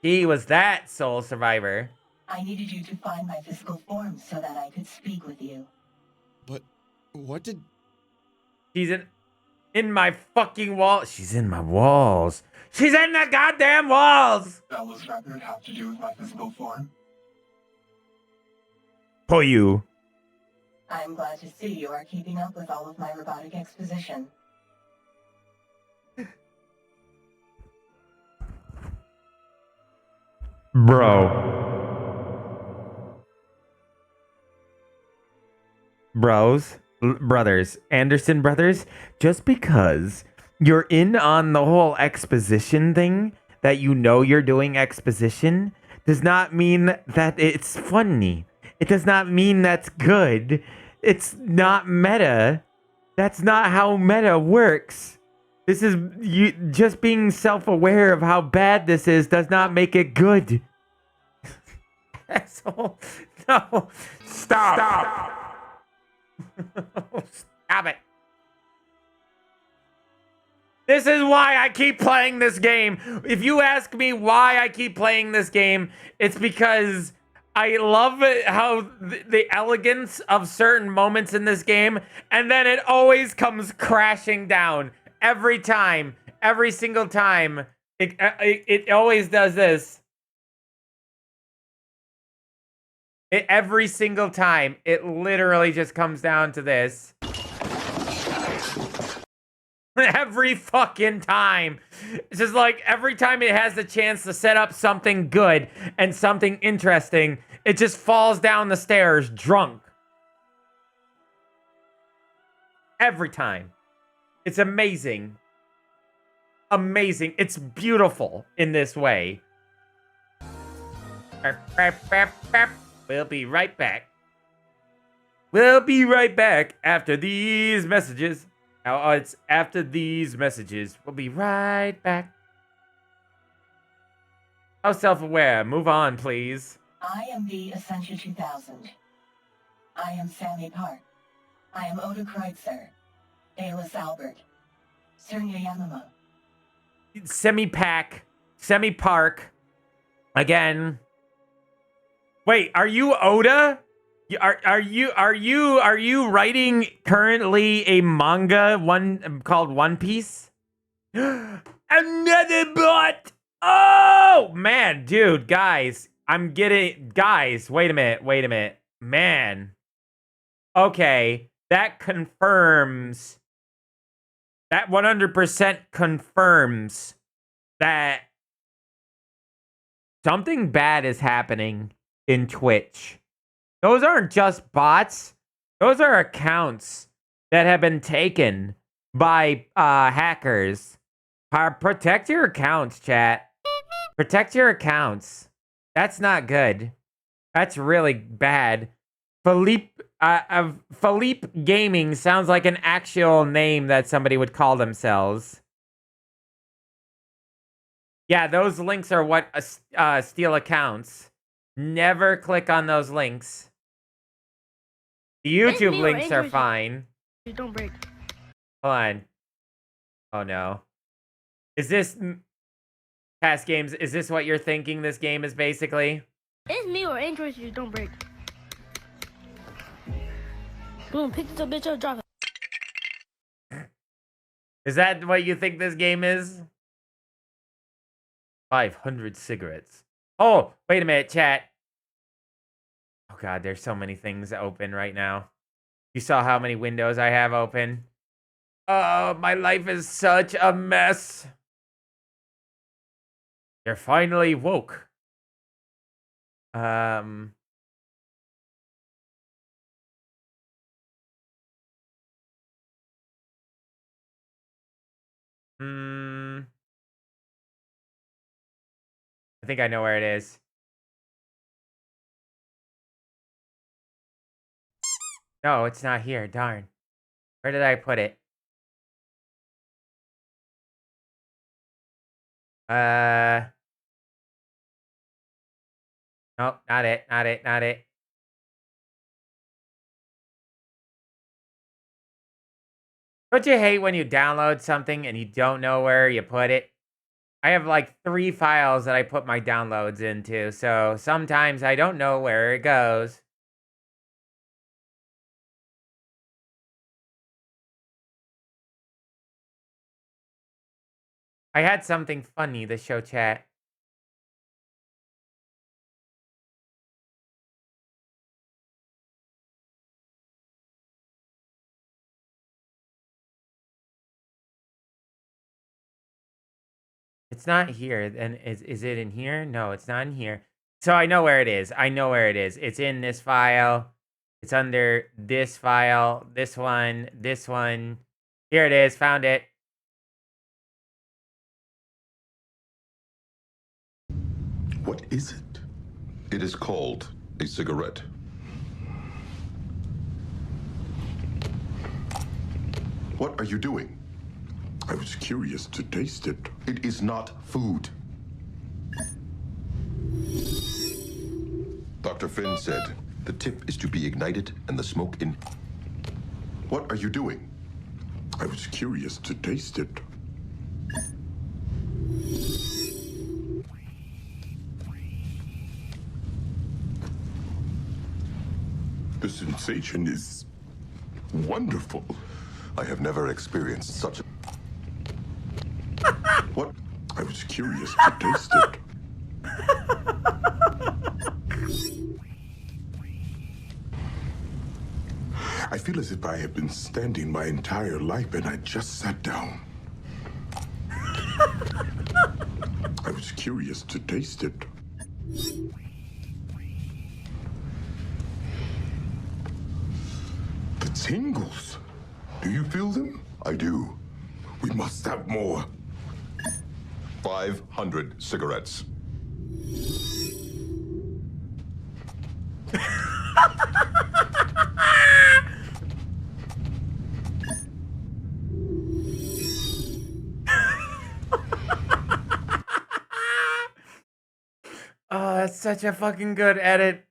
He was that soul survivor. I needed you to find my physical form so that I could speak with you. But what did... She's in my fucking wall. She's in my walls. She's in the goddamn walls. Bella's record have to do with my physical form? For you. I am glad to see you are keeping up with all of my robotic exposition. Brothers, Anderson brothers, just because you're in on the whole exposition thing, that you know you're doing exposition, does not mean that it's funny. It does not mean that's good. It's not meta. That's not how meta works. This is you just being self-aware of how bad this is does not make it good. Asshole. No. Stop. Stop it. This is why I keep playing this game. If you ask me why I keep playing this game, it's because I love it, how the elegance of certain moments in this game, and then it always comes crashing down every time, every single time. It always does this. Every single time, it literally just comes down to this. Every fucking time. It's just like every time it has the chance to set up something good and something interesting, it just falls down the stairs drunk. Every time. It's amazing. Amazing. It's beautiful in this way. We'll be right back. We'll be right back after these messages. Oh, it's after these messages. We'll be right back. How self-aware. Move on, please. I am the Essentia 2000. I am Sammy Park. I am Oda Kreutzer. Alias Albert. Surya Yamama. Semi-Park. Again. Wait, are you Oda? Are you writing currently a manga called One Piece? Another bot. Oh man, dude, guys, wait a minute. Man. Okay, that confirms. That 100% confirms that something bad is happening in Twitch. Those aren't just bots. Those are accounts that have been taken by hackers. Protect your accounts, chat. Protect your accounts. That's not good. That's really bad. Philippe Gaming sounds like an actual name that somebody would call themselves. Yeah, those links are what steal accounts. Never click on those links. The YouTube links are fine. Don't break. Hold on. Oh no. Is this past games? Is this what you're thinking this game is basically? It's me or Android, you don't break. Boom, pick this bitch up, drop it. Is that what you think this game is? 500 cigarettes. Oh, wait a minute, chat. Oh god, there's so many things open right now. You saw how many windows I have open? Oh, my life is such a mess. You're finally woke. I think I know where it is. No, it's not here. Darn. Where did I put it? Nope, not it. Not it. Not it. Don't you hate when you download something and you don't know where you put it? I have like 3 files that I put my downloads into, so sometimes I don't know where it goes. I had something funny to show chat. It's not here. And is it in here? No, it's not in here. So I know where it is. I know where it is. It's in this file. It's under this file, this one, this one. Here it is. Found it. What is it? It is called a cigarette. What are you doing? I was curious to taste it. It is not food. Dr. Finn said the tip is to be ignited and the smoke in. What are you doing? I was curious to taste it. The sensation is wonderful. I have never experienced such a... What? I was curious to taste it. I feel as if I have been standing my entire life and I just sat down. I was curious to taste it. The tingles. Do you feel them? I do. We must have more. 500 cigarettes. Oh, that's such a fucking good edit.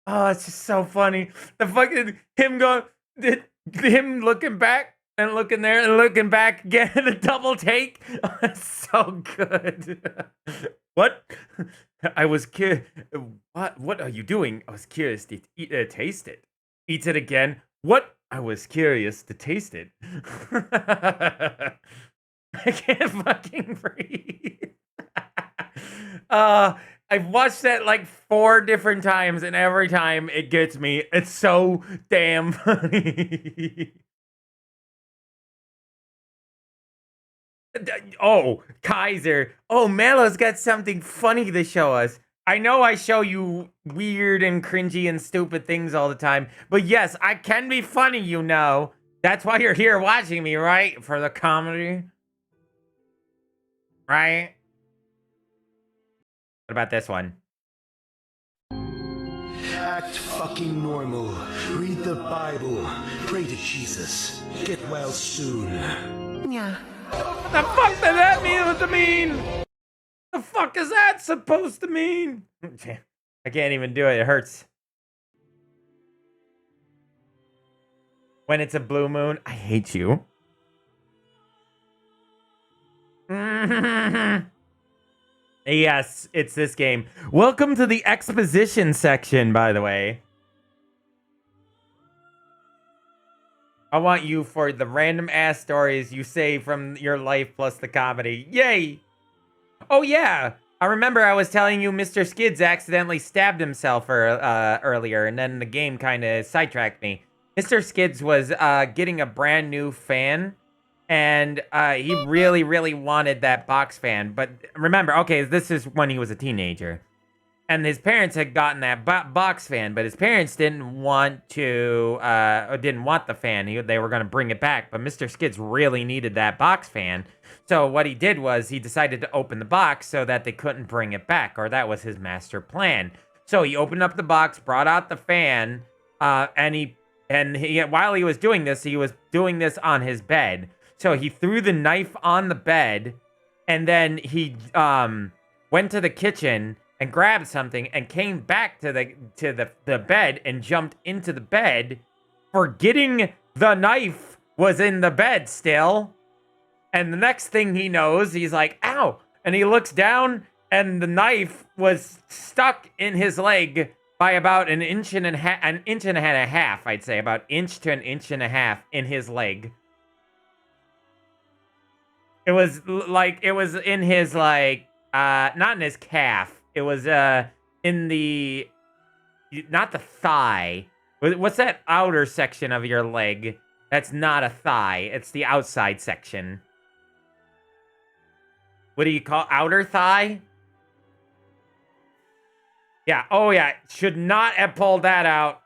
Oh, it's just so funny. The fucking him looking back and looking there and looking back, getting a double take. Oh, it's so good. What? I was curious. What are you doing? I was curious to taste it. Eats it again. What? I was curious to taste it. I can't fucking breathe. I've watched that like 4 different times, and every time it gets me. It's so damn funny. Oh, Kaiser. Oh, MalO's got something funny to show us. I know I show you weird and cringy and stupid things all the time, but yes, I can be funny, you know. That's why you're here watching me, right? For the comedy. Right? What about this one? Act fucking normal. Read the Bible. Pray to Jesus. Get well soon. Yeah. What the fuck does that mean? The fuck is that supposed to mean? I can't even do it. It hurts. When it's a blue moon, I hate you. Yes, it's this game. Welcome to the exposition section, by the way. I want you for the random ass stories you say from your life plus the comedy. Yay! Oh yeah! I remember I was telling you Mr. Skids accidentally stabbed himself earlier, and then the game kind of sidetracked me. Mr. Skids was getting a brand new fan, and he really, really wanted that box fan. But remember, okay, this is when he was a teenager. And his parents had gotten that box fan, but his parents didn't want to, didn't want the fan. They were going to bring it back, but Mr. Skids really needed that box fan. So what he did was he decided to open the box so that they couldn't bring it back, or that was his master plan. So he opened up the box, brought out the fan, and while he was doing this on his bed. So he threw the knife on the bed, and then he went to the kitchen and grabbed something and came back to the bed and jumped into the bed, forgetting the knife was in the bed still. And the next thing he knows, he's like, ow, And he looks down, and the knife was stuck in his leg by about an inch and a half, I'd say, about inch to an inch and a half in his leg. It was it was in his not in his calf. It was in the, not the thigh. What's that outer section of your leg? That's not a thigh. It's the outside section. What do you call outer thigh? Yeah. Oh yeah. Should not have pulled that out.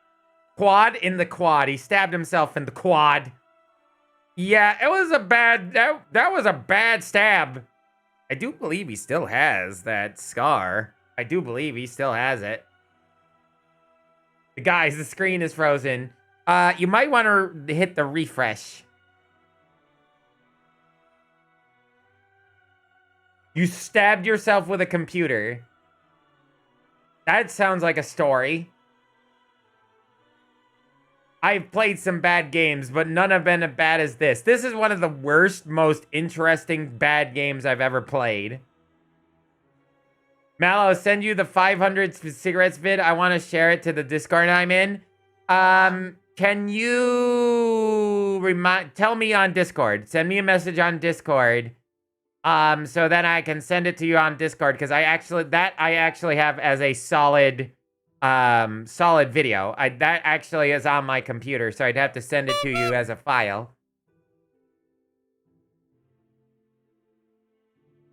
Quad in the quad. He stabbed himself in the quad. Yeah, it was a bad, that was a bad stab. I do believe he still has that scar. I do believe he still has it. Guys, the screen is frozen. You might want to hit the refresh. You stabbed yourself with a computer. That sounds like a story. I've played some bad games, but none have been as bad as this. This is one of the worst, most interesting bad games I've ever played. MalO's, send you the 500 cigarettes vid. I want to share it to the Discord I'm in. Can you tell me on Discord? Send me a message on Discord. So then I can send it to you on Discord, because I actually have as a solid video. That actually is on my computer, so I'd have to send it to you as a file.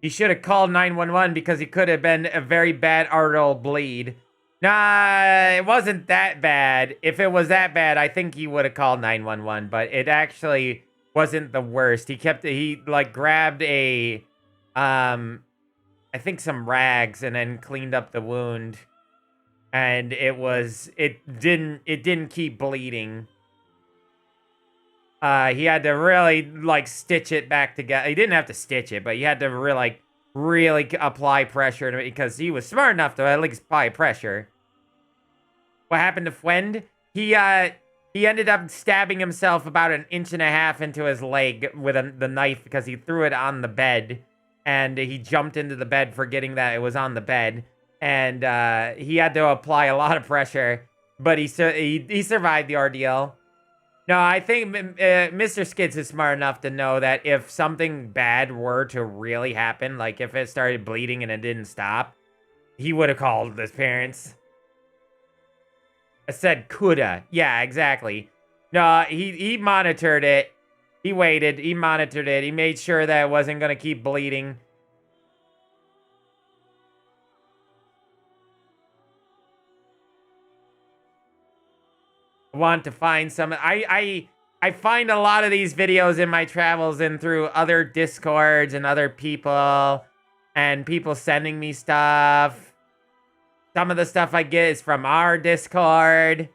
He should have called 911 because he could have been a very bad arterial bleed. Nah, it wasn't that bad. If it was that bad, I think he would have called 911, but it actually wasn't the worst. He like grabbed a, I think some rags and then cleaned up the wound. And it didn't keep bleeding. He had to really, like, stitch it back together. He didn't have to stitch it, but he had to really apply pressure to it, because he was smart enough to at least apply pressure. What happened to Fwend? He ended up stabbing himself about an inch and a half into his leg with the knife, because he threw it on the bed. And he jumped into the bed forgetting that it was on the bed. And he had to apply a lot of pressure, but he survived the ordeal. No, I think Mr. Skids is smart enough to know that if something bad were to really happen, like if it started bleeding and it didn't stop, he would have called his parents. I said coulda. Yeah, exactly. No, he monitored it. He waited. He monitored it. He made sure that it wasn't going to keep bleeding. Want to find some. I find a lot of these videos in my travels and through other Discords and other people and people sending me stuff. Some of the stuff I get is from our Discord.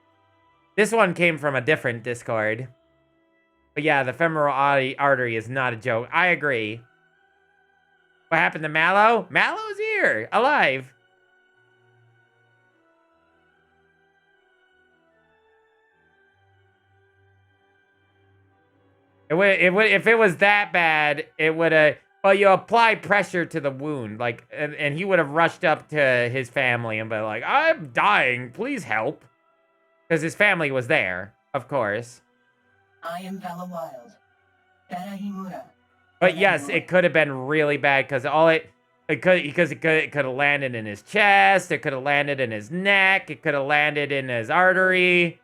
This one came from a different Discord. But yeah, the femoral artery is not a joke. I agree. What happened to MalO? MalO's here, alive. If it was that bad, it would have. Well, you apply pressure to the wound, like, and he would have rushed up to his family and been like, "I'm dying, please help," because his family was there, of course. I am Vela Wild. Beta Himura. But yes, it could have been really bad because it could have landed in his chest, it could have landed in his neck, it could have landed in his artery.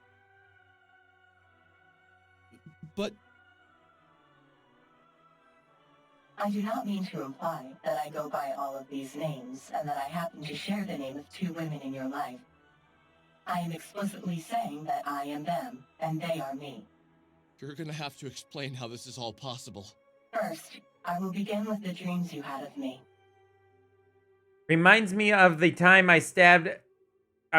But I do not mean to imply that I go by all of these names and that I happen to share the name of 2 women in your life. I am explicitly saying that I am them and they are me. You're gonna have to explain how this is all possible. First, I will begin with the dreams you had of me. Reminds me of the time I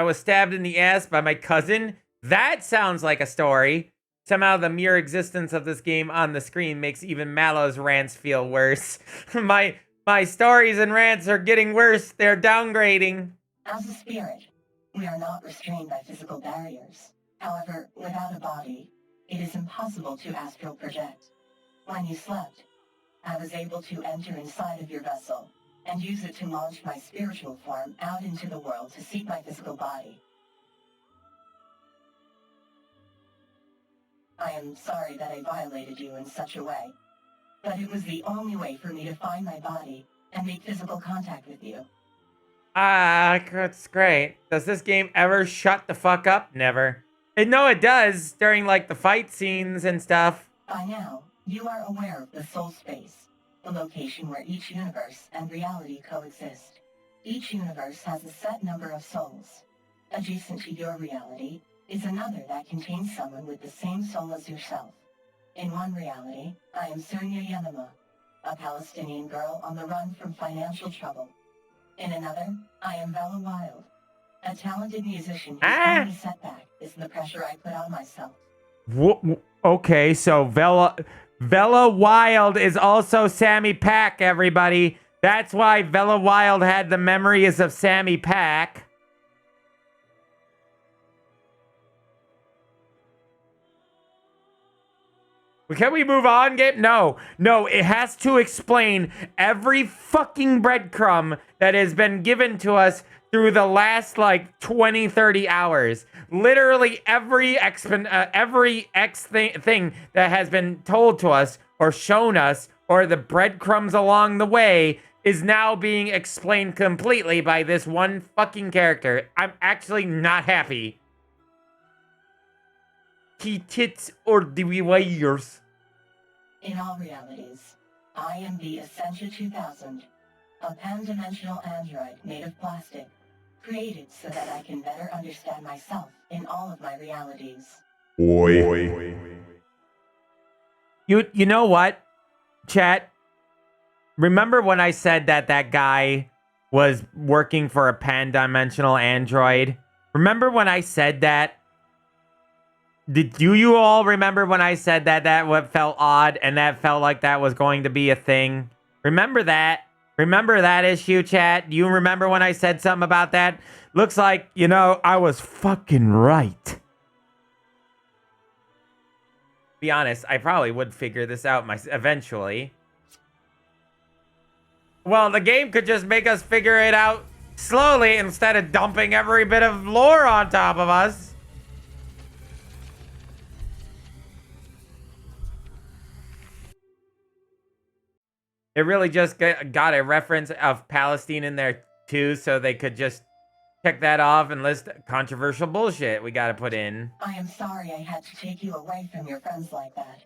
was stabbed in the ass by my cousin. That sounds like a story. Somehow the mere existence of this game on the screen makes even MalO's rants feel worse. My stories and rants are getting worse. They're downgrading. As a spirit, we are not restrained by physical barriers. However, without a body, it is impossible to astral project. When you slept, I was able to enter inside of your vessel, and use it to launch my spiritual form out into the world to seek my physical body. I am sorry that I violated you in such a way, but it was the only way for me to find my body and make physical contact with you. That's great. Does this game ever shut the fuck up? Never. No, it does during like the fight scenes and stuff. By now, you are aware of the soul space, the location where each universe and reality coexist. Each universe has a set number of souls. Adjacent to your reality is another that contains someone with the same soul as yourself. In one reality, I am Surya Yanama, a Palestinian girl on the run from financial trouble. In another, I am Bella Wild, a talented musician whose only setback is the pressure I put on myself. Okay, so Bella Wild is also Sammy Pack, everybody. That's why Bella Wild had the memories of Sammy Pack. Can we move on, Gabe? No, it has to explain every fucking breadcrumb that has been given to us through the last, like, 20, 30 hours. Literally every thing that has been told to us or shown us or the breadcrumbs along the way is now being explained completely by this one fucking character. I'm actually not happy. Key tits or the wires. In all realities, I am the Essentia 2000, a pan-dimensional android made of plastic, created so that I can better understand myself in all of my realities. You know what, chat? Remember when I said that guy was working for a pan-dimensional android? Remember when I said that? Do you all remember when I said that what felt odd and that felt like that was going to be a thing? Remember that? Remember that issue, chat? Do you remember when I said something about that? Looks like, I was fucking right. Be honest, I probably would figure this out eventually. Well, the game could just make us figure it out slowly instead of dumping every bit of lore on top of us. It really just got a reference of Palestine in there too, so they could just check that off and list controversial bullshit we gotta put in. I am sorry I had to take you away from your friends like that.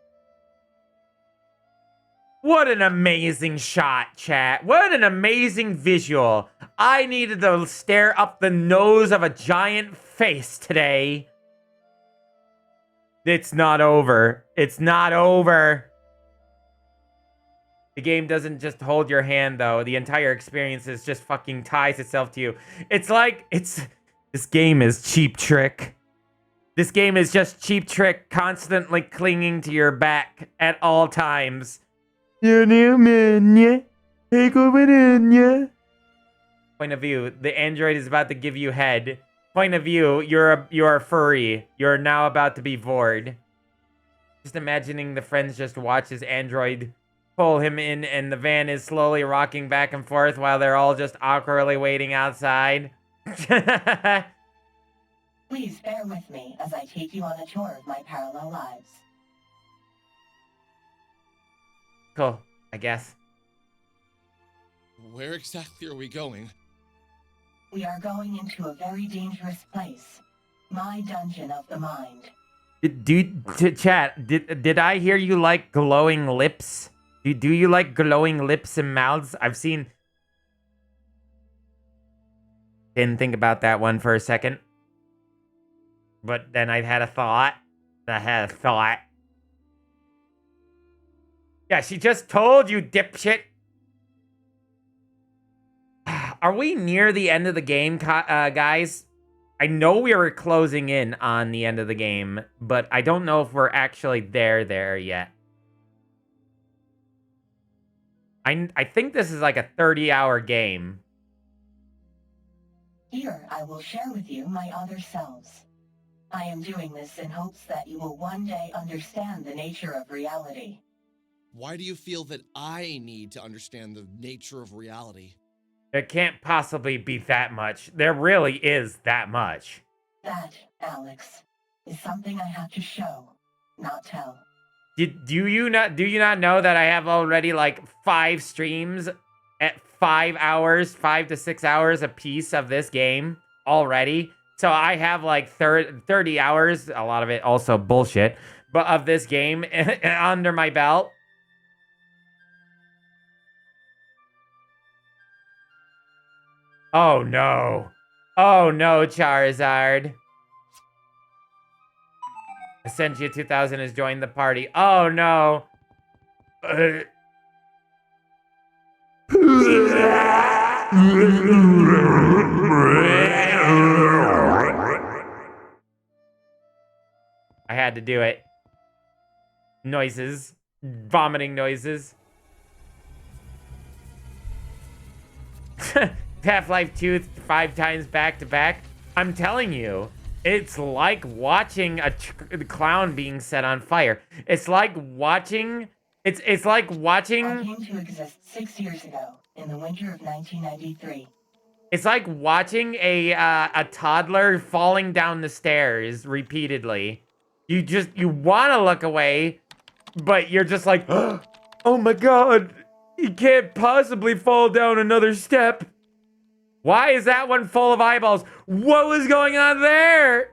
What an amazing shot, chat. What an amazing visual. I needed to stare up the nose of a giant face today. It's not over. It's not over. The game doesn't just hold your hand, though. The entire experience is just fucking ties itself to you. It's like, this game is Cheap Trick. This game is just Cheap Trick constantly clinging to your back at all times. Point of view, the android is about to give you head. Point of view, you're a furry. You're now about to be vored. Just imagining the friends just watch as android pull him in and the van is slowly rocking back and forth while they're all just awkwardly waiting outside. Please bear with me as I take you on a tour of my parallel lives. Cool, I guess. Where exactly are we going? We are going into a very dangerous place. My dungeon of the mind. Chat, did I hear you like glowing lips? Do you like glowing lips and mouths? I've seen... Didn't think about that one for a second. But then I had a thought. Yeah, she just told you, dipshit. Are we near the end of the game, guys? I know we were closing in on the end of the game, but I don't know if we're actually there yet. I think this is like a 30-hour game. Here, I will share with you my other selves. I am doing this in hopes that you will one day understand the nature of reality. Why do you feel that I need to understand the nature of reality? It can't possibly be that much. There really is that much. That, Alex, is something I have to show, not tell. Do you not know that I have already like 5 streams at 5 hours, 5 to 6 hours a piece of this game already? So I have like 30 hours, a lot of it also bullshit, but of this game under my belt. Oh no. Oh no, Charizard. Essentia 2000 has joined the party. Oh no. I had to do it. Noises. Vomiting noises. Half-Life 2 5 times back to back. I'm telling you, it's like watching a clown being set on fire. It's like watching. It's like watching. I came to exist 6 years ago in the winter of 1993. It's like watching a toddler falling down the stairs repeatedly. You want to look away, but you're just like, oh my god, he can't possibly fall down another step. Why is that one full of eyeballs? What was going on there?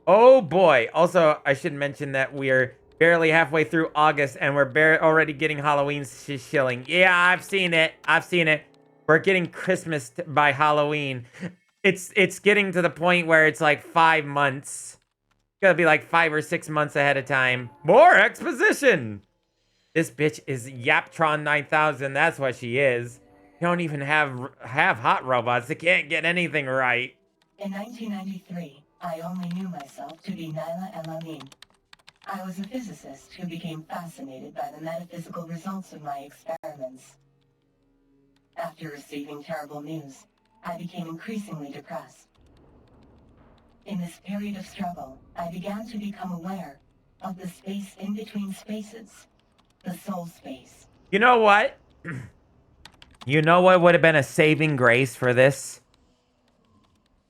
Oh boy. Also, I should mention that we're barely halfway through August and we're already getting Halloween shilling. Yeah, I've seen it. I've seen it. We're getting Christmas by Halloween. It's getting to the point where it's like 5 months. It's gonna be like 5 or 6 months ahead of time. More exposition. This bitch is Yaptron 9000. That's what she is. You don't even have hot robots. They can't get anything right. In 1993, I only knew myself to be Nyla Elamin. I was a physicist who became fascinated by the metaphysical results of my experiments. After receiving terrible news, I became increasingly depressed. In this period of struggle, I began to become aware of the space in between spaces. The soul space. You know what? You know what would have been a saving grace for this?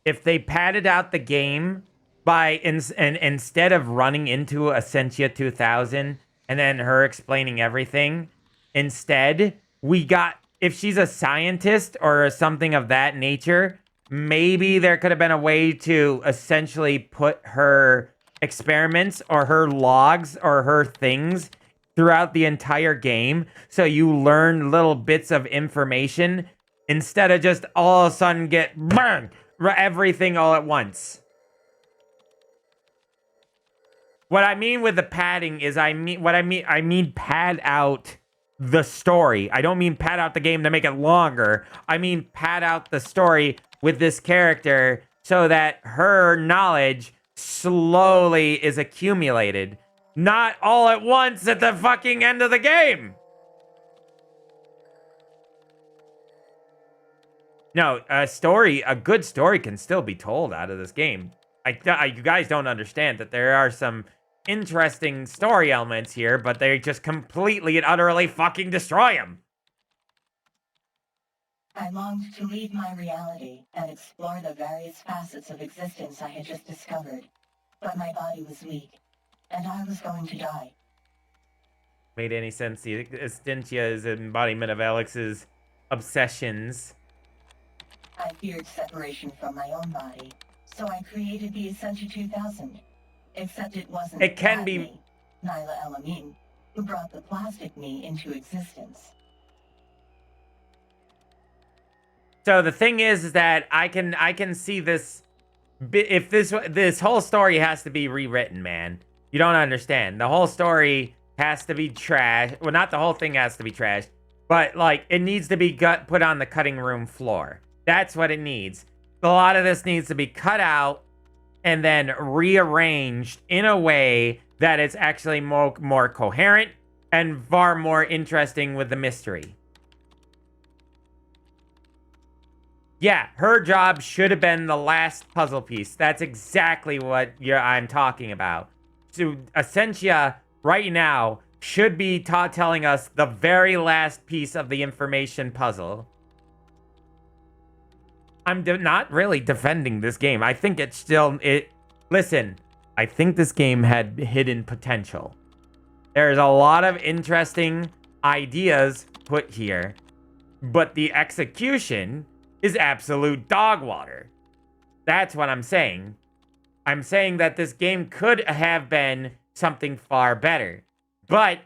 If they padded out the game by instead of running into Essentia 2000 and then her explaining everything, instead we got, if she's a scientist or something of that nature, maybe there could have been a way to essentially put her experiments or her logs or her things throughout the entire game, so you learn little bits of information instead of just all of a sudden get bang, everything all at once. What I mean with the padding is I mean pad out the story. I don't mean pad out the game to make it longer. I mean pad out the story with this character so that her knowledge slowly is accumulated. Not all at once at the fucking end of the game. No, a good story can still be told out of this game. You guys don't understand that there are some interesting story elements here, but they just completely and utterly fucking destroy them. I longed to leave my reality and explore the various facets of existence I had just discovered, but my body was weak. And I was going to die. Made any sense? The Essentia is an embodiment of Alex's obsessions. I feared separation from my own body, so I created the Essentia 2000. Except it wasn't it can be me, Nyla Elamin, who brought the plastic me into existence. So the thing is that I can see this. If this whole story has to be rewritten, man. You don't understand. The whole story has to be trashed. Well, not the whole thing has to be trashed, but like it needs to be put on the cutting room floor. That's what it needs. A lot of this needs to be cut out and then rearranged in a way that it's actually more coherent and far more interesting with the mystery. Yeah, her job should have been the last puzzle piece. That's exactly what I'm talking about. So Essentia right now should be telling us the very last piece of the information puzzle. I'm not really defending this game. I think it's still... Listen, I think this game had hidden potential. There's a lot of interesting ideas put here, but the execution is absolute dog water. That's what I'm saying. I'm saying that this game could have been something far better. But,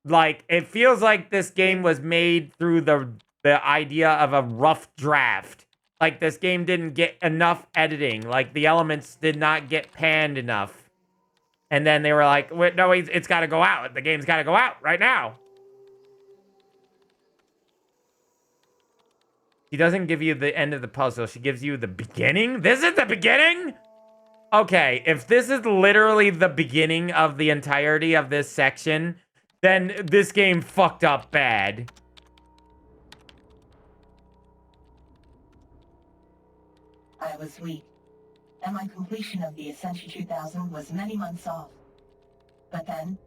like, it feels like this game was made through the idea of a rough draft. Like, this game didn't get enough editing. Like, the elements did not get panned enough. And then they were like, wait, no, it's got to go out. The game's got to go out right now. She doesn't give you the end of the puzzle. She gives you the beginning? This is the beginning? Okay, if this is literally the beginning of the entirety of this section, then this game fucked up bad. I was weak, and my completion of the Essential 2000 was many months off. But then,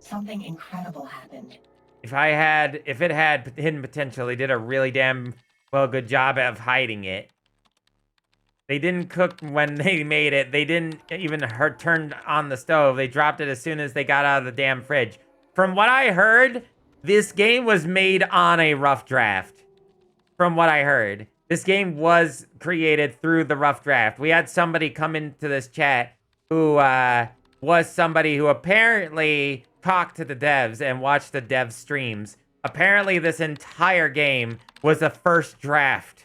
something incredible happened. If it had hidden potential, they did a really damn good job of hiding it. They didn't cook when they made it. They didn't even turn on the stove. They dropped it as soon as they got out of the damn fridge. From what I heard, this game was made on a rough draft. From what I heard. This game was created through the rough draft. We had somebody come into this chat who was somebody who apparently talked to the devs and watched the dev streams. Apparently, this entire game was a first draft.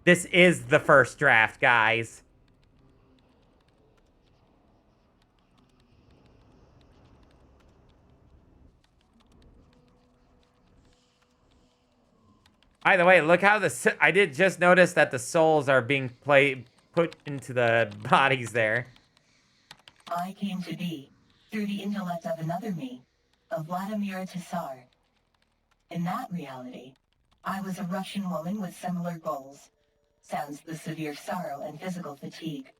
This is the first draft, guys. By the way, look how I did just notice that the souls are being put into the bodies there. I came to be through the intellect of another me, of Vladimir Tsar. In that reality, I was a Russian woman with similar goals. Sounds the severe sorrow and physical fatigue.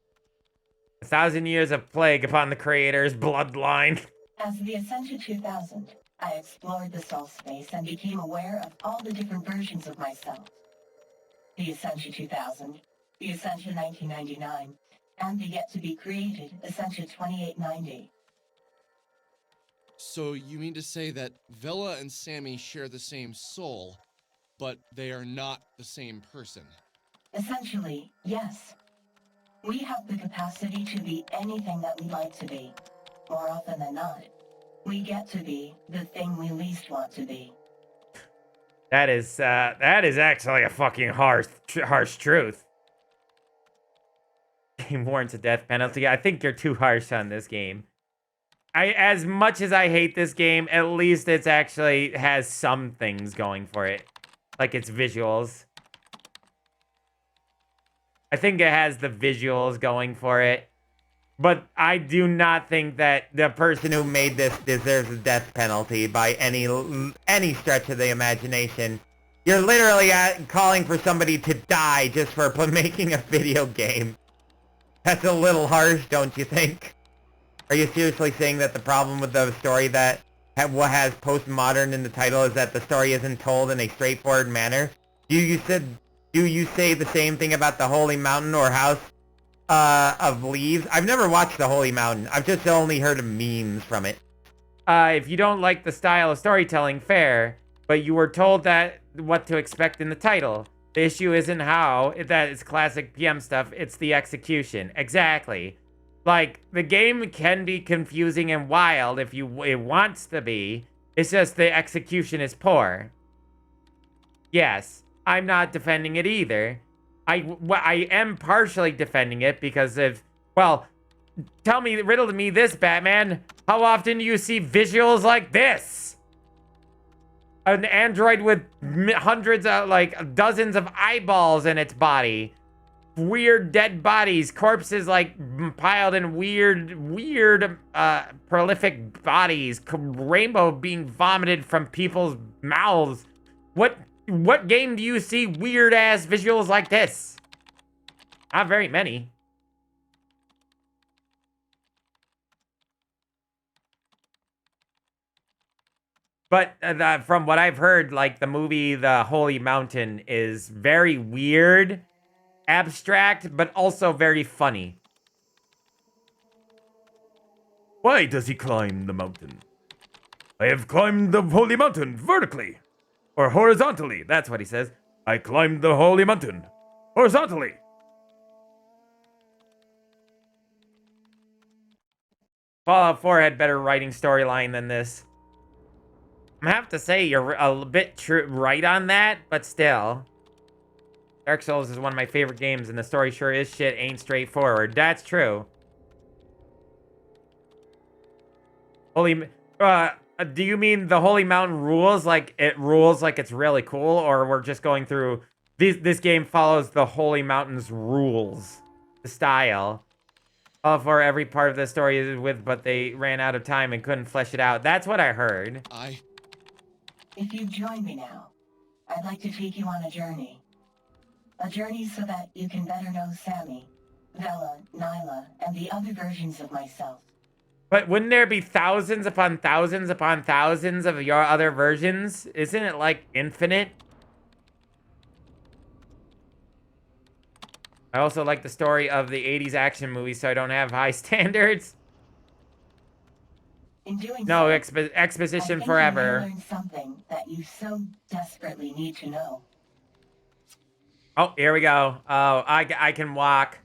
1,000 years of plague upon the creator's bloodline. As the Essential 2000, I explored the soul space and became aware of all the different versions of myself. The Essential 2000, the Essential 1999, and the yet-to-be-created Essential 2890. So you mean to say that Vela and Sammy share the same soul, but they are not the same person? Essentially, yes. We have the capacity to be anything that we like to be. More often than not, we get to be the thing we least want to be. That is actually a fucking harsh truth. Game warrants a death penalty. I think you're too harsh on this game. As much as I hate this game, at least it's actually has some things going for it. Like its visuals. I think it has the visuals going for it. But I do not think that the person who made this deserves a death penalty by any stretch of the imagination. You're literally calling for somebody to die just for making a video game. That's a little harsh, don't you think? Are you seriously saying that the problem with the story that what has postmodern in the title is that the story isn't told in a straightforward manner? Do you say the same thing about the Holy Mountain or House of Leaves? I've never watched the Holy Mountain. I've just only heard of memes from it. If you don't like the style of storytelling, fair, but you were told that what to expect in the title. The issue isn't how that is classic PM stuff, it's the execution. Exactly. Like, the game can be confusing and wild if it wants to be. It's just the execution is poor. Yes, I'm not defending it either. I am partially defending it because of, well, riddle to me this, Batman. How often do you see visuals like this? An android with hundreds of, like, dozens of eyeballs in its body. Weird dead bodies, corpses, like, piled in weird, prolific bodies. Rainbow being vomited from people's mouths. What game do you see weird-ass visuals like this? Not very many. But from what I've heard, like the movie The Holy Mountain is very weird, abstract, but also very funny. Why does he climb the mountain? I have climbed the holy mountain vertically. Or horizontally. That's what he says. I climbed the holy mountain horizontally. Fallout 4 had better writing storyline than this. I have to say, you're a bit right on that, but still. Dark Souls is one of my favorite games, and the story sure is shit ain't straightforward. That's true. Do you mean the Holy Mountain rules like it rules like it's really cool, or we're just going through this game follows the Holy Mountain's rules, the style. All for every part of the story is with, but they ran out of time and couldn't flesh it out. That's what I heard. If you join me now, I'd like to take you on a journey. A journey so that you can better know Sammy, Vela, Nyla, and the other versions of myself. But wouldn't there be thousands upon thousands upon thousands of your other versions? Isn't it like infinite? I also like the story of the 80s action movies, so I don't have high standards. In doing no, so, exposition I forever. think you may learn something that you so desperately need to know. Oh, here we go. Oh, I can walk.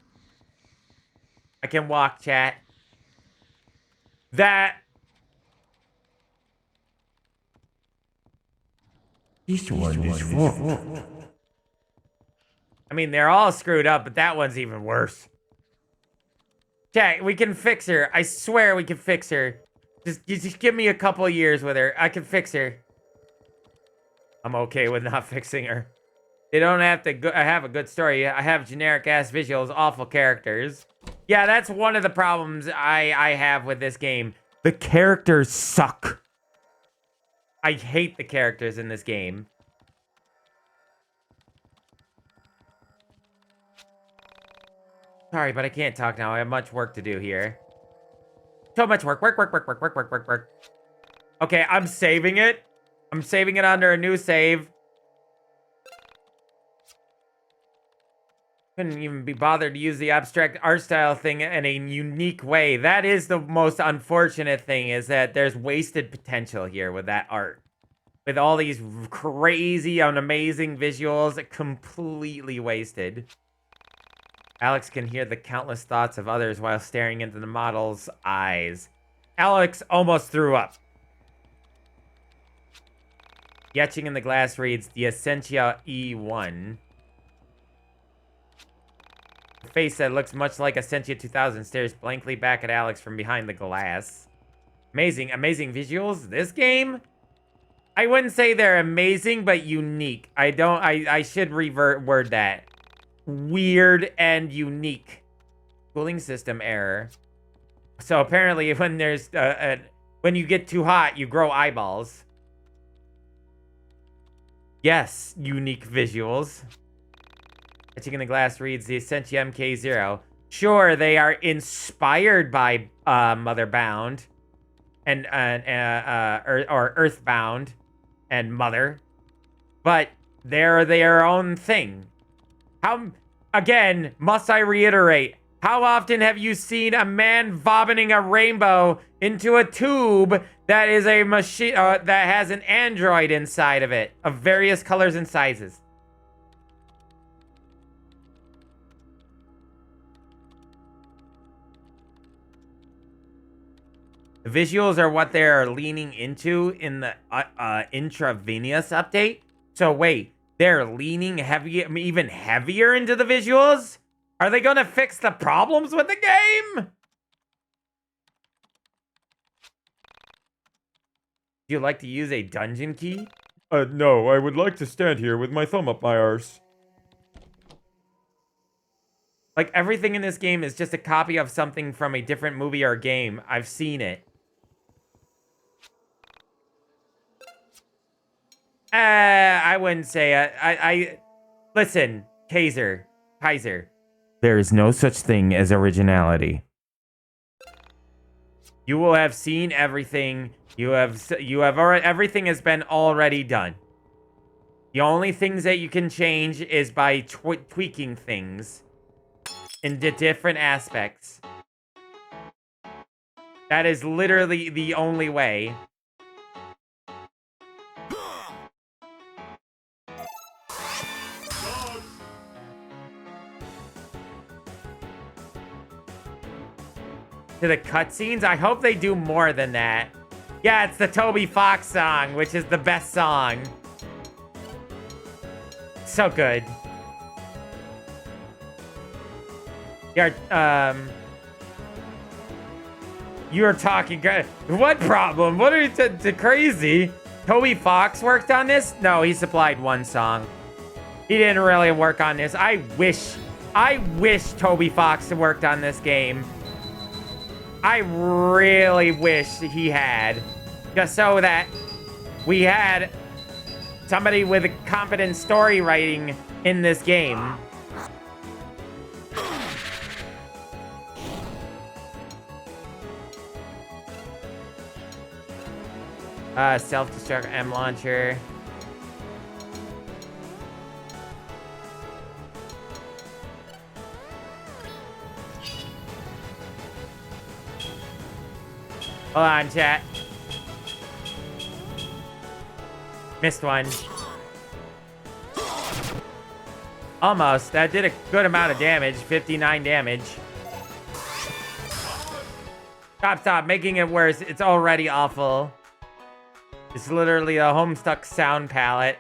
I can walk, chat. This one is fucked. I mean, they're all screwed up, but that one's even worse. Chat, we can fix her. I swear we can fix her. Just give me a couple years with her. I can fix her. I'm okay with not fixing her. They don't have to have a good story. I have generic-ass visuals, awful characters. Yeah, that's one of the problems I have with this game. The characters suck. I hate the characters in this game. Sorry, but I can't talk now. I have much work to do here. So much work. Work. Okay, I'm saving it. I'm saving it under a new save. Couldn't even be bothered to use the abstract art style thing in a unique way. That is the most unfortunate thing, is that there's wasted potential here with that art. With all these crazy and amazing visuals, completely wasted. Alex can hear the countless thoughts of others while staring into the model's eyes. Alex almost threw up. The etching in the glass reads, the Essentia E1. The face that looks much like Essentia 2000 stares blankly back at Alex from behind the glass. Amazing visuals. This game? I wouldn't say they're amazing, but unique. I should word that. Weird and unique. Cooling system error. So apparently when there's when you get too hot, you grow eyeballs. Yes, unique visuals. Etching in the glass reads the Essentia MK0. Sure, they are inspired by Motherbound and or Earthbound and Mother, but they're their own thing. How, again, must I reiterate, how often have you seen a man vomiting a rainbow into a tube that is a machine that has an android inside of it of various colors and sizes? The visuals are what they're leaning into in the intravenous update. So wait, they're leaning even heavier into the visuals? Are they gonna fix the problems with the game? Do you like to use a dungeon key? No, I would like to stand here with my thumb up my arse. Like, everything in this game is just a copy of something from a different movie or game. I've seen it. I wouldn't say it. Listen, Kaiser. There is no such thing as originality. You will have seen everything. You have already, everything has been already done. The only things that you can change is by tweaking things into different aspects. That is literally the only way. To the cutscenes, I hope they do more than that. Yeah, it's the Toby Fox song, which is the best song. So good. You're talking good. What problem? What are you crazy? Toby Fox worked on this? No, he supplied one song. He didn't really work on this. I wish Toby Fox worked on this game. I really wish he had. Just so that we had somebody with a competent story writing in this game. Self-destruct M launcher. Hold on, chat. Missed one. Almost. That did a good amount of damage. 59 damage. Stop making it worse. It's already awful. It's literally a Homestuck sound palette.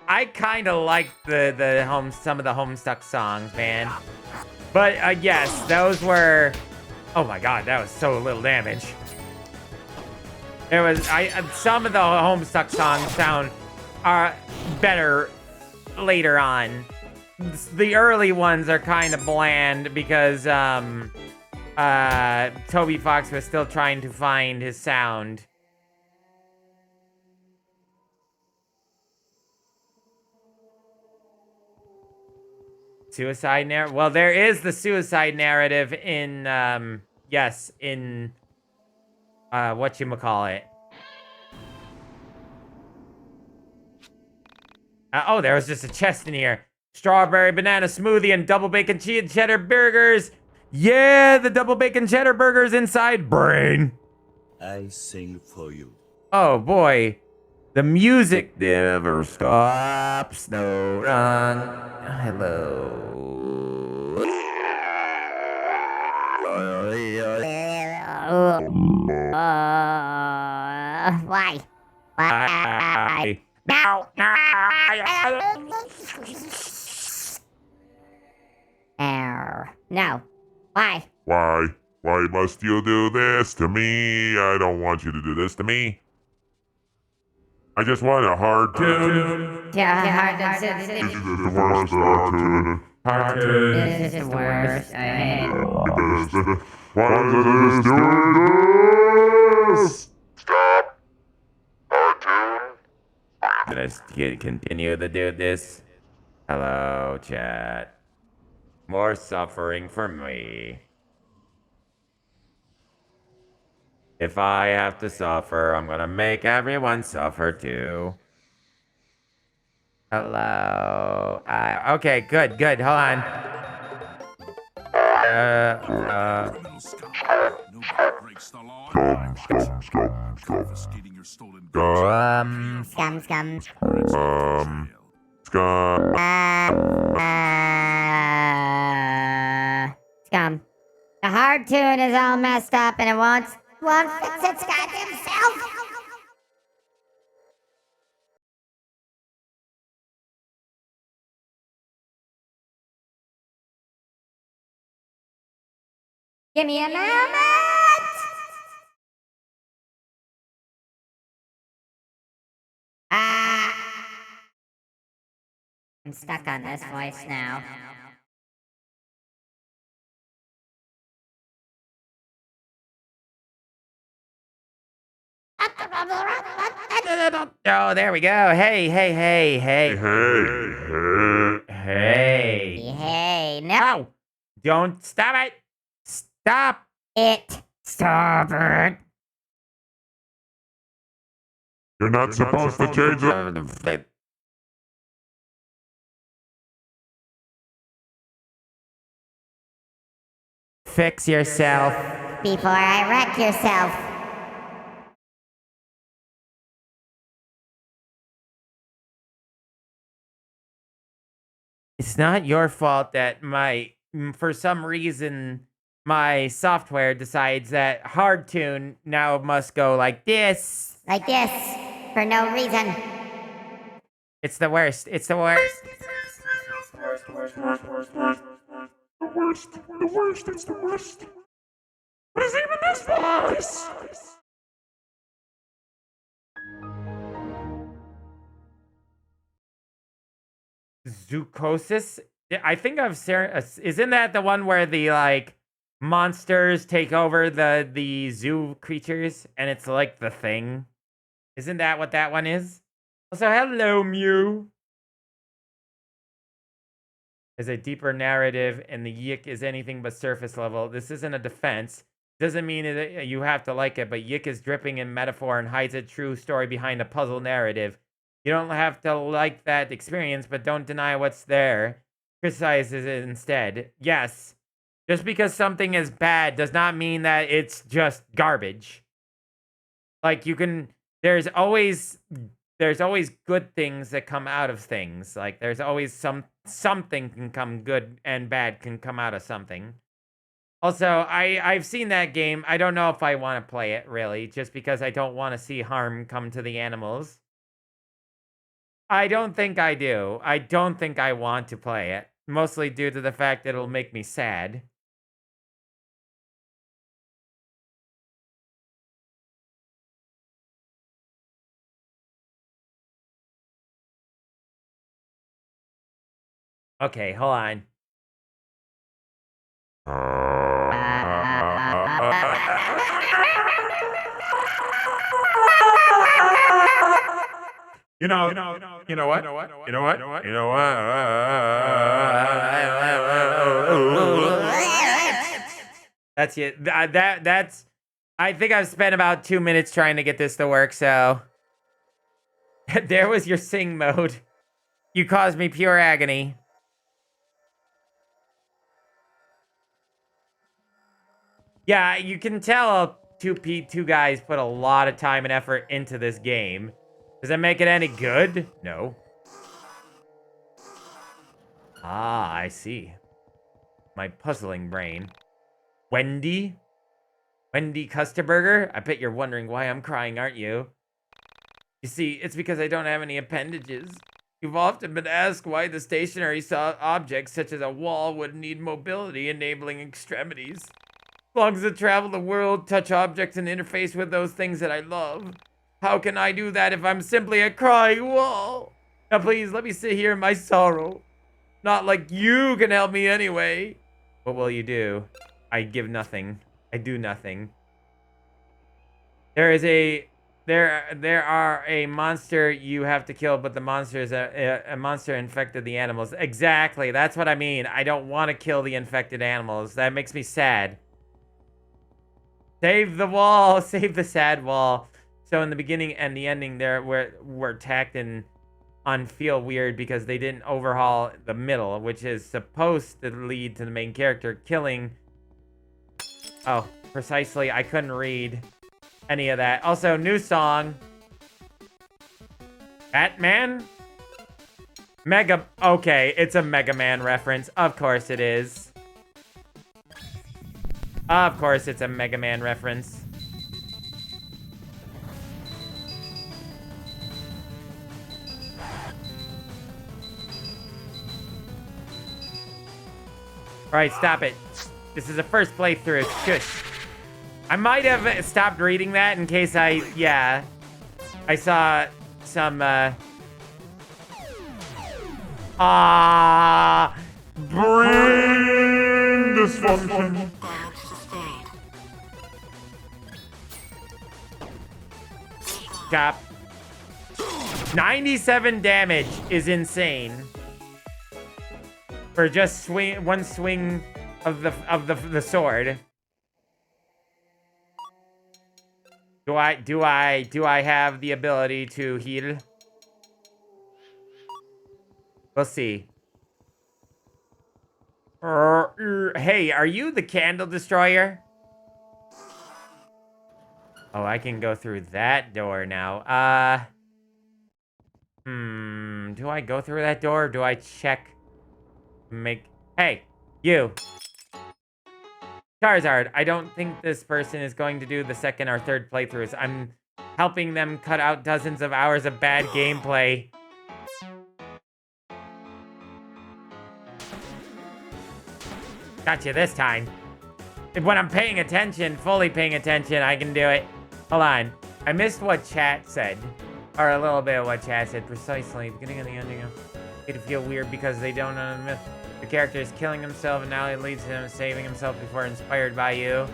I kind of like some of the Homestuck songs, man. But yes, those were... Oh my god, that was so little damage. There was some of the Homestuck songs sound better later on. The early ones are kind of bland because Toby Fox was still trying to find his sound. Suicide narrative? Well, there is the suicide narrative in, yes, in, whatchamacallit. Oh, there was just a chest in here. Strawberry banana smoothie and double bacon cheese cheddar burgers. Yeah, the double bacon cheddar burgers inside brain. I sing for you. Oh, boy. The music never stops. No run. Hello. Why? No. No. Why? Why? Why must you do this to me? I don't want you to do this to me. I just want a hard tune. Yeah, hard to This is the worst hard tune. Hard tune. This is the worst. I hate it. Why is this doing this? Stop. Hard tune. Gonna continue to do this. Hello, chat. More suffering for me. If I have to suffer, I'm gonna make everyone suffer too. Hello. Okay, good. Hold on. Scum. The hard tune is all messed up and it won't fix its goddamn self. Give me a moment. I'm stuck on this voice now. Oh, there we go. Hey. Hey, no. Don't stop it. Stop it. Stop it. You're not supposed to change the... Fix yourself. Before I wreck yourself. It's not your fault that for some reason, my software decides that hardtune now must go like this. Like this. For no reason. It's the worst. It's the worst. The worst, it's the worst. What is even this voice? Zoocosis? I think isn't that the one where the, like, monsters take over the zoo creatures, and it's like the thing? Isn't that what that one is? Also, hello, Mew. There's a deeper narrative, and the YIIK is anything but surface level. This isn't a defense. Doesn't mean that you have to like it, but YIIK is dripping in metaphor and hides a true story behind a puzzle narrative. You don't have to like that experience, but don't deny what's there. Criticize it instead. Yes, just because something is bad does not mean that it's just garbage. Like, there's always good things that come out of things. Like, there's always something can come good and bad can come out of something. Also, I've seen that game. I don't know if I want to play it, really, just because I don't want to see harm come to the animals. I don't think I do. I don't think I want to play it, mostly due to the fact that it'll make me sad. Okay, hold on. You know what? That's it. That's. I think I've spent about 2 minutes trying to get this to work, so. There was your sing mode. You caused me pure agony. Yeah, you can tell two guys put a lot of time and effort into this game. Does that make it any good? No. Ah, I see. My puzzling brain. Wendy? Wendy Custerberger? I bet you're wondering why I'm crying, aren't you? You see, it's because I don't have any appendages. You've often been asked why the stationary objects, such as a wall, would need mobility, enabling extremities. As long as I travel the world, touch objects, and interface with those things that I love. How can I do that if I'm simply a crying wall? Now please, let me sit here in my sorrow. Not like you can help me anyway. What will you do? I give nothing. I do nothing. There are a monster you have to kill, but the monster is a monster infected the animals. Exactly, that's what I mean. I don't want to kill the infected animals. That makes me sad. Save the wall. Save the sad wall. So in the beginning and the ending there were tacked in on feel weird because they didn't overhaul the middle, which is supposed to lead to the main character killing. Oh, precisely. I couldn't read any of that. Also, new song. Batman? Okay, it's a Mega Man reference. Of course it is. Of course it's a Mega Man reference. Alright, stop it. This is the first playthrough. Shush. I might have stopped reading that in case I saw some, brain dysfunction. Stop. 97 damage is insane. For just one swing of the sword. Do I have the ability to heal? We'll see. Hey, are you the candle destroyer? Oh, I can go through that door now. Do I go through that door or do I check? Hey, you. Charizard, I don't think this person is going to do the second or third playthroughs. I'm helping them cut out dozens of hours of bad gameplay. Got you this time. When I'm paying attention, fully paying attention, I can do it. Hold on. I missed what chat said. Or a little bit of what chat said precisely. Beginning and the ending of it feel weird because they don't know the character is killing himself and now it leads to him saving himself before inspired by you.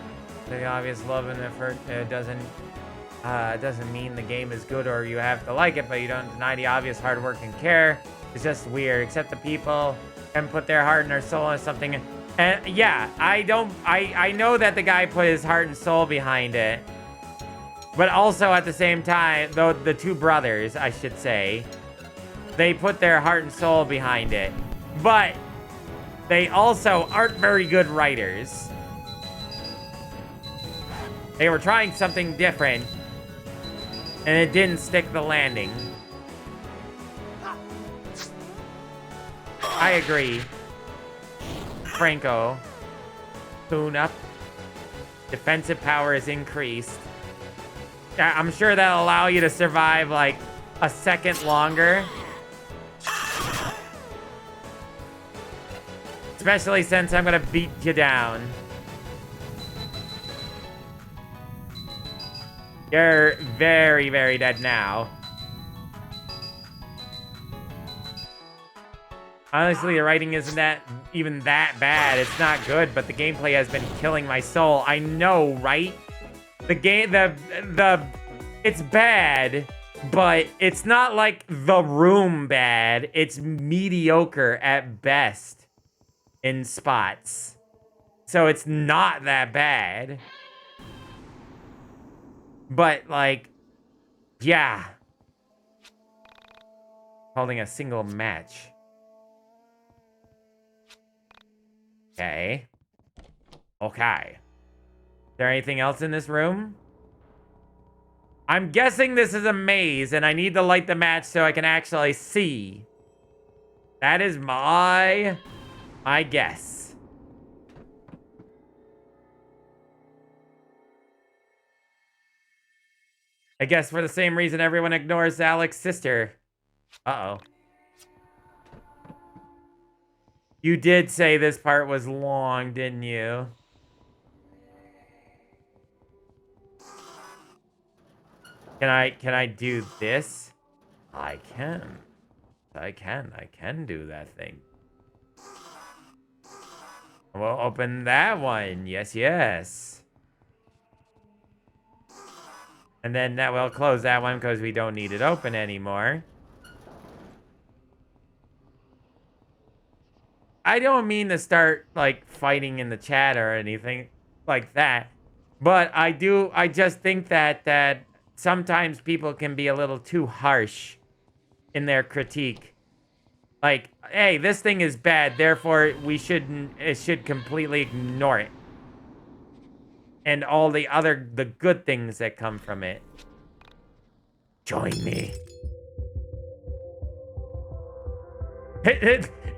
The obvious love and effort doesn't mean the game is good or you have to like it, but you don't deny the obvious hard work and care. It's just weird. Except the people and put their heart and their soul into something. And yeah, I know that the guy put his heart and soul behind it. But also at the same time, though the two brothers, I should say, they put their heart and soul behind it. But they also aren't very good writers. They were trying something different, and it didn't stick the landing. I agree. Franco. Tune up. Defensive power is increased. I'm sure that'll allow you to survive like a second longer. Especially since I'm gonna beat you down. You're very, very dead now. Honestly, the writing isn't even that bad. It's not good, but the gameplay has been killing my soul. I know, right? It's bad, but it's not like The Room bad. It's mediocre at best in spots. So it's not that bad. But like, yeah. Holding a single match. Okay. Okay. Is there anything else in this room? I'm guessing this is a maze and I need to light the match so I can actually see. That is my guess. I guess for the same reason everyone ignores Alex's sister. Uh-oh. You did say this part was long, didn't you? Can I do this? I can do that thing. We'll open that one. Yes, yes. And then that will close that one because we don't need it open anymore. I don't mean to start like fighting in the chat or anything like that. But I just think that sometimes people can be a little too harsh in their critique. Like, hey, this thing is bad, therefore it should completely ignore it. And all the good things that come from it. Join me.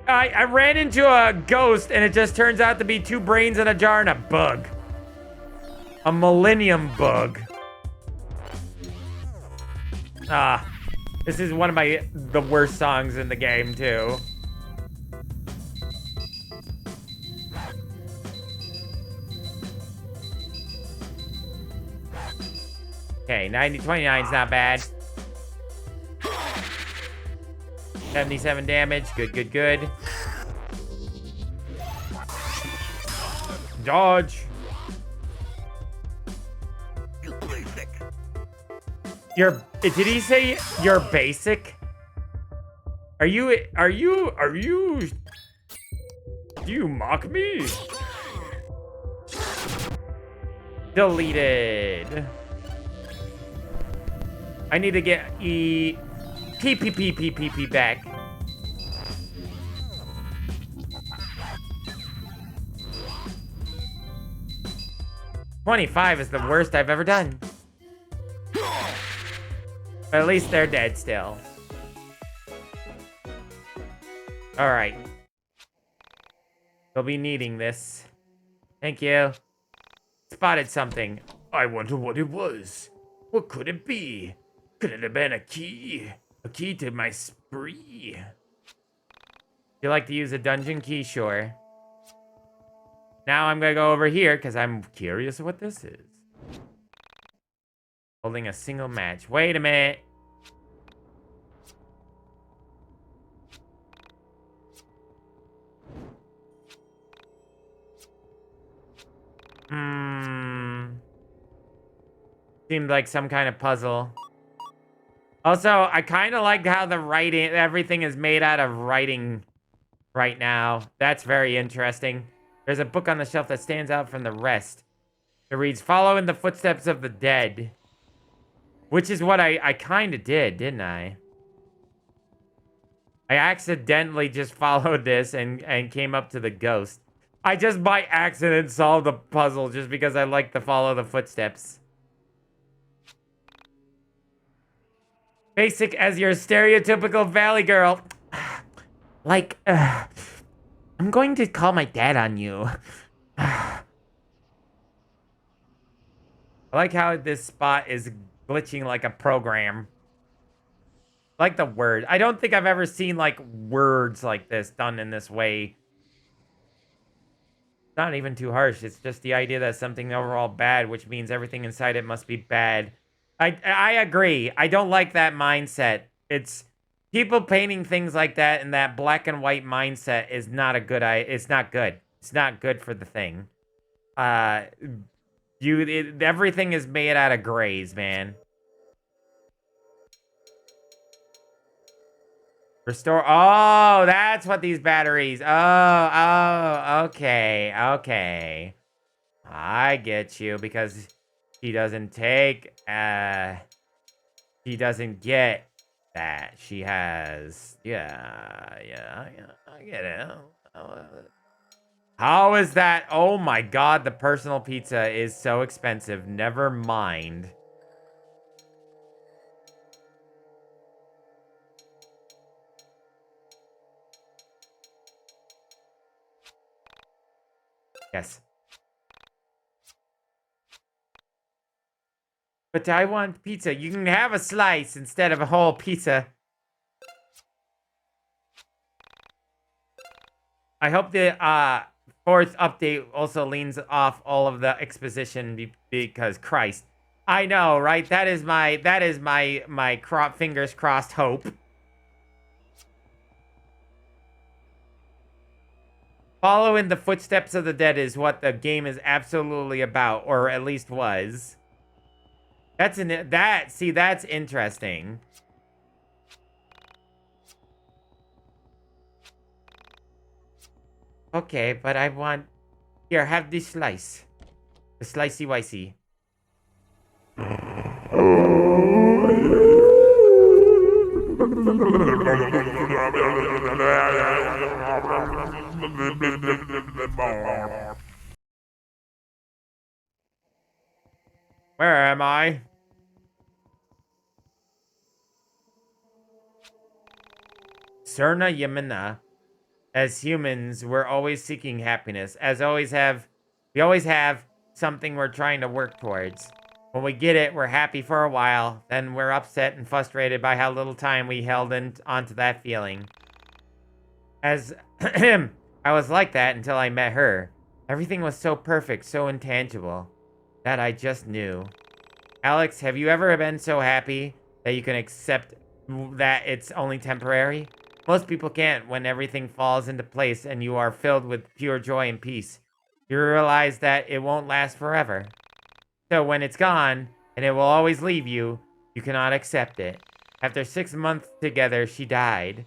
I ran into a ghost and it just turns out to be 2 brains in a jar and a bug. A millennium bug. This is one of the worst songs in the game too. Okay, 29 is not bad. 77 damage, good. Dodge. Did he say you're basic? Do you mock me? Deleted. I need to get P back. $25 is the worst I've ever done. But at least they're dead still. Alright. They'll be needing this. Thank you. Spotted something. I wonder what it was. What could it be? Could it have been a key? A key to my spree? You like to use a dungeon key? Sure. Now I'm gonna go over here because I'm curious what this is. Holding a single match. Wait a minute. Seemed like some kind of puzzle. Also, I kind of like how the writing, everything is made out of writing right now. That's very interesting. There's a book on the shelf that stands out from the rest. It reads, "Follow in the footsteps of the dead." Which is what I kind of did, didn't I? I accidentally just followed this and came up to the ghost. I just by accident solved the puzzle just because I like to follow the footsteps. Basic as your stereotypical valley girl. Like, I'm going to call my dad on you. I like how this spot is glitching like a program. I like the word. I don't think I've ever seen like words like this done in this way. It's not even too harsh. It's just the idea that something overall bad, which means everything inside it must be bad. I agree. I don't like that mindset. It's people painting things like that in that black and white mindset is not a good it's not good. It's not good for the thing. Everything is made out of grays, man. Restore. Oh, that's what these batteries. Oh, okay. Okay. I get you because she doesn't take, she doesn't get that. She has, yeah, I get it. How is that? Oh my God, the personal pizza is so expensive. Never mind. Yes. But I want pizza. You can have a slice instead of a whole pizza. I hope the fourth update also leans off all of the exposition because Christ. I know, right? That is my fingers crossed hope. Following the footsteps of the dead is what the game is absolutely about, or at least was. That's interesting. Okay, but I want... Here, have this slice. The slicey wicey. Where am I? Serna Yemena. As humans, we're always seeking happiness. We always have something we're trying to work towards. When we get it, we're happy for a while. Then we're upset and frustrated by how little time we held onto that feeling. As I was like that until I met her. Everything was so perfect, so intangible, that I just knew. Alex, have you ever been so happy that you can accept that it's only temporary? Most people can't when everything falls into place and you are filled with pure joy and peace. You realize that it won't last forever. So when it's gone, and it will always leave you, you cannot accept it. After 6 months together, she died.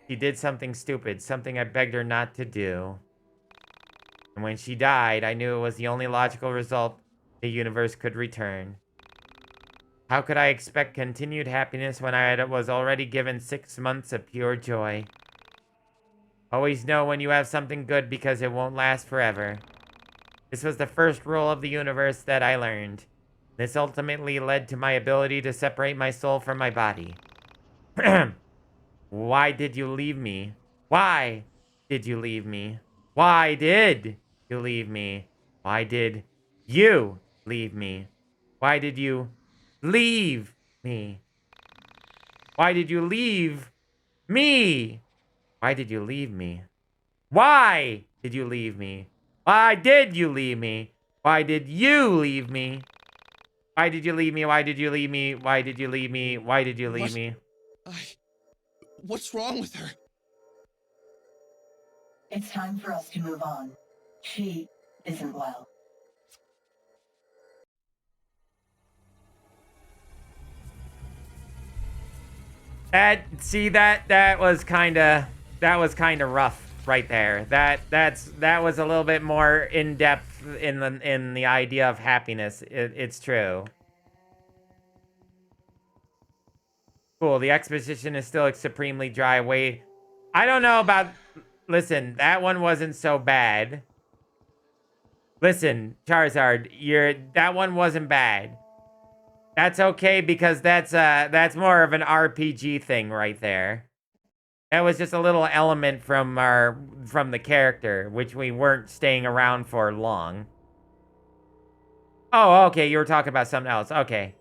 She did something stupid, something I begged her not to do. And when she died, I knew it was the only logical result the universe could return. How could I expect continued happiness when I was already given 6 months of pure joy? Always know when you have something good because it won't last forever. This was the first rule of the universe that I learned. This ultimately led to my ability to separate my soul from my body. Why did you leave me? Why did you leave me? Why did you leave me? Why did you leave me? Why did you leave me? Why did you leave me? Why did you leave me? Why did you leave me? Why did you leave me? Why did you leave me? Why did you leave me? Why did you leave me? Why did you leave me? Why did you leave me? What's wrong with her? It's time for us to move on. She isn't well. That was kind of rough right there. That was a little bit more in depth in the idea of happiness. It's true. Cool. The exposition is still supremely dry. Wait, I don't know about. Listen, that one wasn't so bad. Listen, Charizard, that one wasn't bad. That's okay because that's more of an RPG thing right there. That was just a little element from the character, which we weren't staying around for long. Oh, okay, you were talking about something else. Okay.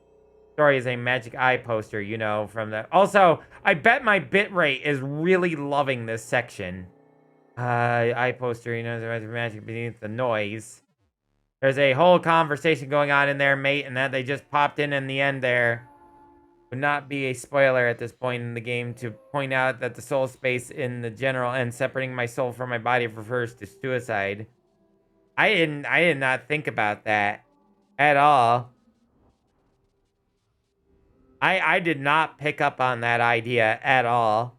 Story is a magic eye poster, you know, from the... Also, I bet my bitrate is really loving this section. Eye poster, you know, there's magic beneath the noise. There's a whole conversation going on in there, mate, and that they just popped in the end there. Would not be a spoiler at this point in the game to point out that the soul space in the general and separating my soul from my body refers to suicide. I did not think about that at all. I did not pick up on that idea at all.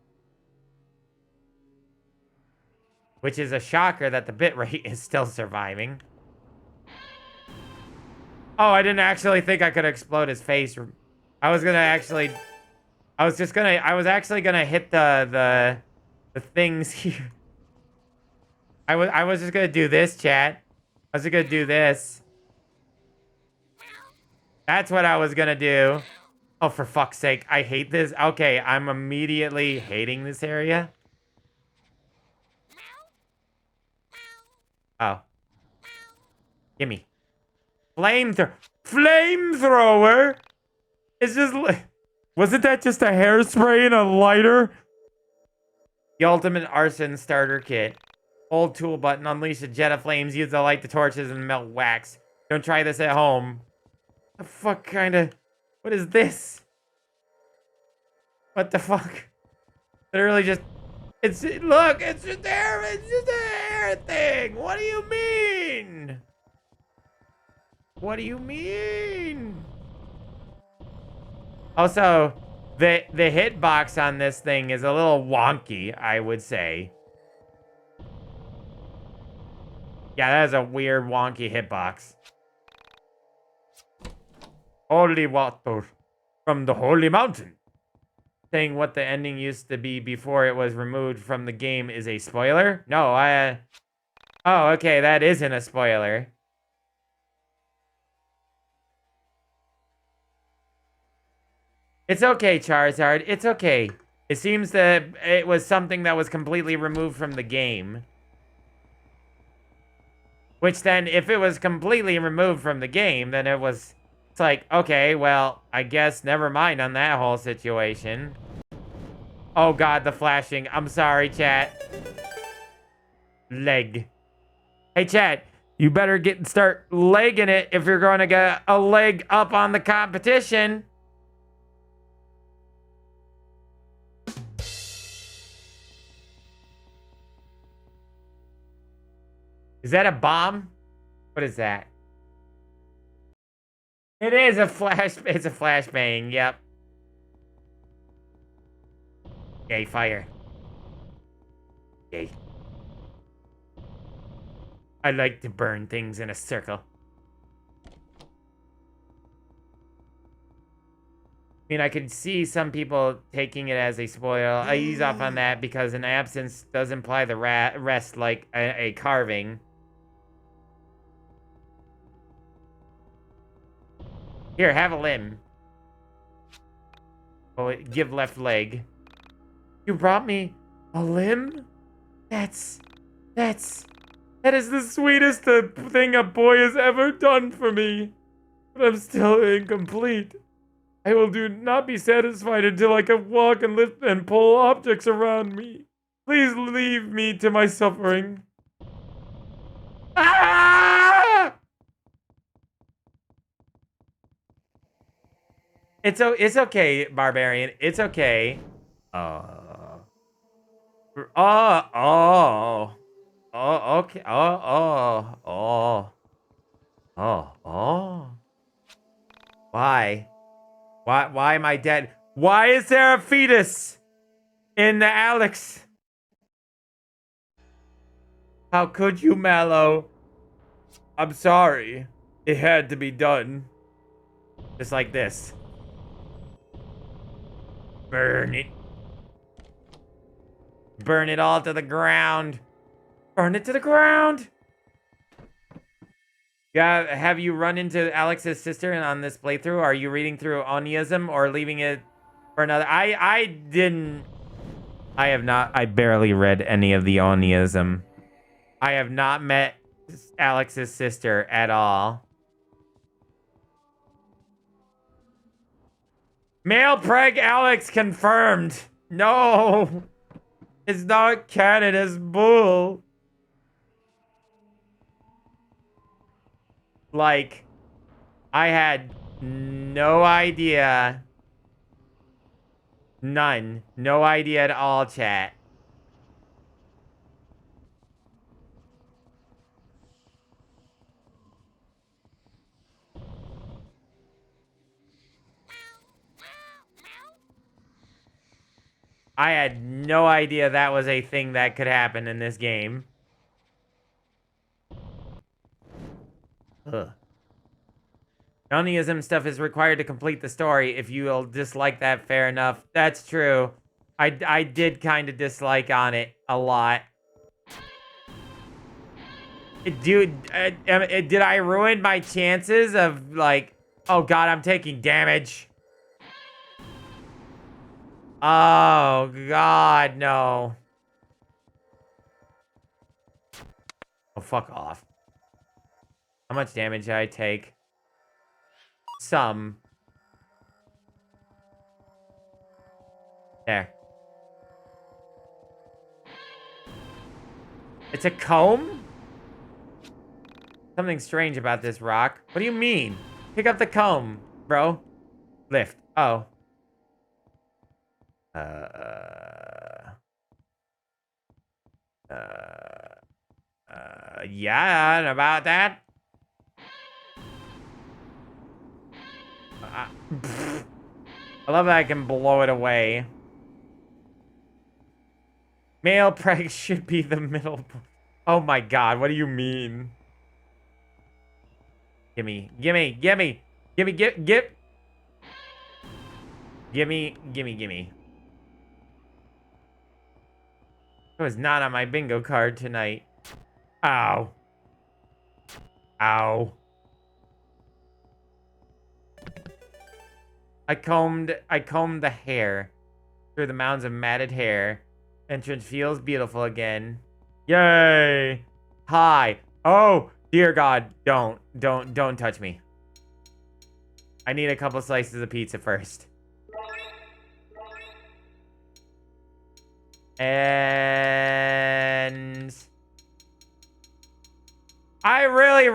Which is a shocker that the bitrate is still surviving. Oh, I didn't actually think I could explode his face. I was actually gonna hit the things here. I was just gonna do this, chat. I was just gonna do this. That's what I was gonna do. Oh, for fuck's sake, I hate this. Okay, I'm immediately hating this area. Oh. Gimme. Flamethrower? It's just... Wasn't that just a hairspray and a lighter? The ultimate arson starter kit. Hold tool button, unleash a jet of flames, use the light the torches and melt wax. Don't try this at home. The fuck kind of... What is this? What the fuck? Literally just... Look, it's just air. It's just a hair thing. What do you mean? What do you mean? Also, the hitbox on this thing is a little wonky, I would say. Yeah, that is a weird, wonky hitbox. Holy water from the holy mountain. Saying what the ending used to be before it was removed from the game is a spoiler? No, Oh, okay, that isn't a spoiler. It's okay, Charizard. It's okay. It seems that it was something that was completely removed from the game. Which then, if it was completely removed from the game, then it's like, okay, well, I guess never mind on that whole situation. Oh god, the flashing. I'm sorry, chat. Leg. Hey, chat, you better start legging it if you're going to get a leg up on the competition. Is that a bomb? What is that? It is a flash. It's a flashbang. Yep. Yay, fire. Yay. I like to burn things in a circle. mean, I could see some people taking it as a spoiler. I ease off on that because an absence does imply the rest like a carving. Here, have a limb. Oh, give left leg. You brought me a limb? That is the sweetest thing a boy has ever done for me. But I'm still incomplete. I will not be satisfied until I can walk and lift and pull objects around me. Please leave me to my suffering. Ah! It's okay, Barbarian. It's okay. Okay. Why? Why am I dead? Why is there a fetus in the Alex? How could you, MalO? I'm sorry. It had to be done. Just like this. Burn it. Burn it all to the ground. Burn it to the ground. Yeah, have you run into Alex's sister on this playthrough? Are you reading through Oniism or leaving it for another? I didn't. I have not. I barely read any of the Oniism. I have not met Alex's sister at all. Male preg Alex confirmed. No. It's not canon, it's bull. Like, I had no idea. None. No idea at all, chat. I had no idea that was a thing that could happen in this game. Ugh. Oniism stuff is required to complete the story. If you'll dislike that, fair enough. That's true. I did kind of dislike on it a lot. Dude, did I ruin my chances of, like... Oh, God, I'm taking damage. Oh, God, no. Oh, fuck off. How much damage did I take? Some. There. It's a comb? Something strange about this rock. What do you mean? Pick up the comb, bro. Lift. Oh. Yeah, and about that. I love that I can blow it away. Male preg should be the middle. Oh my God, what do you mean? Gimme. It was not on my bingo card tonight. Ow. Ow. I combed the hair through the mounds of matted hair. Entrance feels beautiful again. Yay! Hi. Oh, dear God, don't touch me. I need a couple slices of pizza first. And I really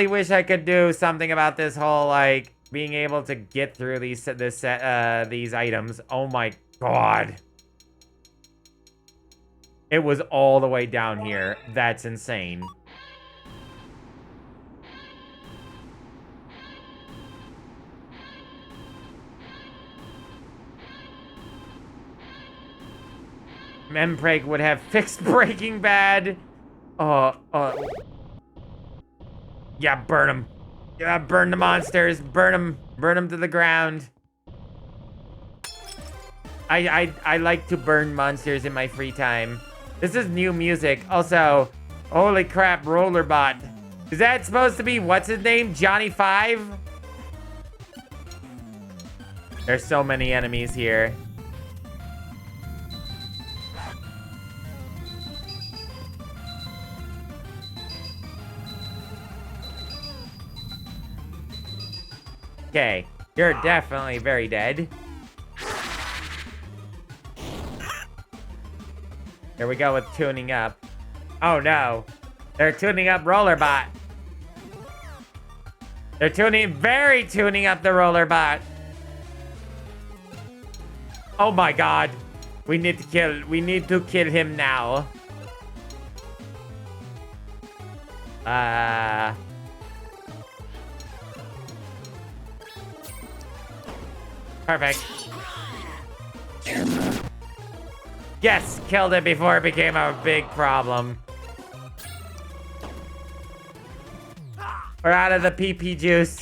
wish I could do something about this whole, like, being able to get through these items. Oh my God. It was all the way down here. That's insane. Mempreg would have fixed Breaking Bad. Yeah, burn them. Yeah, burn the monsters. Burn them to the ground. I like to burn monsters in my free time. This is new music. Also, holy crap, Rollerbot. Is that supposed to be, what's his name? Johnny 5? There's so many enemies here. Okay, you're definitely very dead. Here we go with tuning up. Oh no, they're tuning up Rollerbot. They're tuning up the Rollerbot. Oh my god. We need to kill him now. Perfect. Yes, killed it before it became a big problem. We're out of the PP juice.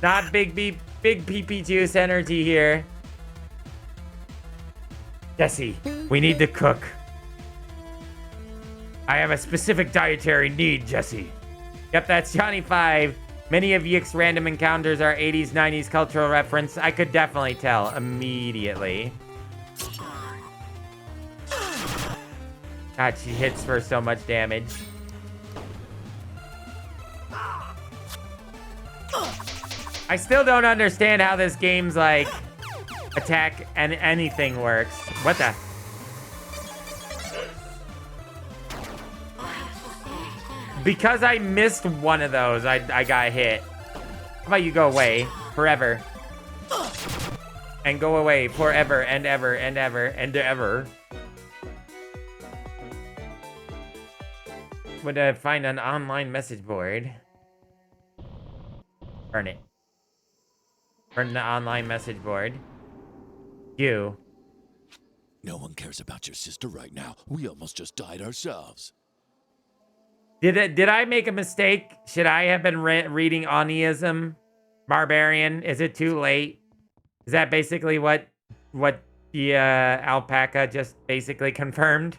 Not big PP juice energy here. Jesse, we need to cook. I have a specific dietary need, Jesse. Yep, that's Johnny 5. Many of YIIK's random encounters are 80s, 90s cultural reference. I could definitely tell immediately. God, she hits for so much damage. I still don't understand how this game's, like, attack and anything works. What the? Because I missed one of those, I got hit. How about you go away forever? And go away forever and ever and ever and ever. Would I find an online message board? Burn it. Burn the online message board. You. No one cares about your sister right now. We almost just died ourselves. Did I make a mistake? Should I have been reading Oniism? Barbarian? Is it too late? Is that basically what the alpaca just basically confirmed?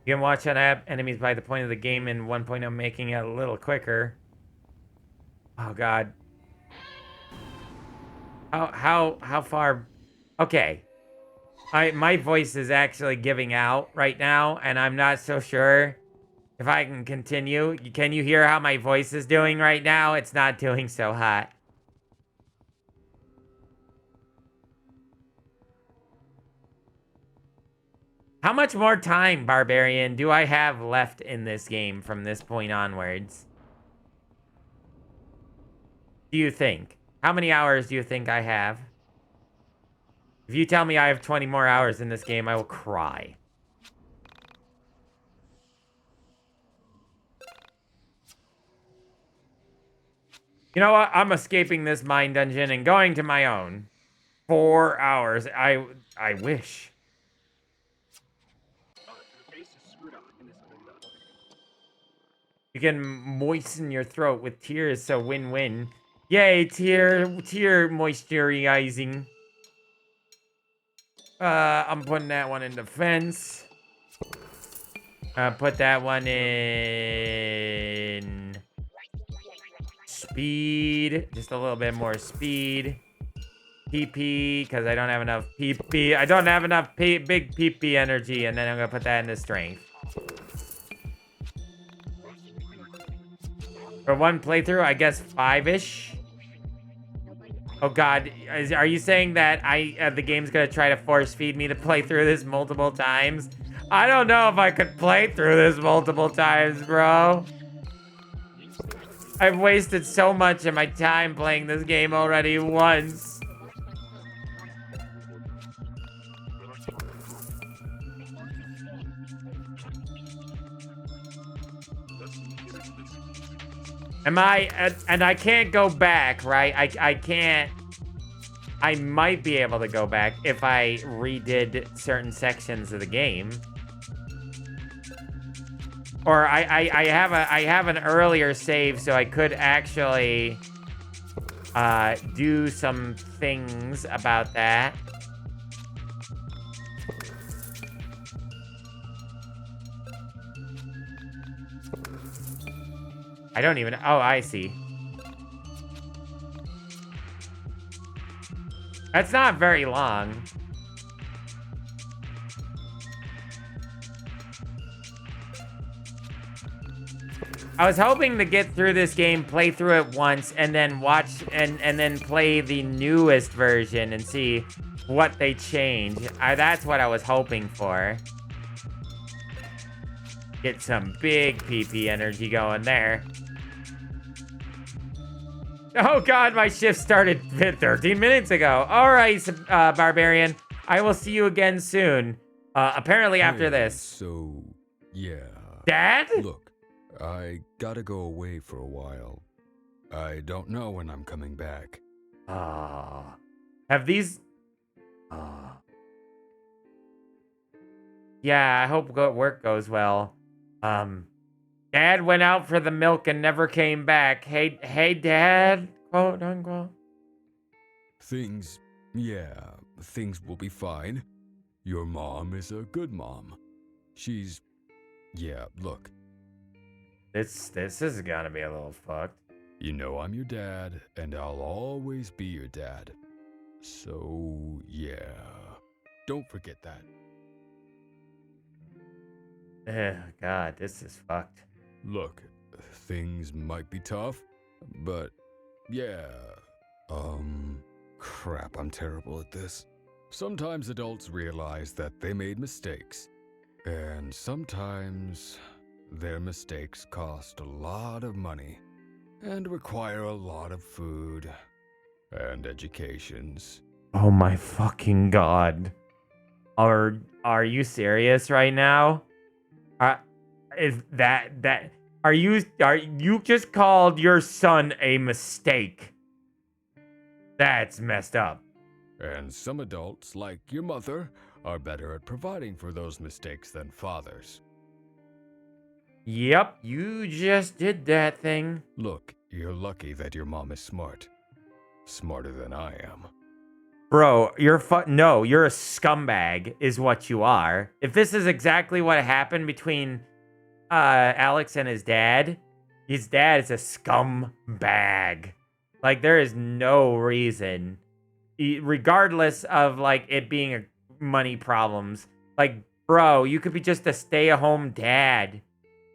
You can watch on app enemies by the point of the game in 1.0, making it a little quicker. Oh god. How far? Okay. My voice is actually giving out right now, and I'm not so sure if I can continue. Can you hear how my voice is doing right now? It's not doing so hot. How much more time, Barbarian, do I have left in this game from this point onwards? Do you think? How many hours do you think I have? If you tell me I have 20 more hours in this game, I will cry. You know what? I'm escaping this mine dungeon and going to my own. 4 hours. I wish. You can moisten your throat with tears, so win-win. Yay, tear moisturizing. I'm putting that one in defense. Put that one in speed. Just a little bit more speed. PP, because I don't have enough PP. I don't have enough big PP energy, and then I'm going to put that into strength. For one playthrough, I guess 5-ish. Oh god, are you saying that the game's gonna try to force feed me to play through this multiple times? I don't know if I could play through this multiple times, bro. I've wasted so much of my time playing this game already once. And I can't go back, right? I can't. I might be able to go back if I redid certain sections of the game. Or I have an earlier save, so I could actually do some things about that. I don't even... Oh, I see. That's not very long. I was hoping to get through this game, play through it once, and then watch and then play the newest version and see what they change. That's what I was hoping for. Get some big PP energy going there. Oh god, my shift started 13 minutes ago. All right, Barbarian. I will see you again soon. Apparently after this. So, yeah. Dad? Look, I gotta go away for a while. I don't know when I'm coming back. Have these... Yeah, I hope work goes well. Dad went out for the milk and never came back. Hey, Dad, quote unquote. Things will be fine. Your mom is a good mom. She's, look. This is gonna be a little fucked. You know I'm your dad, and I'll always be your dad. So, yeah. Don't forget that. God, this is fucked. Look, things might be tough, but yeah. Crap, I'm terrible at this. Sometimes adults realize that they made mistakes, and sometimes their mistakes cost a lot of money and require a lot of food and educations. Oh my fucking god. Are you serious right now? Is that are you just called your son a mistake? That's messed up. And some adults, like your mother, are better at providing for those mistakes than fathers. Yep, you just did that thing. Look, you're lucky that your mom is smart. Smarter than I am. Bro, you're a scumbag is what you are. If this is exactly what happened between Alex and his dad is a scumbag. Like, there is no reason, regardless of, like, it being money problems. Like, bro, you could be just a stay-at-home dad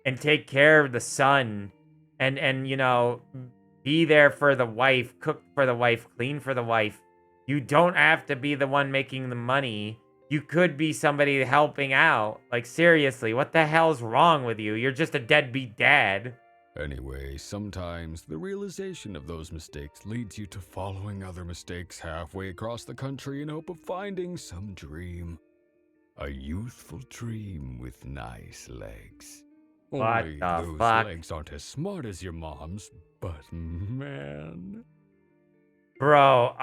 and take care of the son and, you know, be there for the wife, cook for the wife, clean for the wife. You don't have to be the one making the money. You could be somebody helping out. Like, seriously, what the hell's wrong with you? You're just a deadbeat dad. Anyway, sometimes the realization of those mistakes leads you to following other mistakes halfway across the country in hope of finding some dream. A youthful dream with nice legs. What Only the those fuck? legs aren't as smart as your mom's, but man... Bro,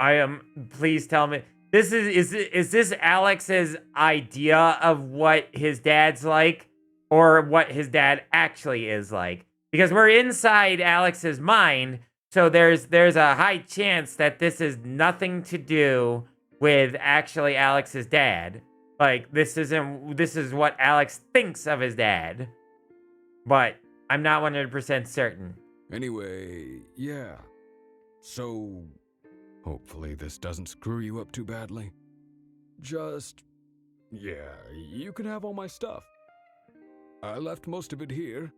please tell me. Is this Alex's idea of what his dad's like? Or what his dad actually is like? Because we're inside Alex's mind, so there's a high chance that this is nothing to do with actually Alex's dad. Like, this is what Alex thinks of his dad. But I'm not 100% certain. Anyway, yeah. So... hopefully this doesn't screw you up too badly. Just... yeah, you can have all my stuff. I left most of it here.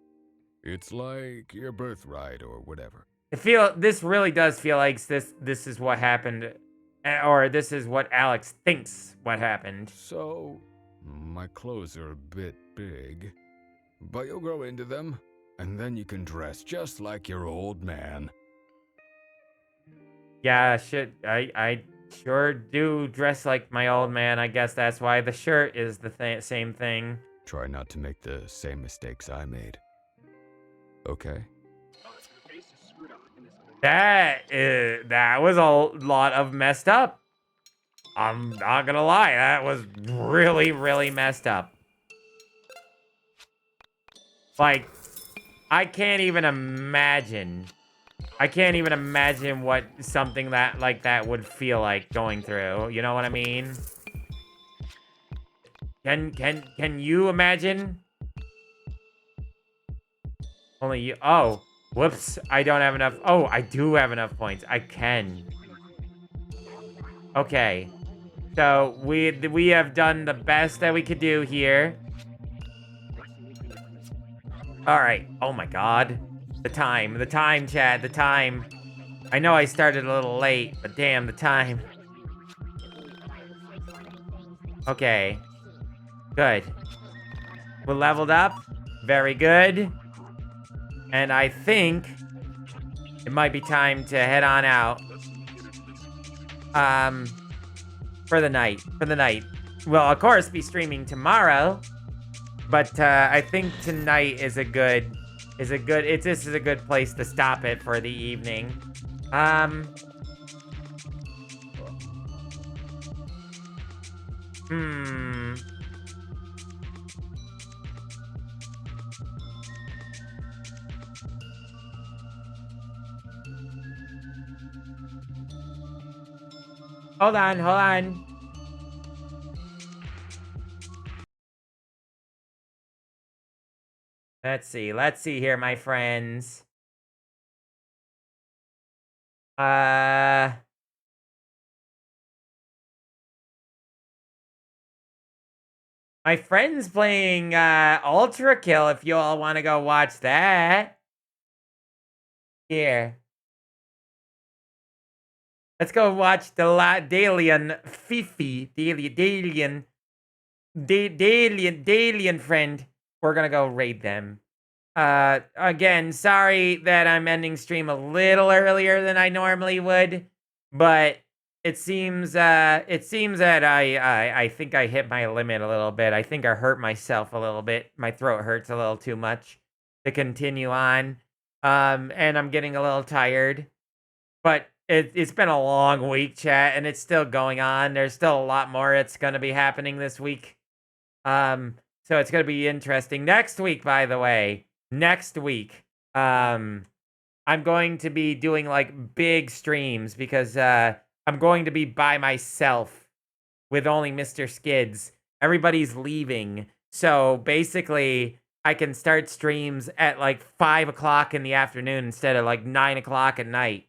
It's like your birthright or whatever. This really does feel like this is what happened, or this is what Alex thinks what happened. So, my clothes are a bit big, but you'll grow into them, and then you can dress just like your old man. Yeah, shit, I sure do dress like my old man. I guess that's why the shirt is the same thing. Try not to make the same mistakes I made. Okay? That was a lot of messed up. I'm not gonna lie, that was really, really messed up. Like, I can't even imagine. I can't even imagine what something that like that would feel like going through. You know what I mean? Can you imagine? Only you. Oh, whoops! I don't have enough. Oh, I do have enough points. I can. Okay. So we have done the best that we could do here. All right. Oh my God. The time, Chad, the time. I know I started a little late, but damn, the time. Okay. Good. We're leveled up. Very good. And I think it might be time to head on out. For the night. We'll, of course, be streaming tomorrow. But I think tonight is a good, this is a good place to stop it for the evening. Hold on. Let's see here, my friends. My friend's playing Ultra Kill if you all want to go watch that. Here. Let's go watch the Dalian Fifi. Dalian friend. We're gonna go raid them. Again, sorry that I'm ending stream a little earlier than I normally would, but it seems that I think I hit my limit a little bit. I think I hurt myself a little bit. My throat hurts a little too much to continue on. And I'm getting a little tired. But it's been a long week, chat, and it's still going on. There's still a lot more that's gonna be happening this week. So it's gonna be interesting. Next week, by the way. Next week, I'm going to be doing like big streams because I'm going to be by myself with only Mr. Skids. Everybody's leaving. So basically, I can start streams at like 5 o'clock in the afternoon instead of like 9 o'clock at night.